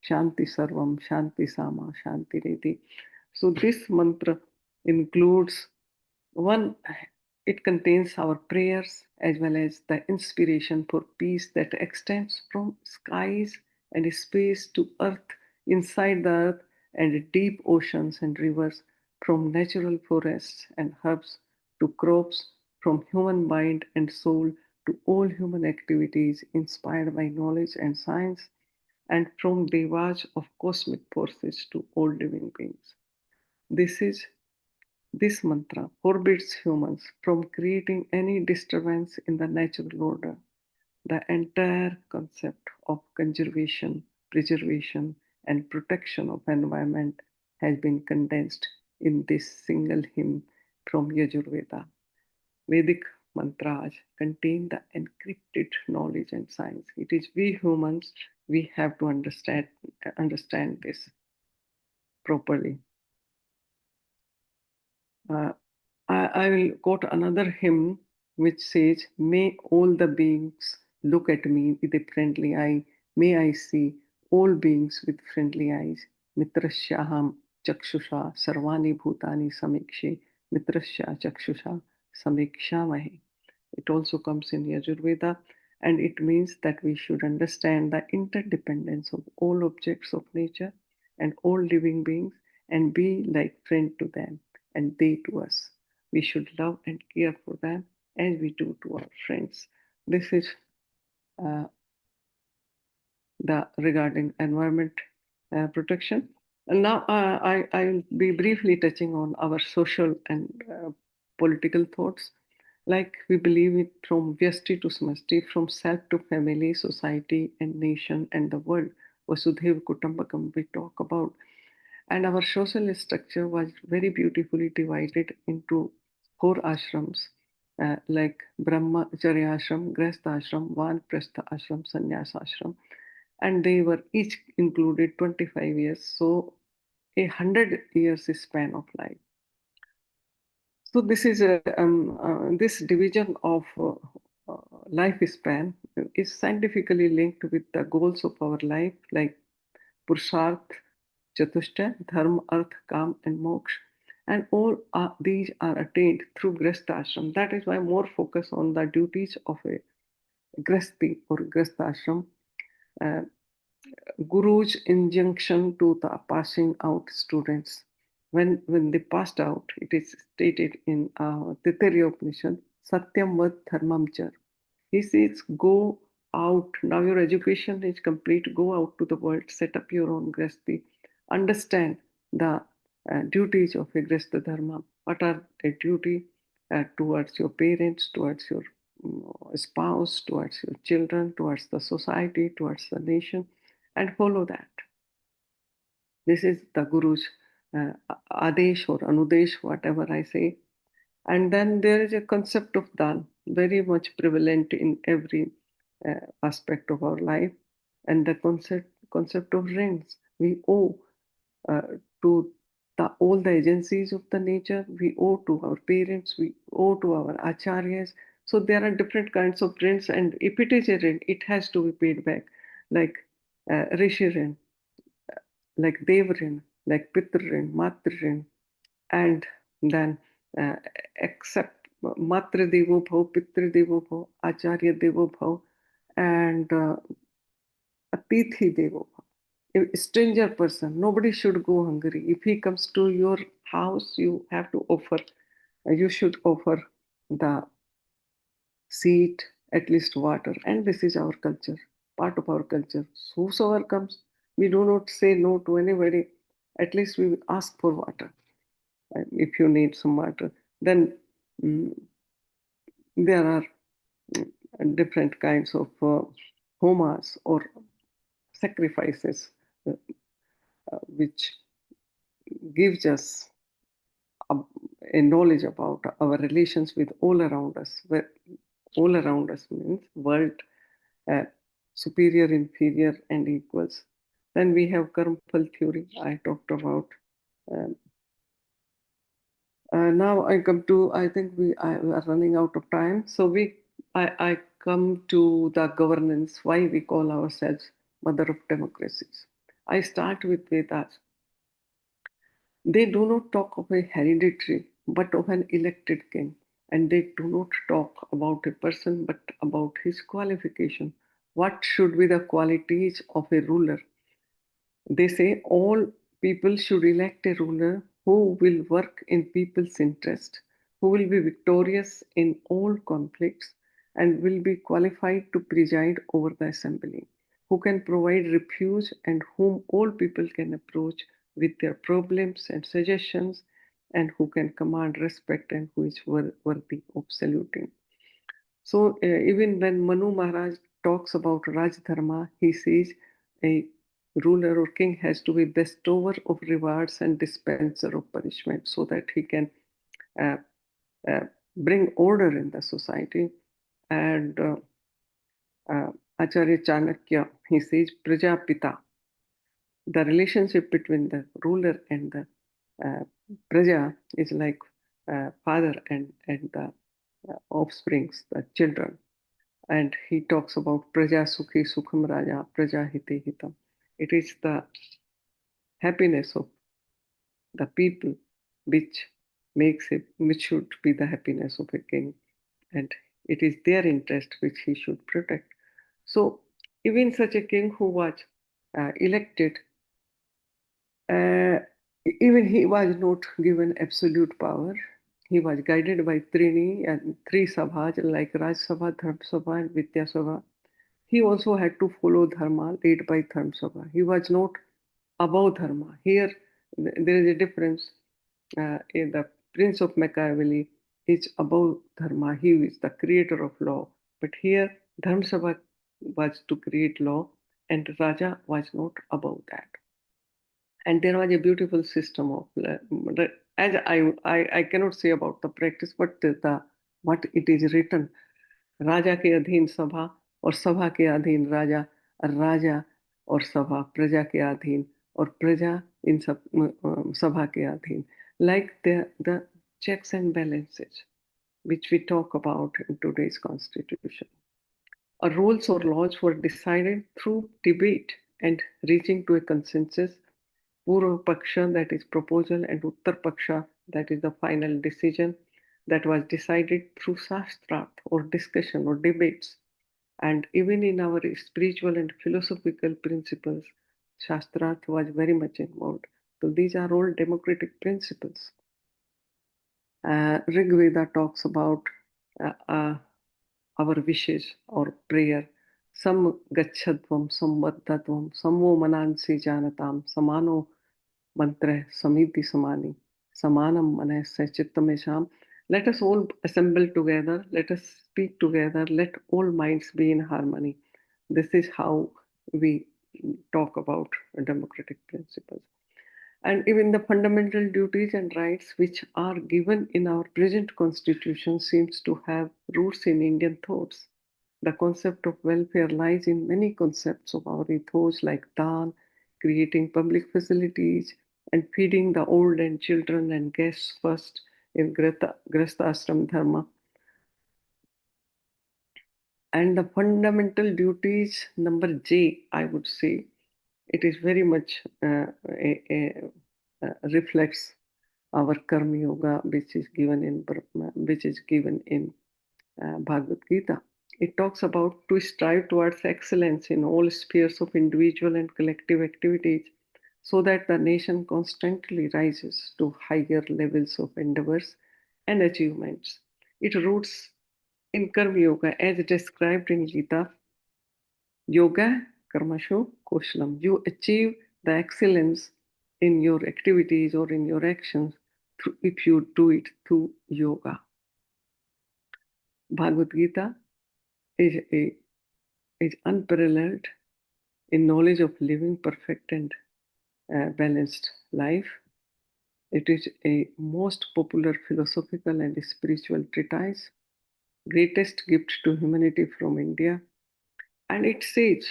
Shanti Sarvam, Shanti Sama, Shanti Riti. So this mantra includes one, it contains our prayers as well as the inspiration for peace that extends from skies and space to earth, inside the earth and deep oceans and rivers, from natural forests and herbs to crops, from human mind and soul to all human activities inspired by knowledge and science, and from devas of cosmic forces to all living beings. This mantra forbids humans from creating any disturbance in the natural order. The entire concept of conservation, preservation, and protection of environment has been condensed in this single hymn from Yajurveda. Vedic mantras contain the encrypted knowledge and science. It is we humans, we have to understand this properly. I will quote another hymn which says, may all the beings look at me with a friendly eye. May I see all beings with friendly eyes. Mitrasyaham chakshusha sarvani bhutani samikshe. Mitrasya chakshusha samikshamahe. It also comes in Yajurveda, and it means that we should understand the interdependence of all objects of nature and all living beings and be like friend to them and they to us. We should love and care for them as we do to our friends. This is uh, the regarding environment protection. And now I will be briefly touching on our social and political thoughts. Like we believe it from Vyasti to Samasti, from self to family, society and nation and the world. Vasudhaiva Kutumbakam we talk about. And our social structure was very beautifully divided into 4 ashrams, like Brahmacharya ashram, Grihastha ashram, Vanprastha ashram, Sannyas ashram. And they were each included 25 years, so 100 years span of life. So this is this division of lifespan is scientifically linked with the goals of our life, like Purusharth, Chatushta, Dharma, Arth, Kam, and Moksha. And all these are attained through Grihastha Ashram. That is why more focus on the duties of a Grihasti or Grihastha Ashram. Guru's injunction to the passing out students. When they passed out, it is stated in Taittiriya Upanishad, Satyam Vad Dharmam Char. He says, go out. Now your education is complete. Go out to the world, set up your own grihasti. Understand the duties of a grihastha dharma. What are a duty towards your parents, towards your spouse, towards your children, towards the society, towards the nation, and follow that. This is the Guru's Adesh or Anudesh, whatever I say. And then there is a concept of dhan, very much prevalent in every aspect of our life. And the concept of rents. We owe to all the agencies of the nature, we owe to our parents, we owe to our acharyas. So there are different kinds of rents, and if it is a rent, it has to be paid back, like Rishi rent, like Dev rent, like Pitr rent, Matr rent, and then except Matra Devo Bhav, Pitra Devo Bhav, Acharya Devo Bhav, and Atithi Devo Bhav. A stranger person, nobody should go hungry. If he comes to your house, you have to offer, you should offer the seat, at least water. And this is our culture, part of our culture. Whosoever comes, we do not say no to anybody. At least we will ask for water. If you need some water, then there are different kinds of homas or sacrifices which gives us a knowledge about our relations with all around us. Where all around us means world, superior, inferior, and equals. Then we have karmafal theory I talked about. Now I come to, I think we are running out of time. So I come to the governance, why we call ourselves mother of democracies. I start with Vedas. They do not talk of a hereditary, but of an elected king. And they do not talk about a person, but about his qualification. What should be the qualities of a ruler? They say all people should elect a ruler who will work in people's interest, who will be victorious in all conflicts, and will be qualified to preside over the assembly, who can provide refuge and whom all people can approach with their problems and suggestions, and who can command respect and who is worthy of saluting. So even when Manu Maharaj talks about Raj Dharma, he says a ruler or king has to be bestower of rewards and dispenser of punishment so that he can bring order in the society. And Acharya Chanakya, he says Prajapita, the relationship between the ruler and the Praja is like father and the offsprings, the children. And he talks about Praja Sukhi Sukham Raja, Praja Hiti Hitam. It is the happiness of the people which which should be the happiness of a king. And it is their interest which he should protect. So even such a king who was elected, even he was not given absolute power. He was guided by Trini and three sabhas like Raj Sabha, Dharma Sabha, and Vidya Sabha. He also had to follow Dharma led by Dharma Sabha. He was not above Dharma. Here, there is a difference. In the Prince of Machiavelli is above Dharma. He is the creator of law. But here, Dharma Sabha was to create law, and Raja was not above that. And there was a beautiful system of, as I cannot say about the practice, but what it is written, Raja ke adhin sabha और सभा के अधीन राजा, राजा और सभा प्रजा के अधीन और प्रजा इन सब सभा के अधीन. Like the checks and balances, which we talk about in today's constitution. Our rules or laws were decided through debate and reaching to a consensus. Purva Paksha, that is proposal, and Uttar Paksha, that is the final decision, that was decided through Shastra or discussion or debates. And even in our spiritual and philosophical principles, Shastra was very much involved. So these are all democratic principles. Rig Veda talks about our wishes or prayer. Sam gachadvam, samvaddhatvam, samvo manansi janatam, samano mantra samiti samani, samanam manasya chittamesham. Let us all assemble together, let us speak together, let all minds be in harmony. This is how we talk about democratic principles. And even the fundamental duties and rights which are given in our present constitution seems to have roots in Indian thoughts. The concept of welfare lies in many concepts of our ethos like dhan, creating public facilities, and feeding the old and children and guests first in Grasta Ashram Dharma. And the fundamental duties, number J, I would say, it is very much reflects our Karma Yoga, which is given in Bhagavad Gita. It talks about to strive towards excellence in all spheres of individual and collective activities, so that the nation constantly rises to higher levels of endeavors and achievements. It roots in Karma Yoga as described in Gita. Yoga Karmashu Koshalam. You achieve the excellence in your activities or in your actions if you do it through yoga. Bhagavad Gita is unparalleled in knowledge of living perfect and balanced life. It is a most popular philosophical and spiritual treatise, greatest gift to humanity from India. And it says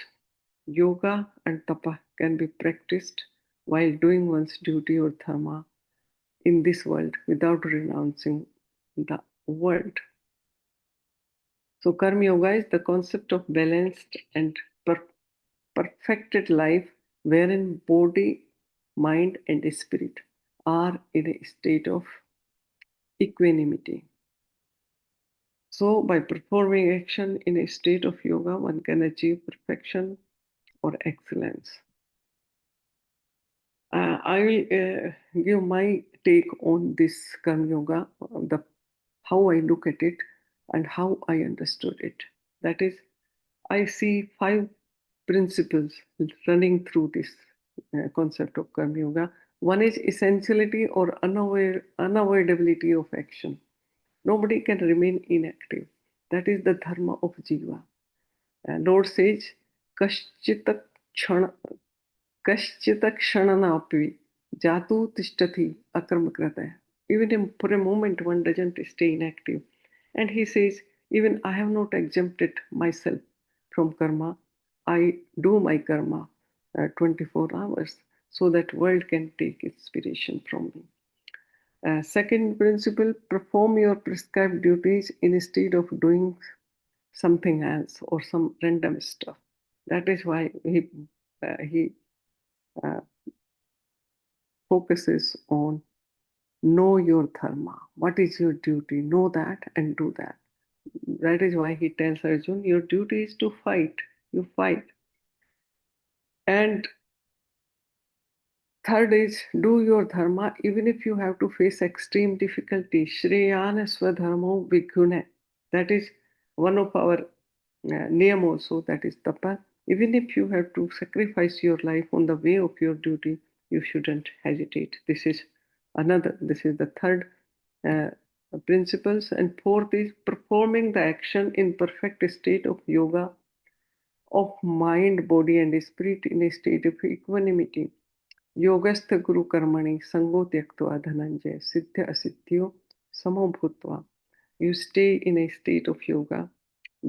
yoga and tapa can be practiced while doing one's duty or dharma in this world without renouncing the world. So Karma Yoga is the concept of balanced and perfected life wherein body, mind, and spirit are in a state of equanimity. So by performing action in a state of yoga, one can achieve perfection or excellence. I will give my take on this Karma Yoga, how I look at it and how I understood it. That is, I see 5 principles running through this concept of Karma Yoga. One is essentiality or unavoidability of action. Nobody can remain inactive. That is the dharma of Jiva. Lord says, Kaschita kshananapi jatu tishtati akarmakrataya. Even for a moment, one doesn't stay inactive. And he says, even I have not exempted myself from karma. I do my karma 24 hours so that world can take inspiration from me. Second principle, perform your prescribed duties instead of doing something else or some random stuff. That is why he focuses on know your dharma. What is your duty? Know that and do that. That is why he tells Arjun, your duty is to fight. You fight. And third is do your dharma even if you have to face extreme difficulty. Shreyana swadharmo vigune. That is one of our name also, that is tapa. Even if you have to sacrifice your life on the way of your duty, you shouldn't hesitate. This is the third principles. And fourth is performing the action in perfect state of yoga of mind, body, and spirit in a state of equanimity. Yogastha Guru Karmani Sango Tyaktva Dhananjaya Siddhya Asiddhyo Samo Bhutva. You stay in a state of yoga.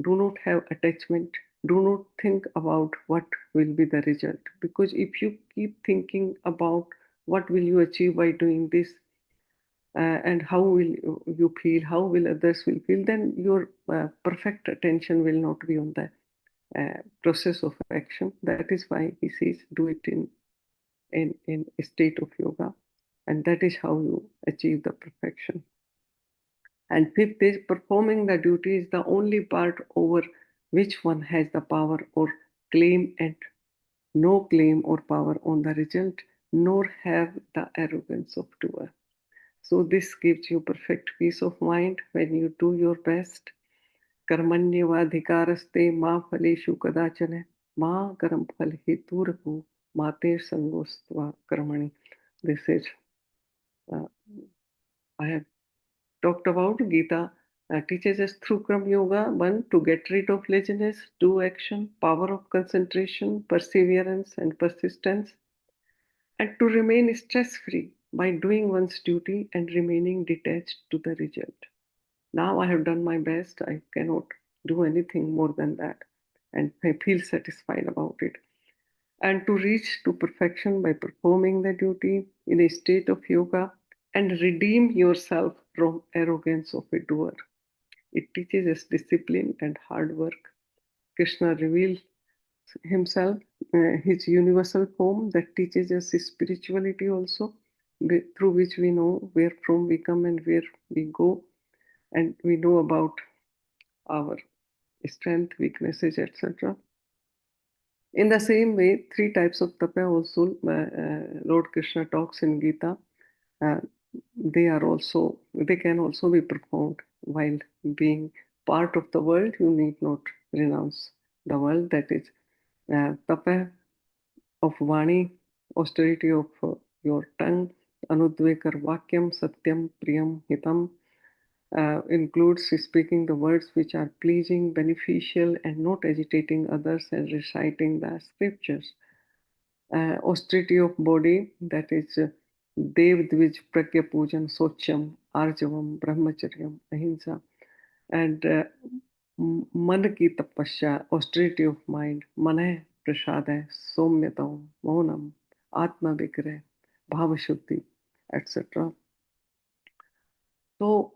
Do not have attachment. Do not think about what will be the result. Because if you keep thinking about what will you achieve by doing this, and how will you feel, how will others will feel, then your perfect attention will not be on the process of action. That is why he says do it in a state of yoga, and that is how you achieve the perfection. And fifth is performing the duty is the only part over which one has the power or claim, and no claim or power on the result, nor have the arrogance of doer. So this gives you perfect peace of mind when you do your best. कर्मण्यवाधिकारस्ते मा फलेषु कदाचन मा कर्म फल हेतुर्भु माते संगोस्त्वा कर्मणि. This is I have talked about. Gita teaches us through Kram Yoga, one, to get rid of laziness, do action, power of concentration, perseverance, and persistence, and to remain stress free by doing one's duty and remaining detached to the result. Now I have done my best. I cannot do anything more than that, and I feel satisfied about it. And to reach to perfection by performing the duty in a state of yoga and redeem yourself from arrogance of a doer. It teaches us discipline and hard work. Krishna revealed himself, his universal form that teaches us spirituality also, through which we know where from we come and where we go, and we know about our strength, weaknesses, etc. In the same way, three types of tapa also Lord Krishna talks in Gita. They can also be performed while being part of the world. You need not renounce the world. That is tapa of Vani, austerity of your tongue, anudvekar vakyam, satyam, priyam, hitam, includes speaking the words which are pleasing, beneficial, and not agitating others, and reciting the scriptures. Austerity of body, that is Dev Dvij Pragya Pujan, Socham, Arjavam, Brahmacharyam, Ahimsa, and Man ki tapasya, austerity of mind, Manah Prasada, Somyatam, Monam, Atma Vigrah, Bhavashuddhi, etc. So,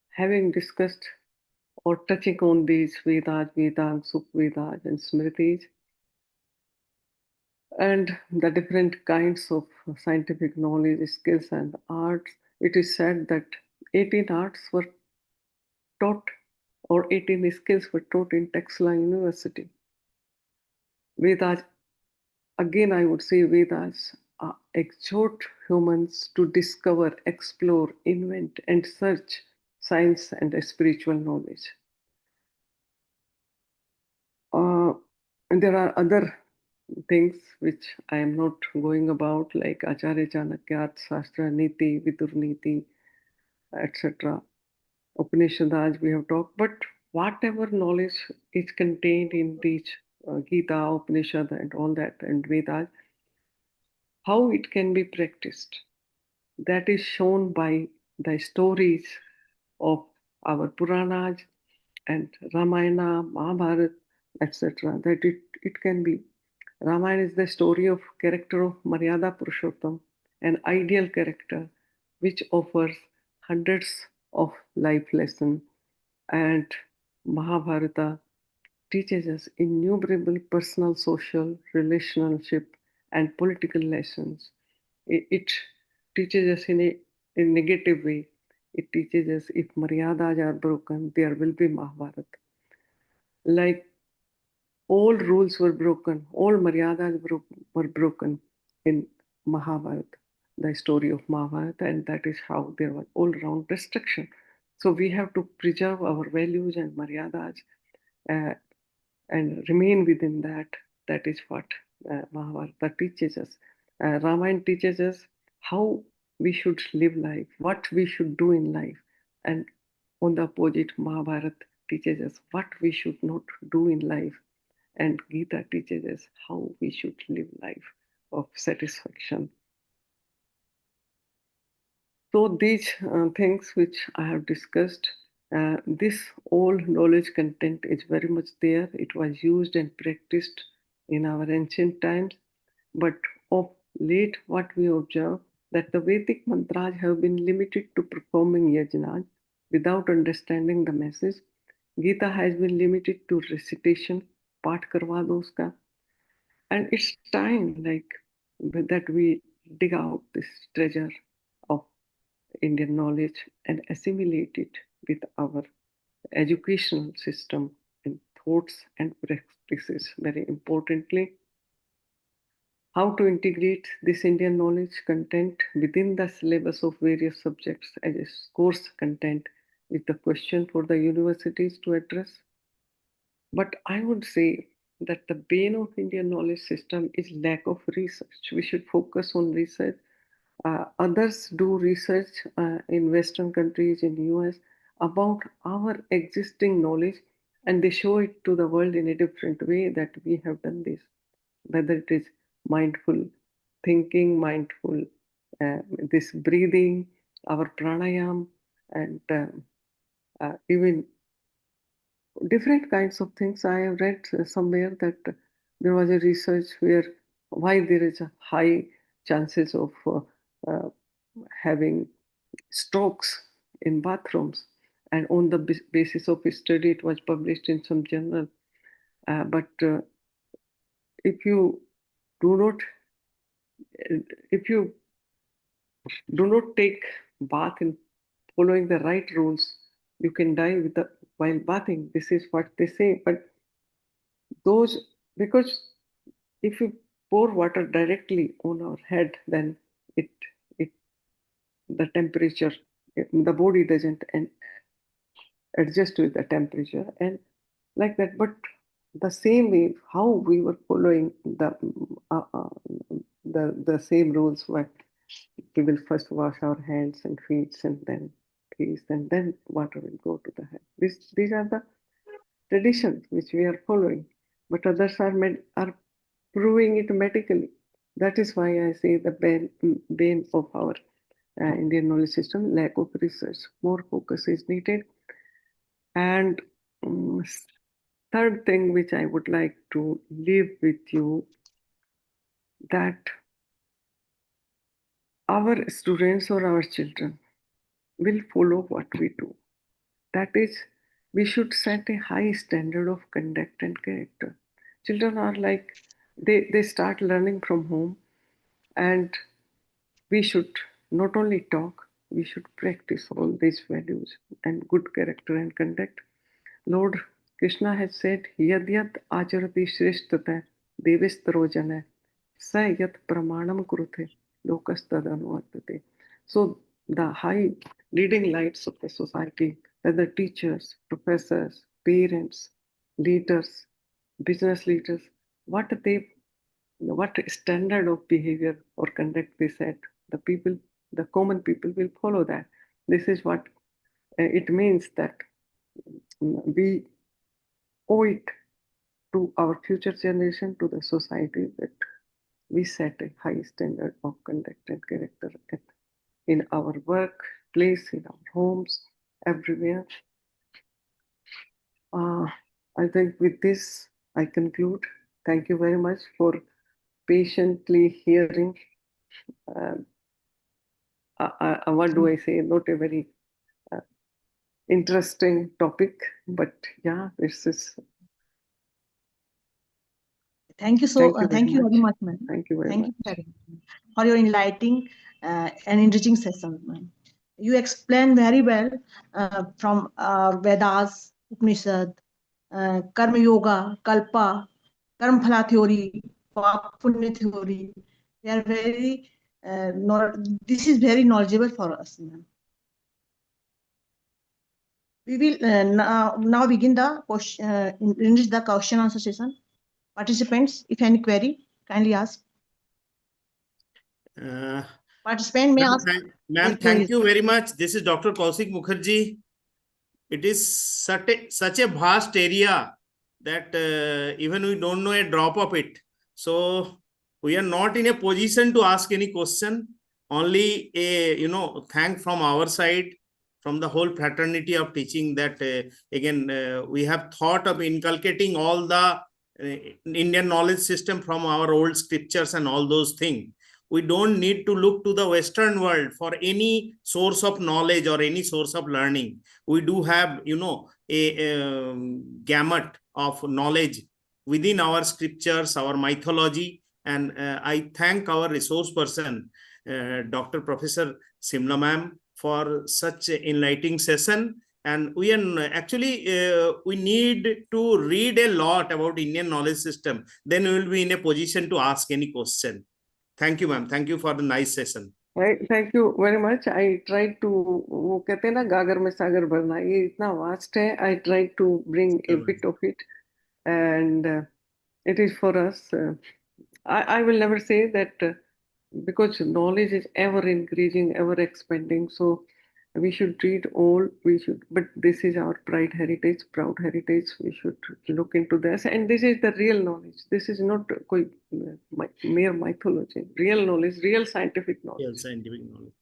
having discussed or touching on these Vedas, Vedangas, Sukvedas, and Smritis, and the different kinds of scientific knowledge, skills, and arts, it is said that 18 arts were taught, or 18 skills were taught in Texla University. Vedas, again, I would say Vedas exhort humans to discover, explore, invent, and search science and spiritual knowledge. And there are other things which I am not going about, like Acharya Chanakya, Shastra, Niti, Vidur Niti, etc. Upanishads we have talked, but whatever knowledge is contained in these Gita, Upanishad, and all that, and Vedas, how it can be practiced, that is shown by the stories of our Puranas and Ramayana, Mahabharata, etc. That it can be. Ramayana is the story of character of Maryada Purushottam, an ideal character which offers hundreds of life lessons, and Mahabharata teaches us innumerable personal, social, relationship, and political lessons. It teaches us in a negative way. It teaches us if Maryadas are broken, there will be Mahabharata. Like all rules were broken, all Maryadas were broken in Mahabharata, the story of Mahabharata, and that is how there was all round destruction. So we have to preserve our values and Maryadas and remain within that. That is what Mahabharata teaches us. Ramayana teaches us how we should live life, what we should do in life, and on the opposite, Mahabharata teaches us what we should not do in life, and Gita teaches us how we should live life of satisfaction. So these things which I have discussed, this all knowledge content is very much there. It was used and practiced in our ancient times, but of late what we observe, that the Vedic mantras have been limited to performing yajnas without understanding the message. Gita has been limited to recitation, path karwa do uska. And it's time that we dig out this treasure of Indian knowledge and assimilate it with our educational system and thoughts and practices. Very importantly, how to integrate this Indian knowledge content within the syllabus of various subjects as a course content is the question for the universities to address. But I would say that the bane of Indian knowledge system is lack of research. We should focus on research. Others do research in Western countries, in US, about our existing knowledge, and they show it to the world in a different way that we have done this. Whether it is mindful thinking, mindful this breathing, our pranayam, and even different kinds of things. I have read somewhere that there was a research where why there is a high chances of having strokes in bathrooms, and on the basis of a study, it was published in some journal. But if you do not, if you do not take bath in following the right rules, you can die while bathing. This is what they say. But because if you pour water directly on our head, then the temperature, the body doesn't adjust with the temperature and like that. But the same way, how we were following the same rules, what we will first wash our hands and feet and then face, and then water will go to the head. These are the traditions which we are following, but others are proving it medically. That is why I say the bane of our Indian knowledge system, lack of research. More focus is needed. And third thing which I would like to leave with you, that our students or our children will follow what we do. That is, we should set a high standard of conduct and character. Children are like, they start learning from home, and we should not only talk, we should practice all these values and good character and conduct. Lord Krishna has said, Yad yad acharati shrestata devestarojana sa yat pramanam kurute lokastadanuvartate. So the high leading lights of the society, whether teachers, professors, parents, leaders, business leaders, what standard of behavior or conduct they set, the common people will follow that. This is what it means, that we owe it to our future generation, to the society, that we set a high standard of conduct and character in our workplace, in our homes, everywhere. I think with this, I conclude. Thank you very much for patiently hearing. What do I say? Not a very interesting topic, but yeah, this is. Thank you very much, ma'am. Thank you very much for your enlightening and enriching session, ma'am. You explained very well from Vedas, Upanishad, Karma Yoga, Kalpa, Karma Phala theory, Pap Punya theory. They are very this is very knowledgeable for us, ma'am. We will now begin the question answer session. Participants, if any query, kindly ask. Participant may ask. Ma'am, thank you very much. This is Dr. Kaushik Mukherjee. It is such a vast area that even we don't know a drop of it. So we are not in a position to ask any question. Only a thank from our side, from the whole fraternity of teaching, that again we have thought of inculcating all the Indian knowledge system from our old scriptures and all those things. we don't need to look to the Western world for any source of knowledge or any source of learning. We do have, a gamut of knowledge within our scriptures, our mythology. And I thank our resource person, Dr. Professor Simla ma'am, for such an enlightening session. And we are actually, we need to read a lot about Indian knowledge system. Then we will be in a position to ask any question. Thank you, ma'am. Thank you for the nice session. Thank you very much. I tried to, वो कहते हैं ना गागर में सागर भरना, ये इतना vast है. I tried to bring a bit of it, and it is for us. I will never say that because knowledge is ever increasing, ever expanding. So we should read all. We should, but this is our proud heritage. We should look into this, and this is the real knowledge. This is not mere mythology. Real knowledge, real scientific knowledge. Real scientific knowledge.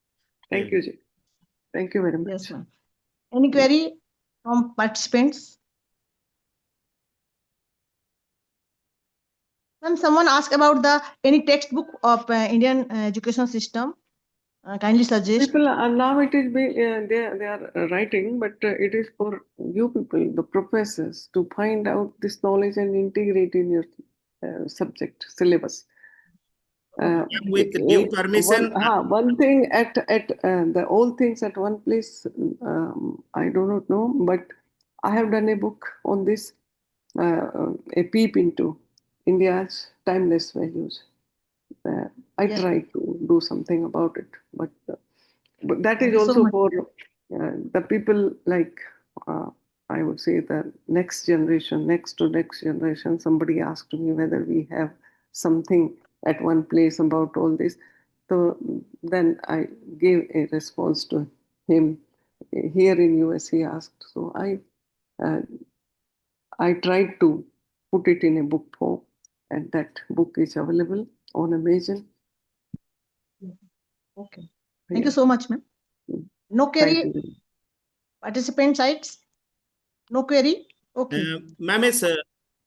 Thank you, Ji. Thank you very much. Yes, ma'am. Any query from participants? Ma'am, someone asked about any textbook of Indian education system. Kindly suggest. People now it is they are writing, but it is for you people, the professors, to find out this knowledge and integrate in your subject syllabus. With due permission, one thing at the all things at one place. I do not know, but I have done a book on this, a peep into India's timeless values. I try to do something about it, but that is also for the people like I would say the next generation, next to next generation. Somebody asked me whether we have something at one place about all this. So then I gave a response to him. Here in US, he asked. So I tried to put it in a book form, and that book is available on Amazon. Okay. Thank you so much, ma'am. No query. Participant sites? No query? Okay. Ma'am,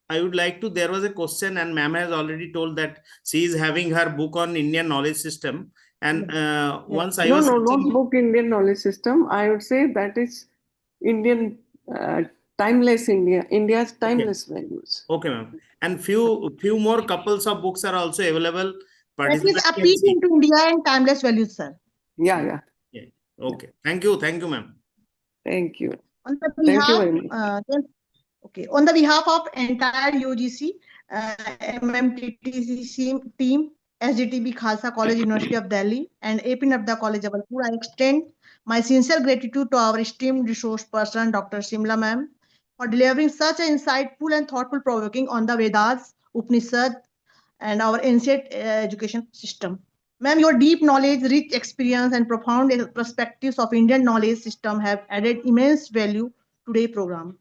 I would like to, there was a question, and ma'am has already told that she is having her book on Indian knowledge system. And once I was... No, not book Indian knowledge system. I would say that is Indian timeless India's timeless values. Okay, ma'am. And few more couples of books are also available. That is a peek into India and timeless values, sir. Yeah. Okay. Thank you, ma'am. Thank you. On the behalf, Thank you very much. Okay. On the behalf of entire UGC MMTTC team, SGTB Khalsa College, University of Delhi, and AP Nabda College, Jabalpur, I extend my sincere gratitude to our esteemed resource person, Dr. Simla ma'am, for delivering such an insightful and thoughtful provoking on the Vedas, Upanishad, and our ancient education system. Ma'am, your deep knowledge, rich experience, and profound perspectives of Indian knowledge system have added immense value to today's program.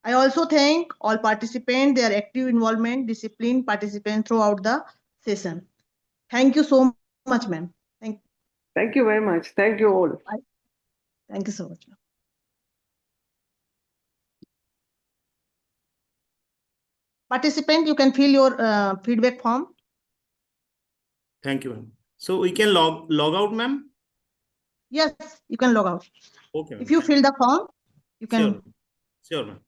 I also thank all participants, their active involvement, disciplined participation throughout the session. Thank you so much, ma'am. Thank you very much. Thank you all. Thank you so much, ma'am. Participant, you can fill your feedback form. Thank you, ma'am. So we can log out, ma'am? Yes, you can log out. Okay. If you fill the form, you can. Sure, ma'am.